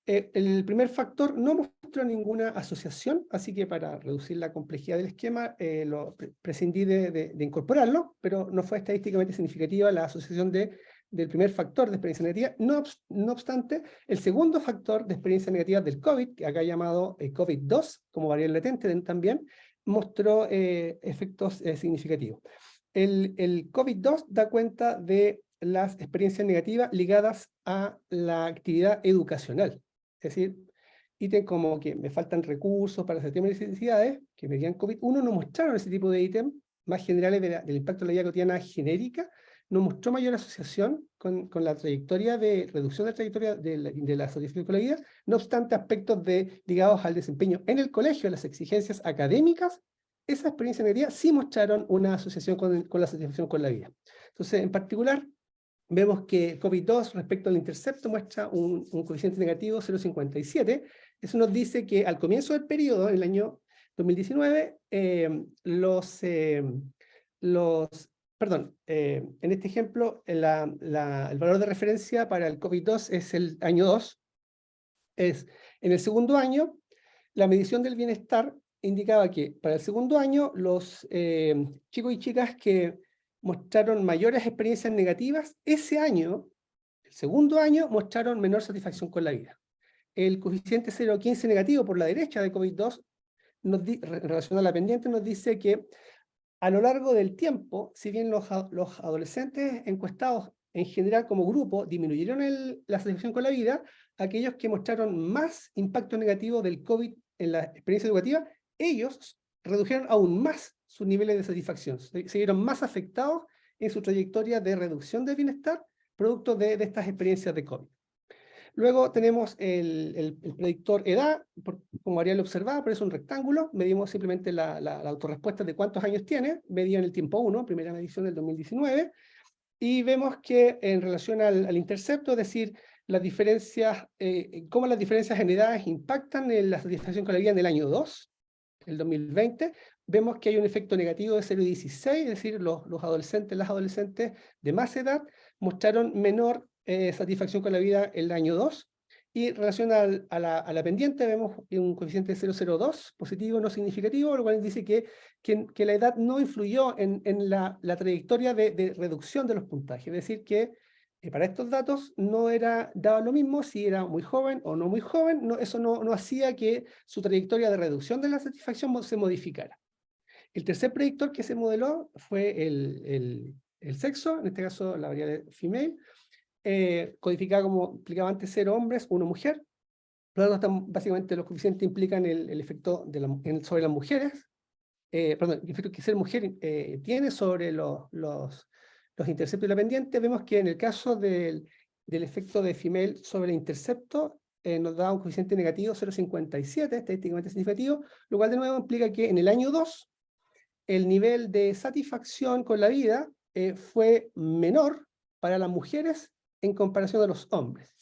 El primer factor no mostró ninguna asociación, así que para reducir la complejidad del esquema prescindí de incorporarlo, pero no fue estadísticamente significativa la asociación del primer factor de experiencia negativa. No obstante, el segundo factor de experiencia negativa del COVID, que acá llamado COVID-2, como variable latente también, mostró efectos significativos. El COVID-2 da cuenta de las experiencias negativas ligadas a la actividad educacional. Es decir, ítems como que me faltan recursos para hacer temas de necesidades, que medían COVID-1, no mostraron ese tipo de ítems más generales del impacto de la vida cotidiana genérica, no mostró mayor asociación con la trayectoria de reducción de la trayectoria de la satisfacción con la vida. No obstante, aspectos ligados al desempeño en el colegio, las exigencias académicas, esa experiencia negativa sí mostraron una asociación con la satisfacción con la vida. Entonces, en particular, vemos que COVID-2 respecto al intercepto muestra un coeficiente negativo 0.57. Eso nos dice que al comienzo del periodo, en el año 2019, en este ejemplo, el valor de referencia para el COVID-2 es el año 2. En el segundo año, la medición del bienestar indicaba que para el segundo año los chicos y chicas que mostraron mayores experiencias negativas, ese año, el segundo año, mostraron menor satisfacción con la vida. El coeficiente 0.15 negativo por la derecha de COVID-2, en relación a la pendiente, nos dice que a lo largo del tiempo, si bien los adolescentes encuestados en general como grupo disminuyeron la satisfacción con la vida, aquellos que mostraron más impacto negativo del COVID en la experiencia educativa, ellos redujeron aún más sus niveles de satisfacción, se vieron más afectados en su trayectoria de reducción del bienestar, producto de estas experiencias de COVID. Luego tenemos el predictor edad, como Ariel observaba, pero es un rectángulo, medimos simplemente la autorrespuesta de cuántos años tiene, medida en el tiempo 1, primera medición del 2019, y vemos que en relación al intercepto, es decir, las diferencias, cómo las diferencias en edades impactan en la satisfacción con la vida en el año 2, el 2020, vemos que hay un efecto negativo de 0,16, es decir, los adolescentes, las adolescentes de más edad mostraron menor satisfacción con la vida en el año 2, y en relación a la pendiente vemos un coeficiente de 0,02, positivo, no significativo, lo cual dice que la edad no influyó en la trayectoria de reducción de los puntajes, es decir, que para estos datos no daba lo mismo si era muy joven o no muy joven, eso no hacía que su trayectoria de reducción de la satisfacción se modificara. El tercer predictor que se modeló fue el sexo, en este caso la variable female, codificada como implicaba antes 0 hombres, 1 mujer. Básicamente los coeficientes implican el efecto sobre las mujeres, perdón, el efecto que ser mujer tiene sobre los interceptos y la pendiente. Vemos que en el caso del efecto de female sobre el intercepto, nos da un coeficiente negativo 0,57, estadísticamente significativo, lo cual de nuevo implica que en el año 2, el nivel de satisfacción con la vida fue menor para las mujeres en comparación a los hombres.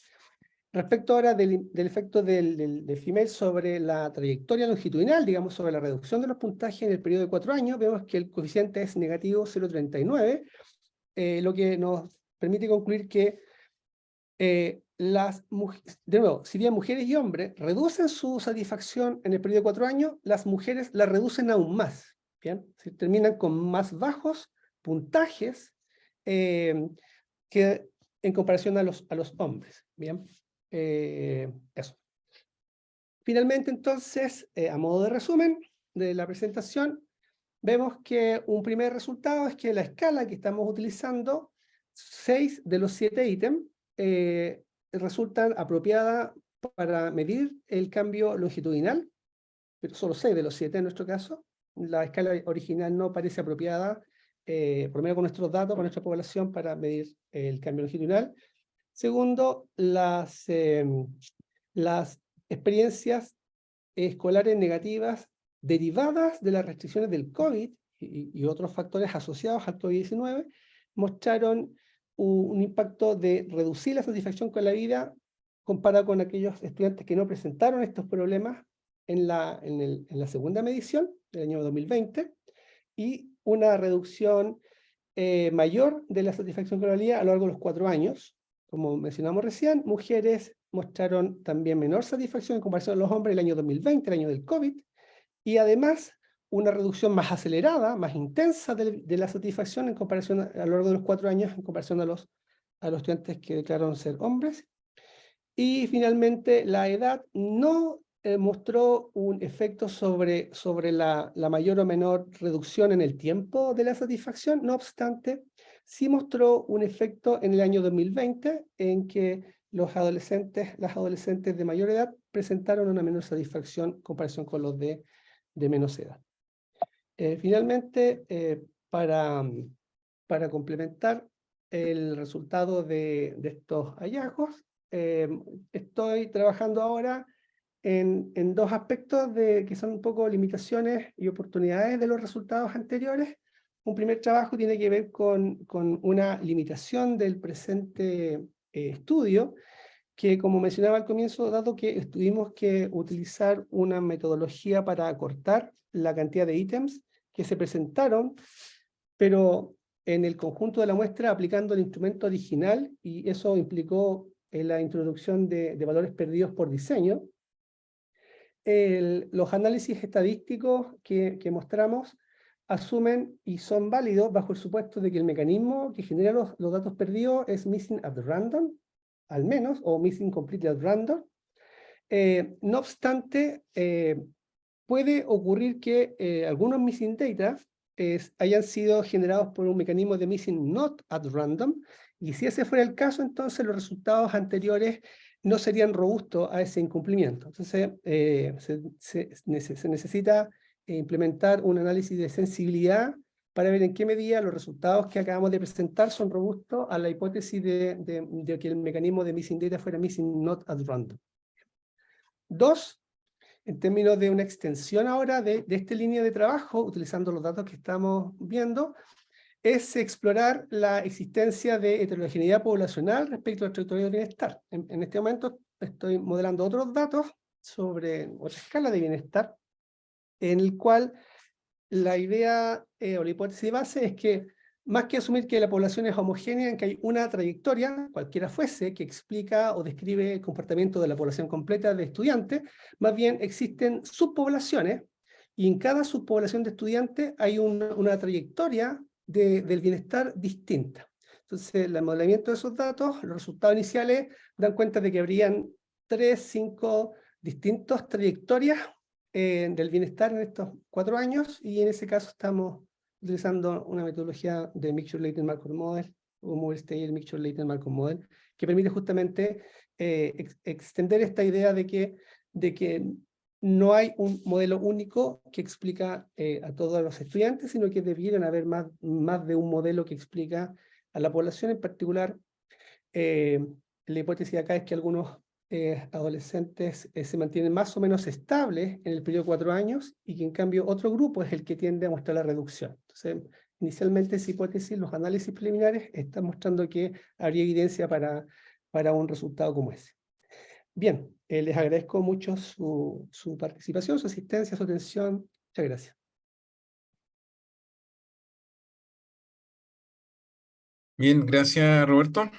Respecto ahora del efecto del female sobre la trayectoria longitudinal, digamos, sobre la reducción de los puntajes en el periodo de 4 años, vemos que el coeficiente es negativo 0,39, lo que nos permite concluir que las mujeres, de nuevo, si bien mujeres y hombres reducen su satisfacción en el periodo de 4 años, las mujeres la reducen aún más, ¿bien? Terminan con más bajos puntajes que en comparación a los hombres, ¿bien? Eso. Finalmente, entonces, a modo de resumen de la presentación, vemos que un primer resultado es que la escala que estamos utilizando, 6 de los 7 ítems, resultan apropiadas para medir el cambio longitudinal, pero solo 6 de los 7 en nuestro caso. La escala original no parece apropiada, por lo menos con nuestros datos, con nuestra población, para medir el cambio longitudinal. Segundo, las experiencias escolares negativas derivadas de las restricciones del COVID y otros factores asociados al COVID-19 mostraron un impacto de reducir la satisfacción con la vida comparado con aquellos estudiantes que no presentaron estos problemas en la segunda medición del año 2020, y una reducción mayor de la satisfacción con la vida a lo largo de los 4 años. Como mencionamos recién, mujeres mostraron también menor satisfacción en comparación a los hombres el año 2020, el año del COVID, y además una reducción más acelerada, más intensa de la satisfacción en comparación a lo largo de los 4 años, en comparación a los estudiantes que declararon ser hombres. Y finalmente, la edad no mostró un efecto sobre la mayor o menor reducción en el tiempo de la satisfacción. No obstante, sí mostró un efecto en el año 2020 en que las adolescentes de mayor edad presentaron una menor satisfacción en comparación con los de menos edad. Finalmente, para complementar el resultado de estos hallazgos, estoy trabajando ahora en 2 aspectos que son un poco limitaciones y oportunidades de los resultados anteriores. Un primer trabajo tiene que ver con una limitación del presente estudio, que como mencionaba al comienzo, dado que tuvimos que utilizar una metodología para acortar la cantidad de ítems que se presentaron, pero en el conjunto de la muestra aplicando el instrumento original, y eso implicó la introducción de valores perdidos por diseño. Los análisis estadísticos que mostramos asumen y son válidos bajo el supuesto de que el mecanismo que genera los datos perdidos es missing at random, al menos, o missing completely at random. No obstante, puede ocurrir que algunos missing data hayan sido generados por un mecanismo de missing not at random, y si ese fuera el caso, entonces los resultados anteriores no serían robustos a ese incumplimiento. Entonces, se necesita implementar un análisis de sensibilidad para ver en qué medida los resultados que acabamos de presentar son robustos a la hipótesis de que el mecanismo de missing data fuera missing not at random. Dos, en términos de una extensión ahora de esta línea de trabajo, utilizando los datos que estamos viendo, es explorar la existencia de heterogeneidad poblacional respecto al trayectoria de bienestar. En este momento estoy modelando otros datos sobre otra escala de bienestar, en el cual la idea o la hipótesis de base es que, más que asumir que la población es homogénea, en que hay una trayectoria, cualquiera fuese, que explica o describe el comportamiento de la población completa de estudiantes, más bien existen subpoblaciones, y en cada subpoblación de estudiantes hay una trayectoria del bienestar distinta. Entonces, el modelamiento de esos datos, los resultados iniciales dan cuenta de que habrían 3, 5 distintas trayectorias del bienestar en estos 4 años, y en ese caso estamos utilizando una metodología de Mixture Latent Markov Model, o Moore-Steyer Mixture Latent Markov Model, que permite justamente extender esta idea de que no hay un modelo único que explica a todos los estudiantes, sino que debieran haber más de un modelo que explica a la población. En particular, la hipótesis acá es que algunos adolescentes se mantienen más o menos estables en el periodo de 4 años, y que en cambio otro grupo es el que tiende a mostrar la reducción. Entonces, inicialmente esa hipótesis, los análisis preliminares están mostrando que habría evidencia para un resultado como ese. Bien, les agradezco mucho su participación, su asistencia, su atención. Muchas gracias. Bien, gracias, Roberto.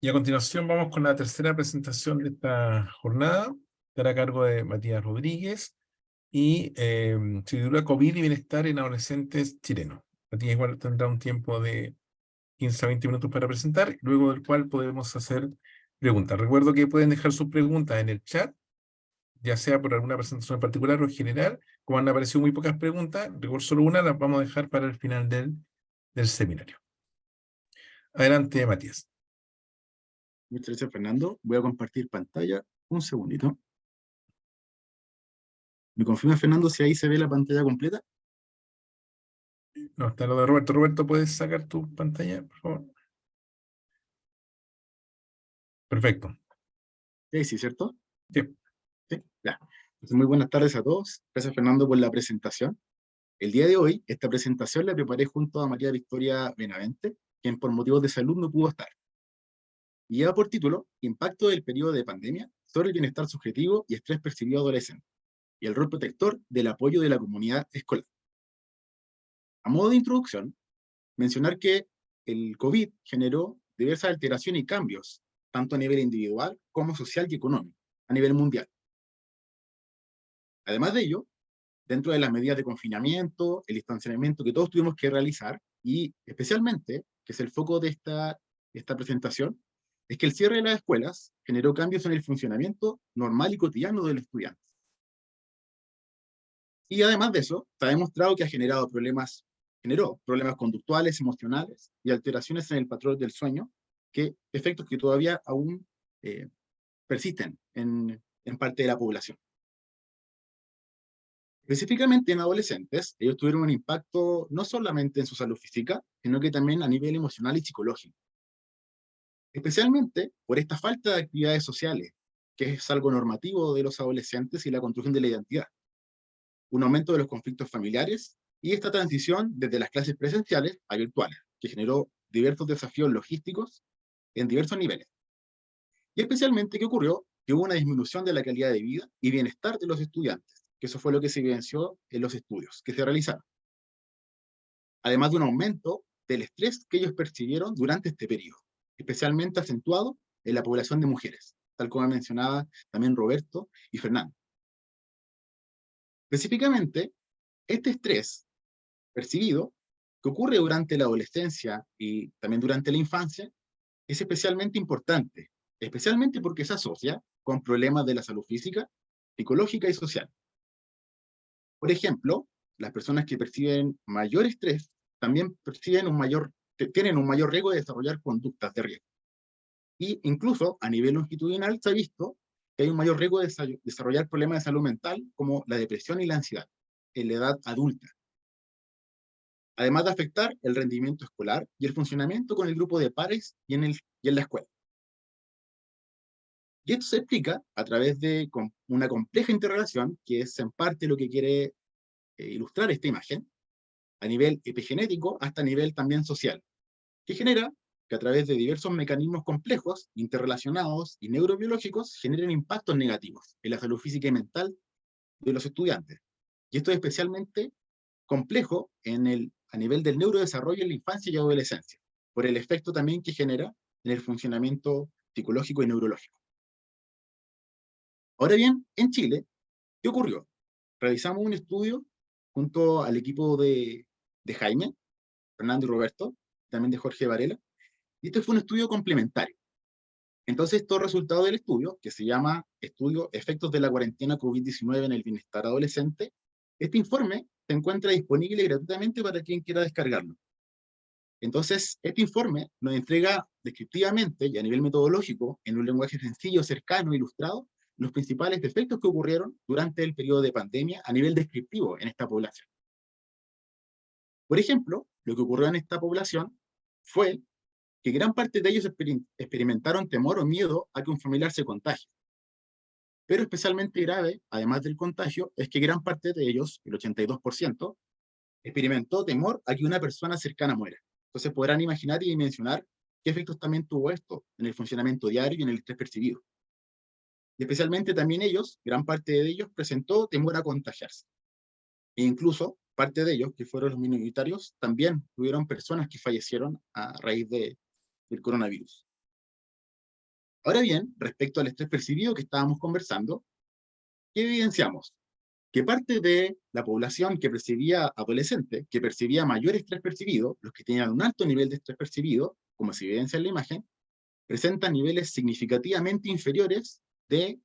Y a continuación vamos con la tercera presentación de esta jornada. Estará a cargo de Matías Rodríguez y se titula COVID y bienestar en adolescentes chilenos. Matías igual tendrá un tiempo de 15 a 20 minutos para presentar, luego del cual podemos hacer preguntas. Recuerdo que pueden dejar sus preguntas en el chat, ya sea por alguna presentación en particular o en general. Como han aparecido muy pocas preguntas, recuerdo solo una, las vamos a dejar para el final del seminario. Adelante, Matías. Muchas gracias, Fernando. Voy a compartir pantalla. Un segundito. ¿Me confirma, Fernando, si ahí se ve la pantalla completa? No, está lo de Roberto. Roberto, ¿puedes sacar tu pantalla, por favor? Perfecto. Sí, ¿cierto? Sí. Sí, ya. Entonces, muy buenas tardes a todos. Gracias, Fernando, por la presentación. El día de hoy, esta presentación la preparé junto a María Victoria Benavente, quien por motivos de salud no pudo estar. Y lleva por título Impacto del periodo de pandemia sobre el bienestar subjetivo y estrés percibido adolescente, y el rol protector del apoyo de la comunidad escolar. A modo de introducción, mencionar que el COVID generó diversas alteraciones y cambios, tanto a nivel individual como social y económico, a nivel mundial. Además de ello, dentro de las medidas de confinamiento, el distanciamiento que todos tuvimos que realizar, y especialmente, que es el foco de esta presentación, es que el cierre de las escuelas generó cambios en el funcionamiento normal y cotidiano de los estudiantes. Y además de eso, se ha demostrado que generó problemas conductuales, emocionales y alteraciones en el patrón del sueño, efectos que todavía aún persisten en parte de la población. Específicamente en adolescentes, ellos tuvieron un impacto no solamente en su salud física, sino que también a nivel emocional y psicológico. Especialmente por esta falta de actividades sociales, que es algo normativo de los adolescentes y la construcción de la identidad. Un aumento de los conflictos familiares y esta transición desde las clases presenciales a virtuales, que generó diversos desafíos logísticos en diversos niveles. Y especialmente, ¿qué ocurrió? Que hubo una disminución de la calidad de vida y bienestar de los estudiantes, que eso fue lo que se evidenció en los estudios que se realizaron. Además de un aumento del estrés que ellos percibieron durante este periodo, especialmente acentuado en la población de mujeres, tal como mencionaba también Roberto y Fernando. Específicamente, este estrés percibido, que ocurre durante la adolescencia y también durante la infancia, es especialmente importante, especialmente porque se asocia con problemas de la salud física, psicológica y social. Por ejemplo, las personas que perciben mayor estrés también tienen un mayor riesgo de desarrollar conductas de riesgo. Y incluso a nivel longitudinal se ha visto que hay un mayor riesgo de desarrollar problemas de salud mental como la depresión y la ansiedad en la edad adulta. Además de afectar el rendimiento escolar y el funcionamiento con el grupo de pares y en la escuela. Y esto se explica a través de una compleja interrelación, que es en parte lo que quiere ilustrar esta imagen, a nivel epigenético hasta nivel también social, que genera que a través de diversos mecanismos complejos, interrelacionados y neurobiológicos, generen impactos negativos en la salud física y mental de los estudiantes. Y esto es especialmente complejo a nivel del neurodesarrollo en la infancia y adolescencia, por el efecto también que genera en el funcionamiento psicológico y neurológico. Ahora bien, en Chile, ¿qué ocurrió? Realizamos un estudio junto al equipo de Jaime, Fernando y Roberto, también de Jorge Varela, y este fue un estudio complementario. Entonces, estos resultados del estudio, que se llama Estudio Efectos de la Cuarentena COVID-19 en el Bienestar Adolescente, este informe se encuentra disponible gratuitamente para quien quiera descargarlo. Entonces, este informe nos entrega descriptivamente y a nivel metodológico, en un lenguaje sencillo, cercano, ilustrado, los principales efectos que ocurrieron durante el periodo de pandemia a nivel descriptivo en esta población. Por ejemplo, lo que ocurrió en esta población fue que gran parte de ellos experimentaron temor o miedo a que un familiar se contagie. Pero especialmente grave, además del contagio, es que gran parte de ellos, el 82%, experimentó temor a que una persona cercana muera. Entonces podrán imaginar y dimensionar qué efectos también tuvo esto en el funcionamiento diario y en el estrés percibido. Y especialmente también ellos, gran parte de ellos, presentó temor a contagiarse. E incluso parte de ellos, que fueron los minoritarios, también tuvieron personas que fallecieron a raíz del coronavirus. Ahora bien, respecto al estrés percibido que estábamos conversando, ¿qué evidenciamos? Que parte de la población que percibía adolescente, que percibía mayor estrés percibido, los que tenían un alto nivel de estrés percibido, como se evidencia en la imagen, presentan niveles significativamente inferiores de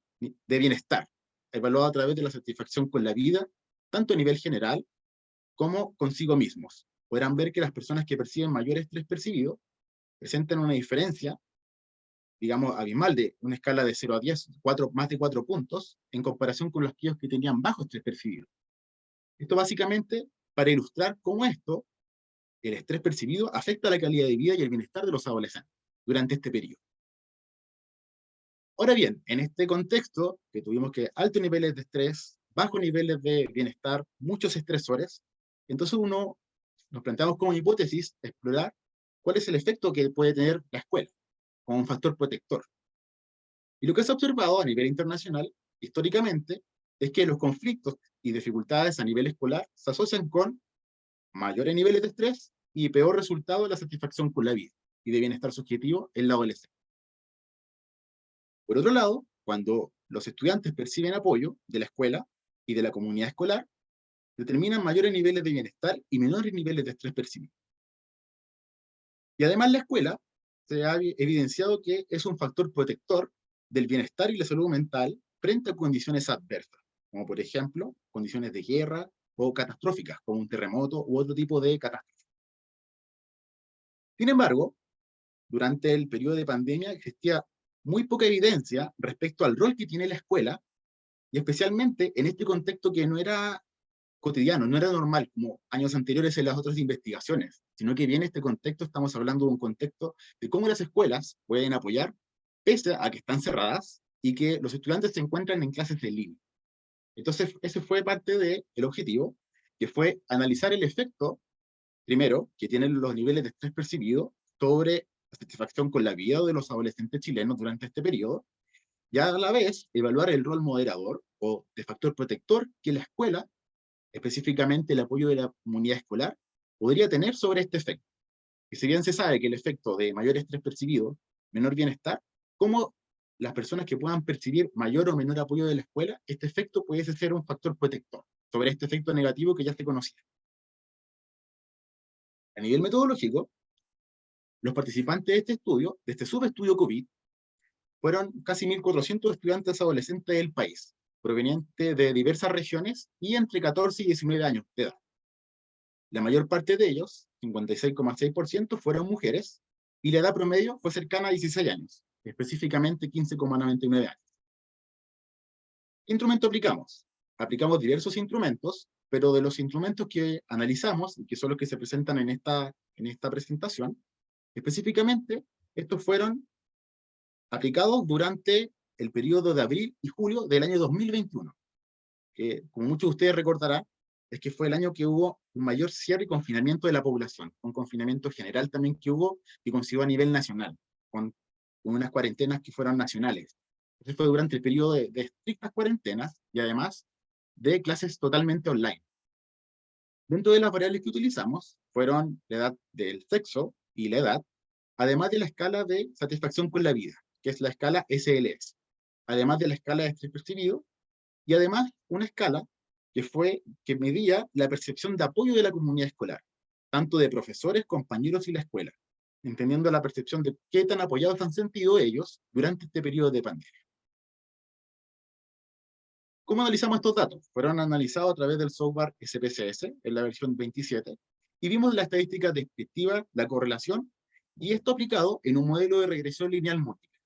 bienestar, evaluado a través de la satisfacción con la vida, tanto a nivel general como consigo mismos. Podrán ver que las personas que perciben mayor estrés percibido presentan una diferencia, digamos, abismal de una escala de 0 a 10, más de 4 puntos, en comparación con los que tenían bajo estrés percibido. Esto básicamente para ilustrar cómo el estrés percibido, afecta la calidad de vida y el bienestar de los adolescentes durante este periodo. Ahora bien, en este contexto, que tuvimos que altos niveles de estrés, bajos niveles de bienestar, muchos estresores, entonces nos planteamos como hipótesis explorar cuál es el efecto que puede tener la escuela como un factor protector. Y lo que se ha observado a nivel internacional, históricamente, es que los conflictos y dificultades a nivel escolar se asocian con mayores niveles de estrés y peor resultado de la satisfacción con la vida y de bienestar subjetivo en la adolescencia. Por otro lado, cuando los estudiantes perciben apoyo de la escuela y de la comunidad escolar, determinan mayores niveles de bienestar y menores niveles de estrés percibido. Y además la escuela se ha evidenciado que es un factor protector del bienestar y la salud mental frente a condiciones adversas, como por ejemplo condiciones de guerra o catastróficas, como un terremoto u otro tipo de catástrofe. Sin embargo, durante el periodo de pandemia existía muy poca evidencia respecto al rol que tiene la escuela, y especialmente en este contexto que no era cotidiano, no era normal como años anteriores en las otras investigaciones, sino que bien este contexto estamos hablando de un contexto de cómo las escuelas pueden apoyar pese a que están cerradas y que los estudiantes se encuentran en clases en línea. Entonces, ese fue parte del objetivo, que fue analizar el efecto, primero, que tienen los niveles de estrés percibido sobre la satisfacción con la vida de los adolescentes chilenos durante este periodo, y a la vez evaluar el rol moderador o de factor protector que la escuela, específicamente el apoyo de la comunidad escolar, podría tener sobre este efecto. Y si bien se sabe que el efecto de mayor estrés percibido, menor bienestar, como las personas que puedan percibir mayor o menor apoyo de la escuela, este efecto puede ser un factor protector sobre este efecto negativo que ya se conocía. A nivel metodológico, los participantes de este estudio, de este subestudio COVID, fueron casi 1.400 estudiantes adolescentes del país, provenientes de diversas regiones y entre 14 y 19 años de edad. La mayor parte de ellos, 56,6%, fueron mujeres, y la edad promedio fue cercana a 16 años, específicamente 15,99 años. ¿Qué instrumento aplicamos? Aplicamos diversos instrumentos, pero de los instrumentos que analizamos, y que son los que se presentan en esta presentación, específicamente, estos fueron aplicados durante el periodo de abril y julio del año 2021, que, como muchos de ustedes recordarán, es que fue el año que hubo un mayor cierre y confinamiento de la población, un confinamiento general también que hubo, y consiguió a nivel nacional, con unas cuarentenas que fueron nacionales. Eso fue durante el periodo de estrictas cuarentenas, y además de clases totalmente online. Dentro de las variables que utilizamos fueron la edad del sexo y la edad, además de la escala de satisfacción con la vida, que es la escala SLS, además de la escala de estrés percibido, y además una escala que medía la percepción de apoyo de la comunidad escolar, tanto de profesores, compañeros y la escuela, entendiendo la percepción de qué tan apoyados han sentido ellos durante este periodo de pandemia. ¿Cómo analizamos estos datos? Fueron analizados a través del software SPSS, en la versión 27, y vimos la estadística descriptiva, la correlación, y esto aplicado en un modelo de regresión lineal múltiple,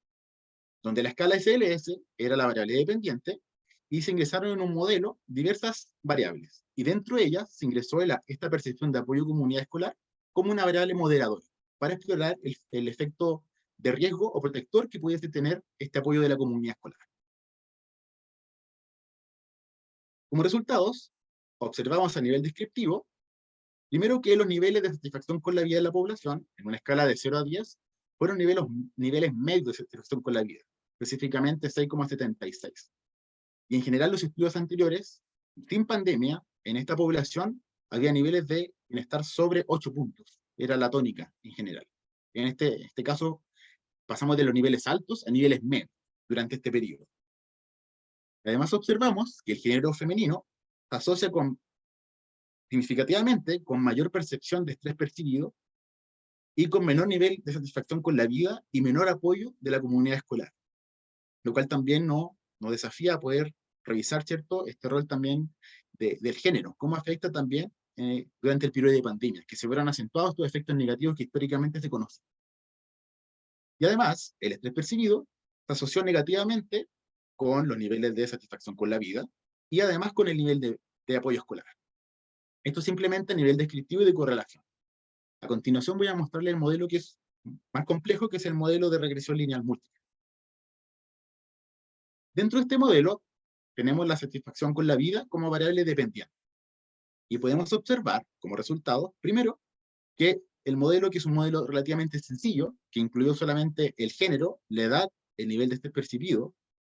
donde la escala SLS era la variable dependiente, y se ingresaron en un modelo diversas variables, y dentro de ellas se ingresó esta percepción de apoyo comunidad escolar como una variable moderadora, para explorar el efecto de riesgo o protector que pudiese tener este apoyo de la comunidad escolar. Como resultados, observamos a nivel descriptivo, primero que los niveles de satisfacción con la vida de la población, en una escala de 0 a 10, fueron niveles medios de satisfacción con la vida, específicamente 6,76. Y en general los estudios anteriores, sin pandemia, en esta población había niveles de bienestar sobre 8 puntos. Era la tónica en general. En este caso, pasamos de los niveles altos a niveles medios durante este periodo. Además observamos que el género femenino se asocia significativamente con mayor percepción de estrés percibido y con menor nivel de satisfacción con la vida y menor apoyo de la comunidad escolar, lo cual también nos desafía a poder revisar, ¿cierto?, este rol también del género, cómo afecta también durante el periodo de pandemia, que se vieron acentuados estos efectos negativos que históricamente se conocen. Y además, el estrés percibido se asoció negativamente con los niveles de satisfacción con la vida y además con el nivel de apoyo escolar. Esto simplemente a nivel descriptivo y de correlación. A continuación voy a mostrarles el modelo que es más complejo, que es el modelo de regresión lineal múltiple. Dentro de este modelo tenemos la satisfacción con la vida como variable dependiente. Y podemos observar como resultado, primero, que el modelo, que es un modelo relativamente sencillo, que incluyó solamente el género, la edad, el nivel de estrés percibido,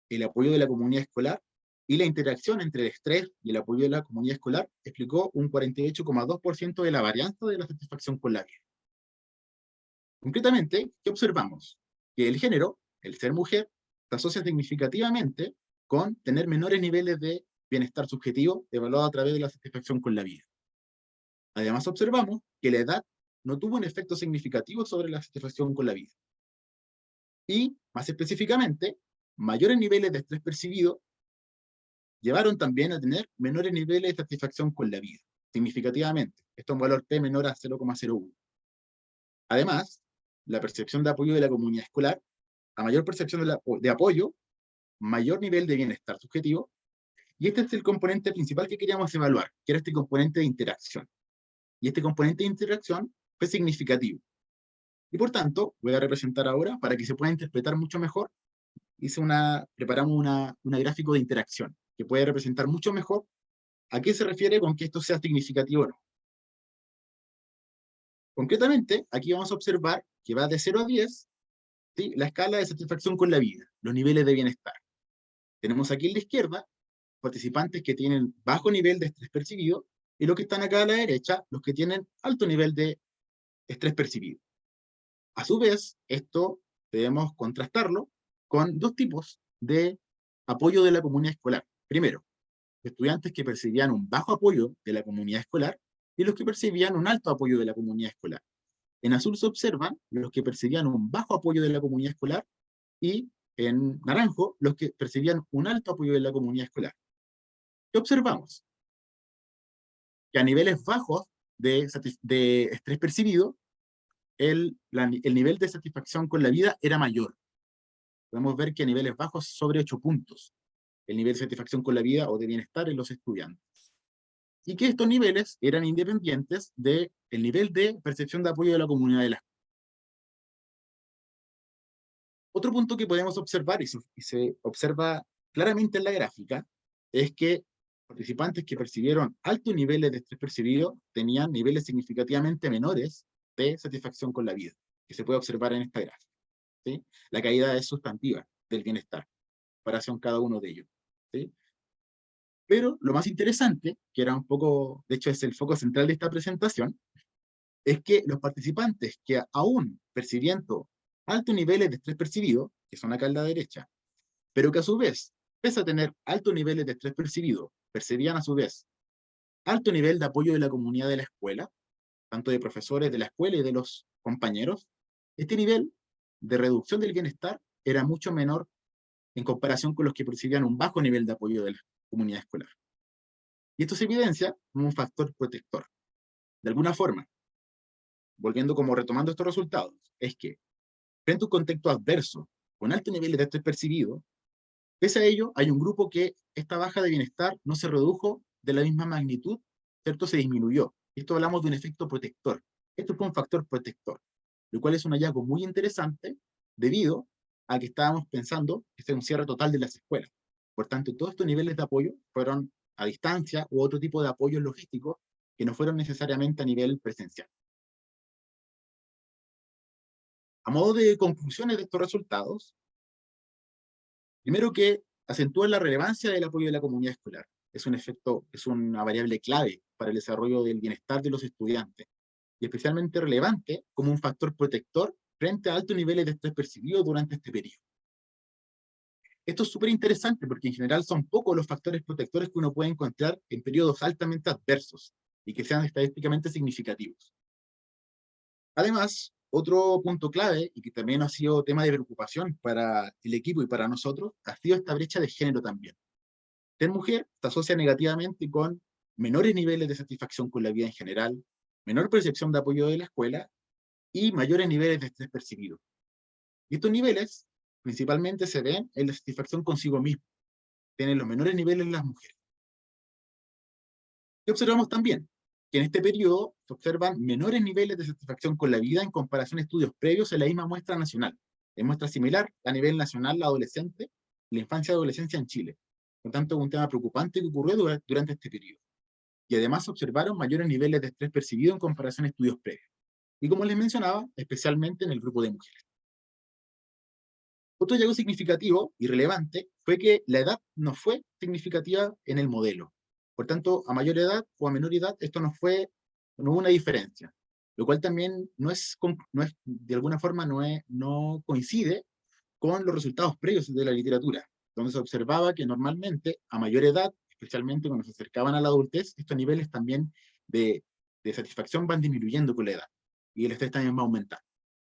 el apoyo de la comunidad escolar y la interacción entre el estrés y el apoyo de la comunidad escolar, explicó un 48,2% de la varianza de la satisfacción con la vida. Concretamente, ¿qué observamos? Que el género, el ser mujer, se asocia significativamente con tener menores niveles de bienestar subjetivo evaluado a través de la satisfacción con la vida. Además observamos que la edad no tuvo un efecto significativo sobre la satisfacción con la vida. Y, más específicamente, mayores niveles de estrés percibido llevaron también a tener menores niveles de satisfacción con la vida, significativamente. Esto es un valor P menor a 0,01. Además, la percepción de apoyo de la comunidad escolar, a mayor percepción de apoyo, mayor nivel de bienestar subjetivo, y este es el componente principal que queríamos evaluar, que era este componente de interacción. Y este componente de interacción fue significativo. Y por tanto, voy a representar ahora, para que se pueda interpretar mucho mejor, preparamos una gráfico de interacción, que puede representar mucho mejor a qué se refiere con que esto sea significativo o no. Concretamente, aquí vamos a observar que va de 0 a 10, ¿sí?, la escala de satisfacción con la vida, los niveles de bienestar. Tenemos aquí en la izquierda participantes que tienen bajo nivel de estrés percibido, y los que están acá a la derecha, los que tienen alto nivel de estrés percibido. A su vez, esto debemos contrastarlo con dos tipos de apoyo de la comunidad escolar. Primero, estudiantes que percibían un bajo apoyo de la comunidad escolar y los que percibían un alto apoyo de la comunidad escolar. En azul se observan los que percibían un bajo apoyo de la comunidad escolar y en naranjo los que percibían un alto apoyo de la comunidad escolar. ¿Qué observamos? Que a niveles bajos de estrés percibido, el nivel de satisfacción con la vida era mayor. Podemos ver que a niveles bajos sobre 8 puntos, el nivel de satisfacción con la vida o de bienestar en los estudiantes. Y que estos niveles eran independientes del nivel de percepción de apoyo de la comunidad de la escuela. Otro punto que podemos observar, y se observa claramente en la gráfica, es que participantes que percibieron altos niveles de estrés percibido tenían niveles significativamente menores de satisfacción con la vida, que se puede observar en esta gráfica, ¿sí? La caída es sustantiva del bienestar, en comparación cada uno de ellos, ¿sí? Pero lo más interesante, que era un poco, de hecho es el foco central de esta presentación, es que los participantes que aún percibiendo altos niveles de estrés percibido, que son acá en la derecha, pero que a su vez, pese a tener altos niveles de estrés percibido, percibían a su vez alto nivel de apoyo de la comunidad de la escuela, tanto de profesores de la escuela y de los compañeros, este nivel de reducción del bienestar era mucho menor en comparación con los que percibían un bajo nivel de apoyo de la comunidad escolar. Y esto se evidencia como un factor protector. De alguna forma, volviendo como retomando estos resultados, es que frente a un contexto adverso, con altos niveles de estrés percibido, pese a ello, hay un grupo que esta baja de bienestar no se redujo de la misma magnitud, ¿cierto? Se disminuyó. Esto hablamos de un efecto protector. Esto fue un factor protector, lo cual es un hallazgo muy interesante debido a que estábamos pensando que este es un cierre total de las escuelas. Por tanto, todos estos niveles de apoyo fueron a distancia u otro tipo de apoyos logísticos que no fueron necesariamente a nivel presencial. A modo de conclusiones de estos resultados, primero que acentúa la relevancia del apoyo de la comunidad escolar. Es un efecto, es una variable clave para el desarrollo del bienestar de los estudiantes, y especialmente relevante como un factor protector frente a altos niveles de estrés percibido durante este periodo. Esto es súper interesante porque en general son pocos los factores protectores que uno puede encontrar en periodos altamente adversos y que sean estadísticamente significativos. Además, otro punto clave, y que también ha sido tema de preocupación para el equipo y para nosotros, ha sido esta brecha de género también. Ser mujer se asocia negativamente con menores niveles de satisfacción con la vida en general, menor percepción de apoyo de la escuela y mayores niveles de estrés percibido. Y estos niveles principalmente se ven en la satisfacción consigo mismo. Tienen los menores niveles las mujeres. Y observamos también que en este periodo se observan menores niveles de satisfacción con la vida en comparación a estudios previos en la misma muestra nacional. Es muestra similar a nivel nacional la adolescente, la infancia y adolescencia en Chile. Por tanto, es un tema preocupante que ocurrió durante este periodo. Y además se observaron mayores niveles de estrés percibido en comparación a estudios previos. Y como les mencionaba, especialmente en el grupo de mujeres. Otro hallazgo significativo y relevante fue que la edad no fue significativa en el modelo. Por tanto, a mayor edad o a menor edad, esto no hubo una diferencia. Lo cual también de alguna forma no coincide con los resultados previos de la literatura, donde se observaba que normalmente a mayor edad, especialmente cuando se acercaban a la adultez, estos niveles también de satisfacción van disminuyendo con la edad y el estrés también va aumentando.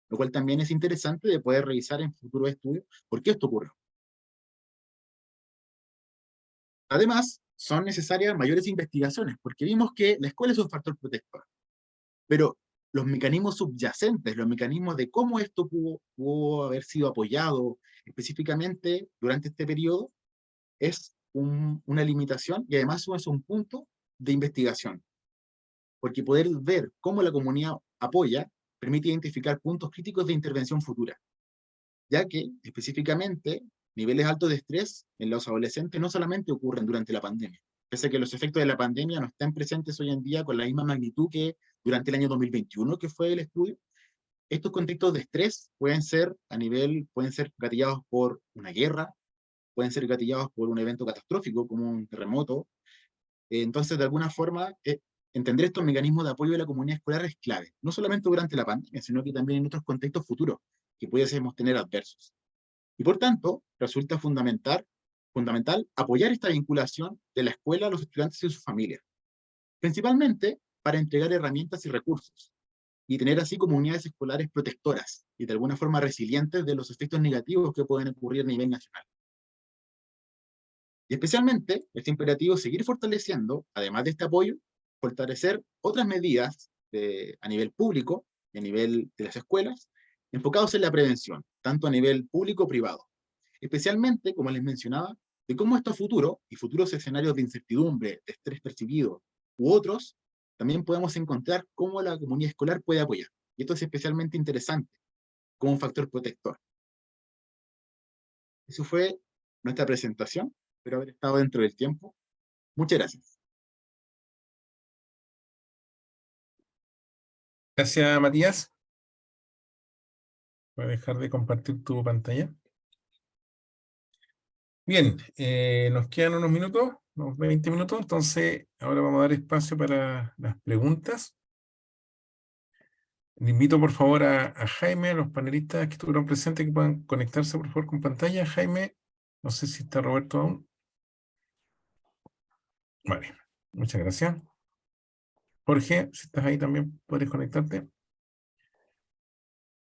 Lo cual también es interesante de poder revisar en futuros estudios por qué esto ocurre. Además, son necesarias mayores investigaciones, porque vimos que la escuela es un factor protector, pero los mecanismos subyacentes, los mecanismos de cómo esto pudo haber sido apoyado específicamente durante este periodo, es una limitación y además es un punto de investigación, porque poder ver cómo la comunidad apoya permite identificar puntos críticos de intervención futura, ya que específicamente niveles altos de estrés en los adolescentes no solamente ocurren durante la pandemia, pese a que los efectos de la pandemia no están presentes hoy en día con la misma magnitud que durante el año 2021, que fue el estudio. Estos contextos de estrés pueden ser gatillados por una guerra, pueden ser gatillados por un evento catastrófico como un terremoto. Entonces, de alguna forma, entender estos mecanismos de apoyo de la comunidad escolar es clave, no solamente durante la pandemia, sino que también en otros contextos futuros que pudiésemos tener adversos. Y por tanto, resulta fundamental apoyar esta vinculación de la escuela a los estudiantes y sus familias, principalmente para entregar herramientas y recursos, y tener así comunidades escolares protectoras y de alguna forma resilientes de los efectos negativos que pueden ocurrir a nivel nacional. Y especialmente, es imperativo seguir fortaleciendo, además de este apoyo, fortalecer otras medidas a nivel público y a nivel de las escuelas, enfocados en la prevención, tanto a nivel público o privado. Especialmente, como les mencionaba, de cómo estos futuros y futuros escenarios de incertidumbre, de estrés percibido u otros, también podemos encontrar cómo la comunidad escolar puede apoyar. Y esto es especialmente interesante como un factor protector. Eso fue nuestra presentación. Espero haber estado dentro del tiempo. Muchas gracias. Gracias, Matías. Voy a dejar de compartir tu pantalla. Bien, nos quedan unos minutos, unos 20 minutos, entonces ahora vamos a dar espacio para las preguntas. Le invito por favor a Jaime, a los panelistas que estuvieron presentes, que puedan conectarse por favor con pantalla. Jaime, no sé si está Roberto aún. Vale, muchas gracias. Jorge, si estás ahí también, podrías conectarte.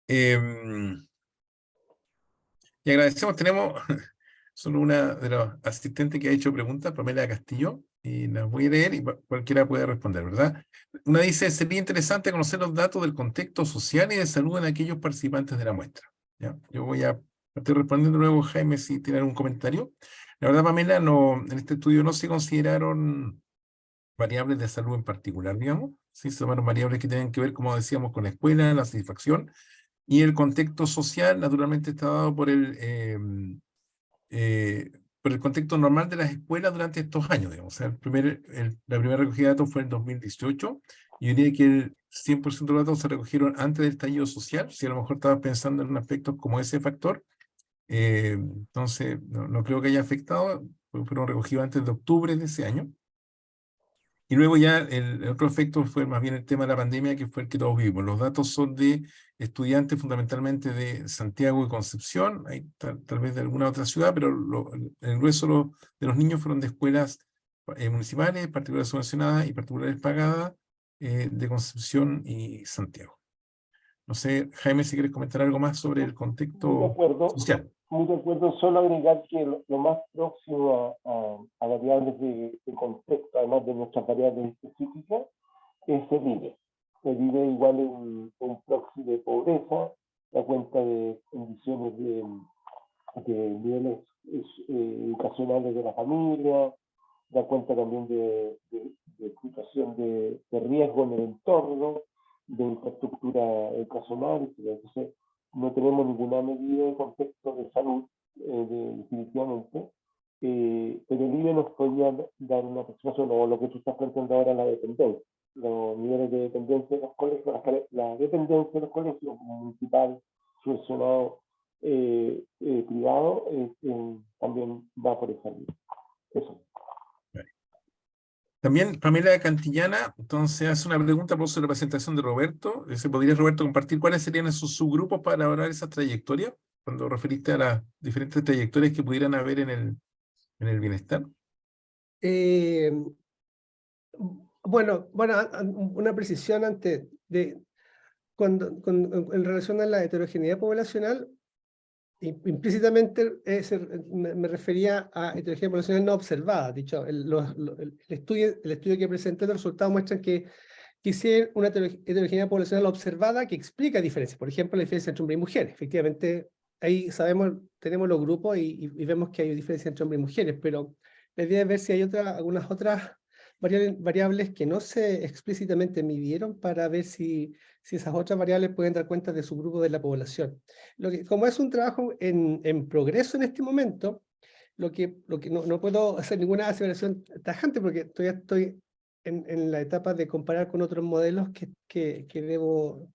Y agradecemos, tenemos solo una de los asistentes que ha hecho preguntas, Pamela Castillo, y las voy a leer y cualquiera puede responder, ¿verdad? Una dice, sería interesante conocer los datos del contexto social y de salud en aquellos participantes de la muestra. ¿Ya? Yo voy a estar respondiendo luego, Jaime, si tiene algún comentario. La verdad, Pamela, no, en este estudio no se consideraron variables de salud en particular, digamos. Sí, se tomaron variables que tienen que ver, como decíamos, con la escuela, la satisfacción, y el contexto social, naturalmente, está dado por el contexto normal de las escuelas durante estos años, digamos. O sea, la primera recogida de datos fue en 2018, y yo diría que el 100% de los datos se recogieron antes del estallido social. Si a lo mejor estabas pensando en aspectos como ese factor, entonces no creo que haya afectado, fueron recogidos antes de octubre de ese año. Y luego ya el otro efecto fue más bien el tema de la pandemia, que fue el que todos vivimos. Los datos son de estudiantes fundamentalmente de Santiago y Concepción, hay tal vez de alguna otra ciudad, pero el grueso de los niños fueron de escuelas municipales, particulares subvencionadas y particulares pagadas, de Concepción y Santiago. No sé, Jaime, si quieres comentar algo más sobre el Muy de contexto acuerdo, social. muy de acuerdo. Solo agregar que lo más próximo a variables de contexto, además de nuestras variables específicas, es el IBE. El IBE igual es un proxy de pobreza, da cuenta de condiciones de niveles educacionales de la familia, da cuenta también de situación de riesgo en el entorno, de infraestructura educacional, etc. Entonces, no tenemos ninguna medida de contexto de salud, definitivamente, pero el IBE nos podría dar una aproximación, o lo que tú estás planteando ahora, la dependencia, los niveles de dependencia de los colegios, la dependencia de los colegios municipal, subvencionado, privado, también va por esa línea. Eso. También Pamela Cantillana, entonces, hace una pregunta por la presentación de Roberto. ¿Podría, Roberto, compartir cuáles serían esos subgrupos para elaborar esa trayectoria? Cuando referiste a las diferentes trayectorias que pudieran haber en el bienestar. Bueno, una precisión antes de en relación a la heterogeneidad poblacional, implícitamente me refería a heterogeneidad poblacional no observada. Dicho, el estudio que presenté, los resultados muestran que sí una heterogeneidad poblacional observada que explica diferencias. Por ejemplo, la diferencia entre hombres y mujeres. Efectivamente, ahí tenemos los grupos y vemos que hay diferencia entre hombres y mujeres, pero la idea es ver si hay algunas otras variables que no se explícitamente midieron, para ver si esas otras variables pueden dar cuenta de su grupo de la población. Como es un trabajo en progreso en este momento, lo que no puedo hacer ninguna aseveración tajante, porque todavía estoy en la etapa de comparar con otros modelos que debo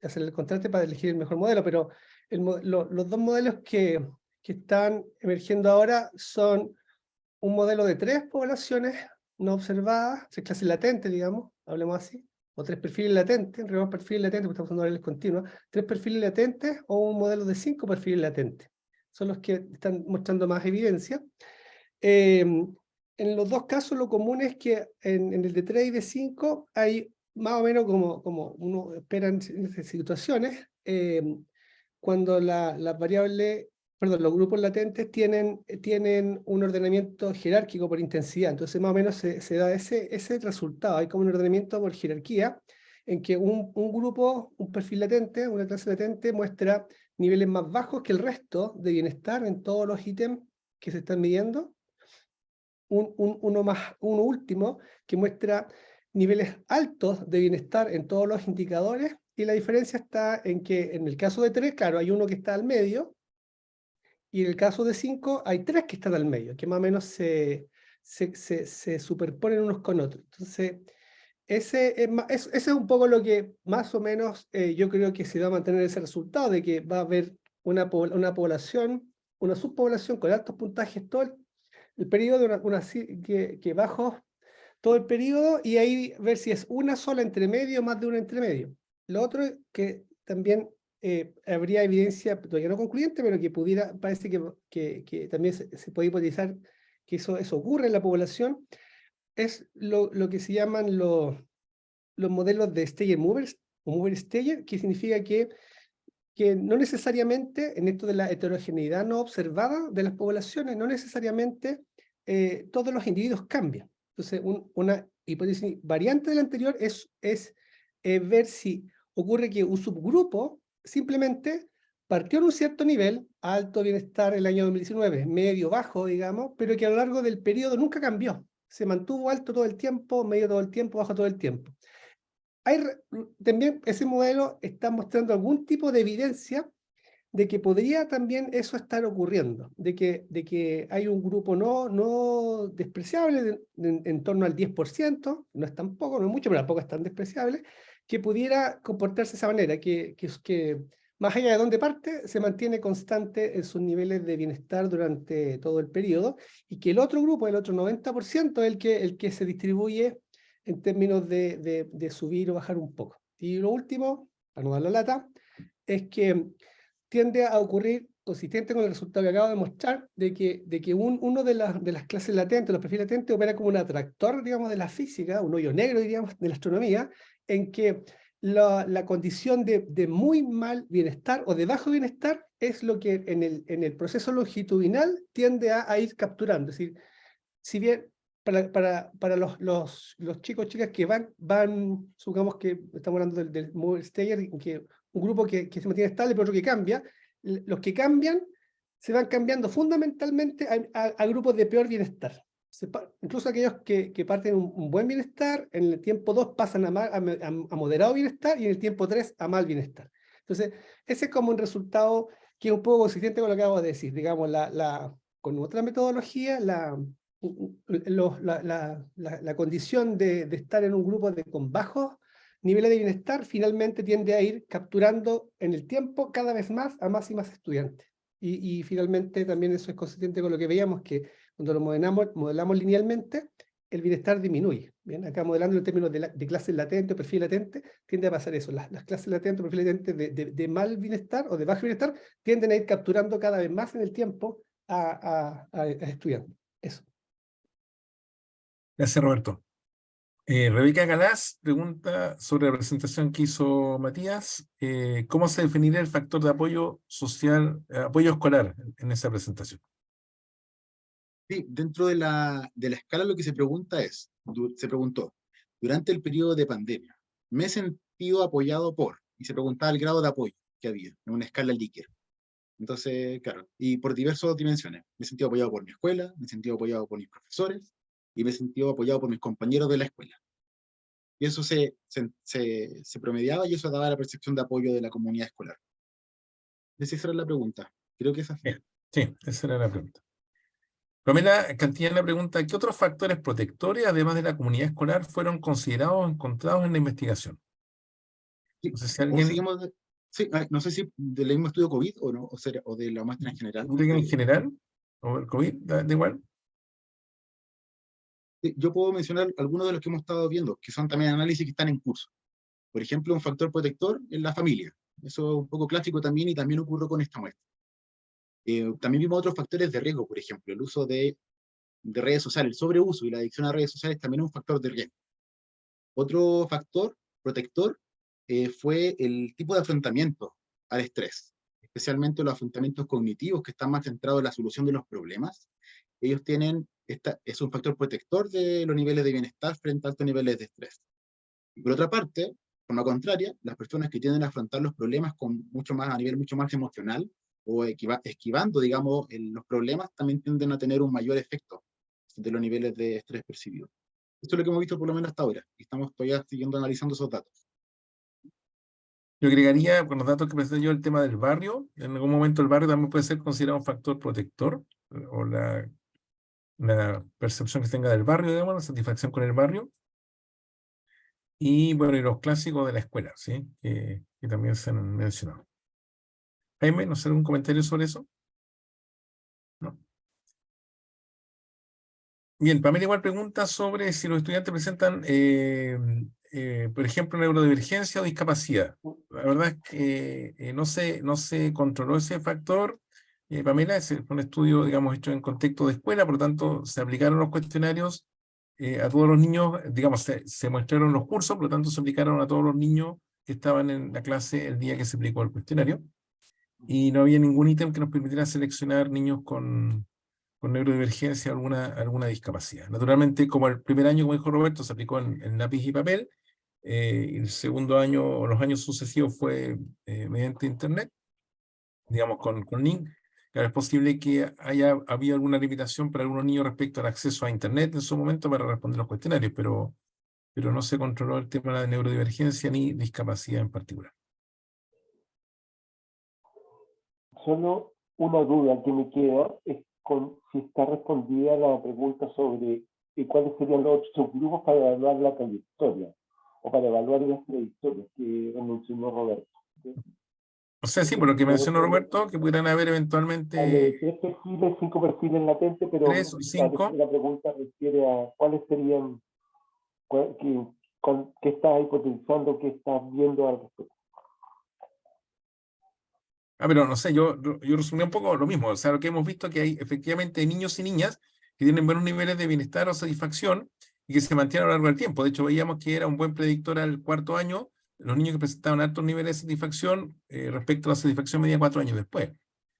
hacer el contraste para elegir el mejor modelo, pero los dos modelos que están emergiendo ahora son un modelo de 3 poblaciones no observadas, 3 clases latentes, digamos, hablemos así, o 3 perfiles latentes, en realidad perfiles latentes, porque estamos usando variables continuas, 3 perfiles latentes o un modelo de 5 perfiles latentes. Son los que están mostrando más evidencia. En los dos casos lo común es que en el de 3 y de 5 hay más o menos como uno espera en situaciones, cuando la variable perdón, los grupos latentes tienen un ordenamiento jerárquico por intensidad, entonces más o menos se da ese resultado. Hay como un ordenamiento por jerarquía, en que un grupo, un perfil latente, una clase latente, muestra niveles más bajos que el resto de bienestar en todos los ítems que se están midiendo. Uno último que muestra niveles altos de bienestar en todos los indicadores, y la diferencia está en que en el caso de 3, claro, hay uno que está al medio, y en el caso de 5 hay 3 que están al medio, que más o menos se superponen unos con otros. Entonces, ese es un poco lo que más o menos yo creo que se va a mantener ese resultado, de que va a haber una población, una subpoblación con altos puntajes todo el periodo, que bajos todo el periodo, y ahí ver si es una sola entre medio o más de una entre medio. Lo otro que también habría evidencia, todavía no concluyente, pero que parece que también se puede hipotizar que eso ocurre en la población, es lo que se llaman los modelos de Steyer-Movers, o Mover-Steyer, que significa que no necesariamente, en esto de la heterogeneidad no observada de las poblaciones, no necesariamente todos los individuos cambian. Entonces, una hipótesis variante de la anterior es ver si ocurre que un subgrupo simplemente partió en un cierto nivel, alto bienestar el año 2019, medio, bajo, digamos, pero que a lo largo del periodo nunca cambió. Se mantuvo alto todo el tiempo, medio todo el tiempo, bajo todo el tiempo. También ese modelo está mostrando algún tipo de evidencia de que podría también eso estar ocurriendo, de que hay un grupo no despreciable, en torno al 10%, no es tan poco, no es mucho, pero tampoco es tan despreciable, que pudiera comportarse de esa manera, que más allá de dónde parte, se mantiene constante en sus niveles de bienestar durante todo el periodo, y que el otro grupo, el otro 90%, es el que se distribuye en términos de subir o bajar un poco. Y lo último, para no dar la lata, es que tiende a ocurrir, consistente con el resultado que acabo de mostrar, de que uno de las clases latentes, los perfiles latentes, opera como un atractor, digamos, de la física, un hoyo negro, diríamos, de la astronomía, en que la condición de muy mal bienestar o de bajo bienestar es lo que en el proceso longitudinal tiende a ir capturando. Es decir, si bien para los chicos, chicas que van, supongamos que estamos hablando del Mover Steyer, que un grupo que se mantiene estable, pero otro que cambia, los que cambian se van cambiando fundamentalmente a grupos de peor bienestar. Incluso aquellos que parten un buen bienestar, en el tiempo 2 pasan a moderado bienestar, y en el tiempo 3 a mal bienestar. Entonces, ese es como un resultado que es un poco consistente con lo que acabo de decir. Digamos, con otra metodología, la condición de estar en un grupo con bajos niveles de bienestar finalmente tiende a ir capturando en el tiempo cada vez más a más y más estudiantes. Y finalmente también eso es consistente con lo que veíamos, que cuando lo modelamos linealmente, el bienestar disminuye. Bien, acá modelando en términos de clases latentes o perfil latente, tiende a pasar eso. Las clases latentes o perfil latente de mal bienestar o de bajo bienestar tienden a ir capturando cada vez más en el tiempo a estudiantes. Eso. Gracias, Roberto. Rebeca Galás pregunta sobre la presentación que hizo Matías. ¿Cómo se definiría el factor de apoyo social, apoyo escolar en esa presentación? Sí, dentro de la escala lo que se pregunta se preguntó, durante el periodo de pandemia, me he sentido apoyado por, y se preguntaba el grado de apoyo que había en una escala Likert. Entonces, claro, y por diversas dimensiones. Me he sentido apoyado por mi escuela, me he sentido apoyado por mis profesores, y me he sentido apoyado por mis compañeros de la escuela. Y eso se promediaba, y eso daba la percepción de apoyo de la comunidad escolar. Esa era la pregunta. Creo que esa fue. Sí, esa era la pregunta. Romina Cantillana pregunta, ¿qué otros factores protectores, además de la comunidad escolar, fueron considerados o encontrados en la investigación? Sí, No sé si o alguien, seguimos, sí, no sé si del mismo estudio COVID o no, o de la muestra en general. en general, o el COVID, da igual. Sí, yo puedo mencionar algunos de los que hemos estado viendo, que son también análisis que están en curso. Por ejemplo, un factor protector en la familia. Eso es un poco clásico también, y también ocurrió con esta muestra. También vimos otros factores de riesgo, por ejemplo, el uso de redes sociales, el sobreuso y la adicción a redes sociales también es un factor de riesgo. Otro factor protector fue el tipo de afrontamiento al estrés especialmente los afrontamientos cognitivos que están más centrados en la solución de los problemas, ellos tienen, es un factor protector de los niveles de bienestar frente a altos niveles de estrés. Y por otra parte, de forma contraria, las personas que tienden a afrontar los problemas con mucho más, a nivel mucho más emocional, o esquivando, digamos, los problemas, también tienden a tener un mayor efecto de los niveles de estrés percibidos. Esto es lo que hemos visto por lo menos hasta ahora, y estamos todavía siguiendo analizando esos datos. Yo agregaría con los datos que presenté yo el tema del barrio. En algún momento el barrio también puede ser considerado un factor protector, o la percepción que tenga del barrio, digamos, la satisfacción con el barrio. Y bueno, y los clásicos de la escuela, ¿sí? Que también se han mencionado. Jaime, ¿no sé algún comentario sobre eso? ¿No? Bien, Pamela igual pregunta sobre si los estudiantes presentan, por ejemplo, neurodivergencia o discapacidad. La verdad es que no se controló ese factor. Pamela, es un estudio, digamos, hecho en contexto de escuela, por lo tanto, se aplicaron los cuestionarios a todos los niños, digamos, se muestraron los cursos, por lo tanto, se aplicaron a todos los niños que estaban en la clase el día que se aplicó el cuestionario. Y no había ningún ítem que nos permitiera seleccionar niños con neurodivergencia o alguna discapacidad. Naturalmente, como el primer año, como dijo Roberto, se aplicó en lápiz y papel, y el segundo año o los años sucesivos fue mediante internet, digamos con link. Claro, es posible que haya habido alguna limitación para algunos niños respecto al acceso a internet en su momento para responder los cuestionarios, pero no se controló el tema de neurodivergencia ni discapacidad en particular. Solo una duda que me queda es si está respondida la pregunta sobre cuáles serían los otros subgrupos para evaluar la trayectoria o para evaluar las trayectorias que mencionó Roberto. O sea, sí, por lo que mencionó Roberto, que pudieran haber eventualmente 3 perfiles, 5 perfiles latentes, pero 3 o 5. la pregunta refiere a cuáles serían, qué estás hipotetizando, qué estás viendo al respecto. Pero no sé, yo resumí un poco lo mismo. O sea, lo que hemos visto es que hay efectivamente niños y niñas que tienen buenos niveles de bienestar o satisfacción y que se mantienen a lo largo del tiempo. De hecho, veíamos que era un buen predictor al cuarto año, los niños que presentaban altos niveles de satisfacción respecto a la satisfacción media 4 años después.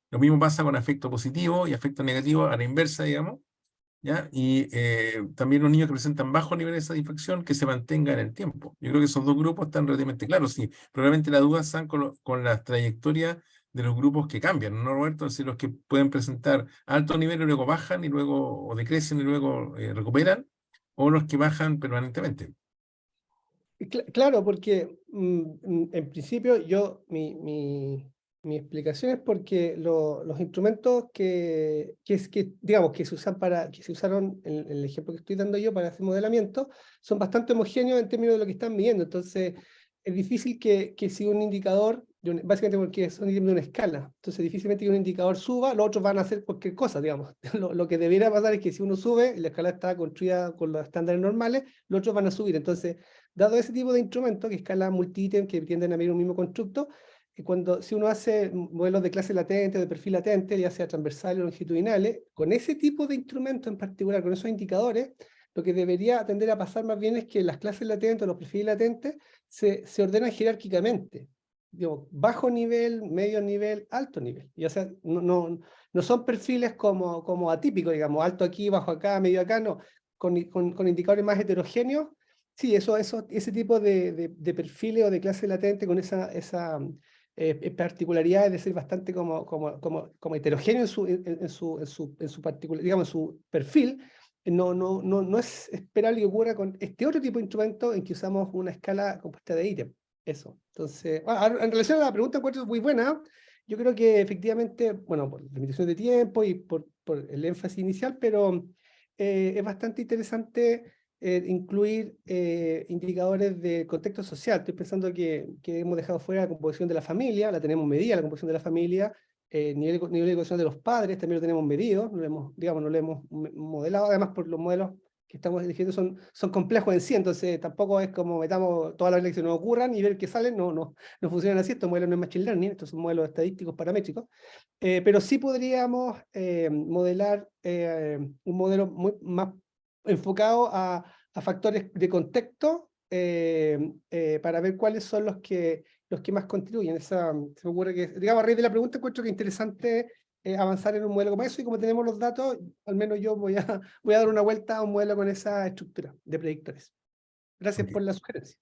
Lo mismo pasa con afecto positivo y afecto negativo a la inversa, digamos, ¿ya? Y también los niños que presentan bajos niveles de satisfacción que se mantengan en el tiempo. Yo creo que esos dos grupos están relativamente claros. Sí, probablemente las dudas están con las trayectorias de los grupos que cambian, ¿no, Roberto? Es decir, los que pueden presentar alto nivel y luego bajan y luego, o decrecen y luego recuperan, o los que bajan permanentemente. Claro, porque en principio mi explicación es porque los instrumentos digamos, que se usaron en el ejemplo que estoy dando yo para hacer modelamiento son bastante homogéneos en términos de lo que están midiendo. Entonces, es difícil que si un indicador, básicamente porque son de una escala, entonces difícilmente que un indicador suba, los otros van a hacer cualquier cosa, digamos. Lo que debería pasar es que si uno sube, y la escala está construida con los estándares normales, los otros van a subir. Entonces, dado ese tipo de instrumentos, que escala multi-ítem, que tienden a medir un mismo constructo, si uno hace modelos de clase latente o de perfil latente, ya sea transversales o longitudinales, con ese tipo de instrumentos en particular, con esos indicadores, lo que debería tender a pasar más bien es que las clases latentes o los perfiles latentes se ordenan jerárquicamente. Digo, bajo nivel, medio nivel, alto nivel. Y, o sea, no son perfiles como atípicos, digamos, alto aquí, bajo acá, medio acá, no. Con indicadores más heterogéneos. Sí, ese tipo de perfiles o de clase latente con esa particularidad de ser bastante como heterogéneo en su particular, digamos, en su perfil, no es esperable que ocurra con este otro tipo de instrumento en que usamos una escala compuesta de ítems. Eso. Entonces, en relación a la pregunta, encuentro muy buena. Yo creo que efectivamente, bueno, por limitaciones de tiempo y por el énfasis inicial, pero es bastante interesante incluir indicadores de contexto social. Estoy pensando que hemos dejado fuera la composición de la familia, la tenemos medida, la composición de la familia, nivel de educación de los padres también lo tenemos medido, no lo hemos modelado, además por los modelos que estamos eligiendo son complejos en sí, entonces tampoco es como metamos todas las reglas que nos ocurran y ver qué salen, no funcionan así. Estos modelos no es machine learning, estos son modelos estadísticos paramétricos, pero sí podríamos modelar un modelo más enfocado a factores de contexto para ver cuáles son los que más contribuyen. Se me ocurre que, digamos, a raíz de la pregunta, encuentro que es interesante avanzar en un modelo como eso, y como tenemos los datos, al menos yo voy a dar una vuelta a un modelo con esa estructura de predictores. Gracias Ok. por la sugerencia.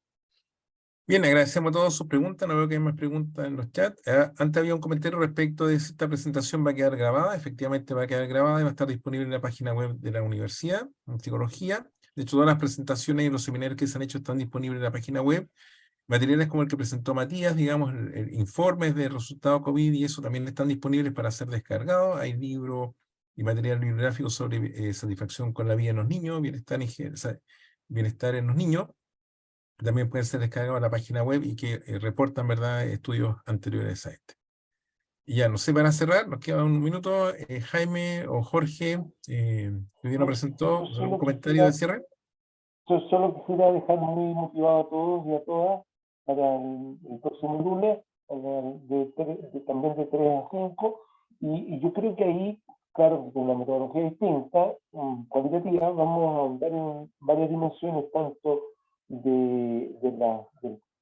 Bien, agradecemos a todos sus preguntas. No veo que hay más preguntas en los chats. Antes había un comentario respecto de si esta presentación va a quedar grabada. Efectivamente va a quedar grabada y va a estar disponible en la página web de la universidad, en psicología. De hecho, todas las presentaciones y los seminarios que se han hecho están disponibles en la página web. Materiales como el que presentó Matías, digamos, informes de resultados COVID y eso también están disponibles para ser descargados. Hay libros y material bibliográfico sobre satisfacción con la vida en los niños, bienestar en los niños. También pueden ser descargados a la página web y que reportan, ¿verdad?, estudios anteriores a este. Y ya, no sé, para cerrar, nos queda un minuto. Jaime o Jorge, que hoy día nos presentó, ¿algún comentario de cierre? Yo solo quisiera dejar muy motivado a todos y a todas para el próximo lunes, también de 3 a 5, y yo creo que ahí, claro, con una metodología distinta, cualitativa, vamos a ahondar en varias dimensiones, tanto del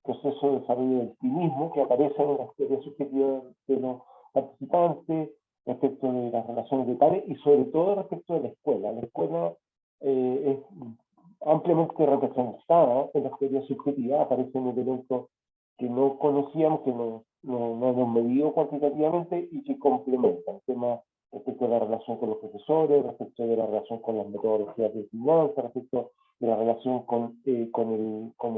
proceso de desarrollo del optimismo, que aparece en las teorías subjetivas de los participantes, respecto de las relaciones de pares y sobre todo respecto de la escuela. La escuela es ampliamente representada en las teorías subjetivas, aparecen elementos que no conocíamos, que no hemos medido cuantitativamente y que complementan temas respecto de la relación con los profesores, respecto de la relación con las metodologías de enseñanza, respecto de la relación con el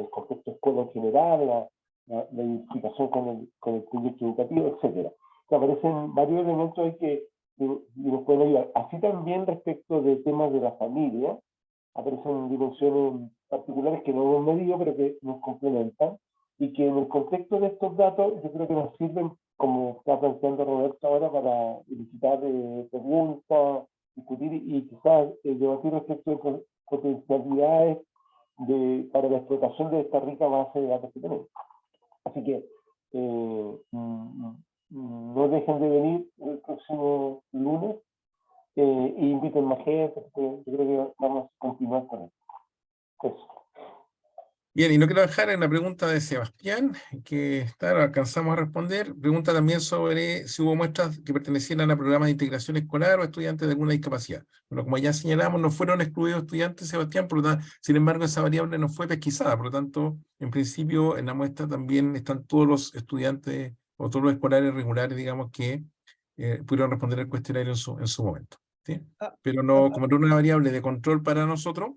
contexto escuela en general, la identificación con el proyecto educativo, etc. Aparecen varios elementos ahí que nos pueden ayudar. Así también respecto de temas de la familia, aparecen dimensiones particulares que no hemos medido, pero que nos complementan, y que en el contexto de estos datos yo creo que nos sirven, como está planteando Roberto ahora, para elicitar preguntas, discutir y quizás debatir respecto de potencialidades para la explotación de esta rica base de datos que tenemos. Así que no dejen de venir el próximo lunes e inviten más gente, porque yo creo que vamos a continuar con esto. Eso. Bien, y no quiero dejar en la pregunta de Sebastián, que lo alcanzamos a responder. Pregunta también sobre si hubo muestras que pertenecieran a programas de integración escolar o estudiantes de alguna discapacidad. Bueno, como ya señalamos, no fueron excluidos estudiantes, Sebastián, por lo tanto, sin embargo, esa variable no fue pesquisada. Por lo tanto, en principio, en la muestra también están todos los estudiantes o todos los escolares regulares, digamos, que pudieron responder el cuestionario en su momento, ¿sí? Pero no, como no es una variable de control para nosotros,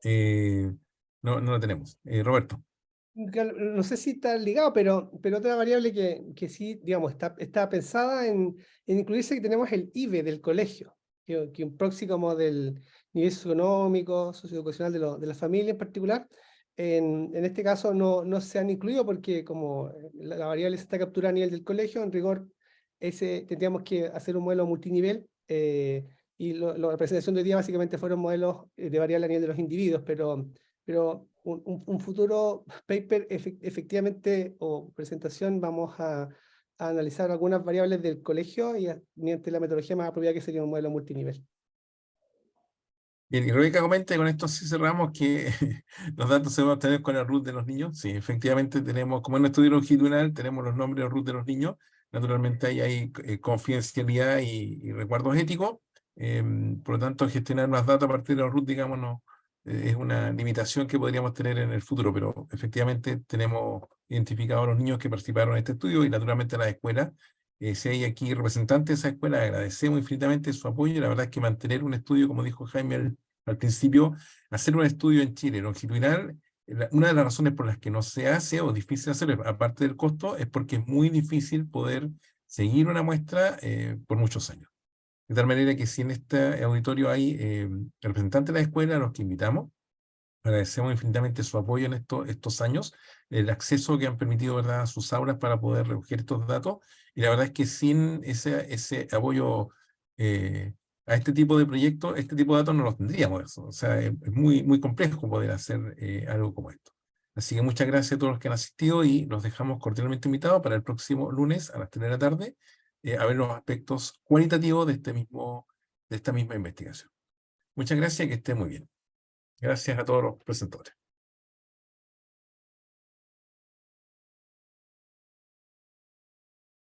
no la tenemos. Roberto. No sé si está ligado, pero otra variable que sí, digamos, está pensada en incluirse, que tenemos el IVE del colegio, que un proxy como del nivel socioeconómico, socioeducacional de la familia en particular. En este caso no se han incluido porque como la variable se está capturada a nivel del colegio, en rigor tendríamos que hacer un modelo multinivel, y la presentación de hoy día básicamente fueron modelos de variable a nivel de los individuos, pero un futuro paper efectivamente o presentación vamos a analizar algunas variables del colegio y mediante la metodología más apropiada, que sería un modelo multinivel. Bien, y Rebeca comenta, y con esto sí cerramos, que los datos se van a obtener con el root de los niños. Sí, efectivamente tenemos, como en un estudio longitudinal, tenemos los nombres del root de los niños. Naturalmente ahí hay confidencialidad y recuerdos éticos. Por lo tanto, gestionar más datos a partir de los root, digamos, no, es una limitación que podríamos tener en el futuro, pero efectivamente tenemos identificados los niños que participaron en este estudio y naturalmente las escuelas. Si hay aquí representantes de esa escuela, agradecemos infinitamente su apoyo. La verdad es que mantener un estudio, como dijo Jaime al principio, hacer un estudio en Chile longitudinal, una de las razones por las que no se hace o difícil hacerlo, aparte del costo, es porque es muy difícil poder seguir una muestra por muchos años. De tal manera que si en este auditorio hay representantes de la escuela, a los que invitamos, agradecemos infinitamente su apoyo en estos años, el acceso que han permitido, ¿verdad?, a sus aulas para poder recoger estos datos, y la verdad es que sin ese apoyo a este tipo de proyectos, este tipo de datos no los tendríamos. O sea, es muy, muy complejo poder hacer algo como esto. Así que muchas gracias a todos los que han asistido y los dejamos cordialmente invitados para el próximo lunes a las 3 de la tarde a ver los aspectos cualitativos de esta misma investigación. Muchas gracias y que esté muy bien. Gracias a todos los presentadores.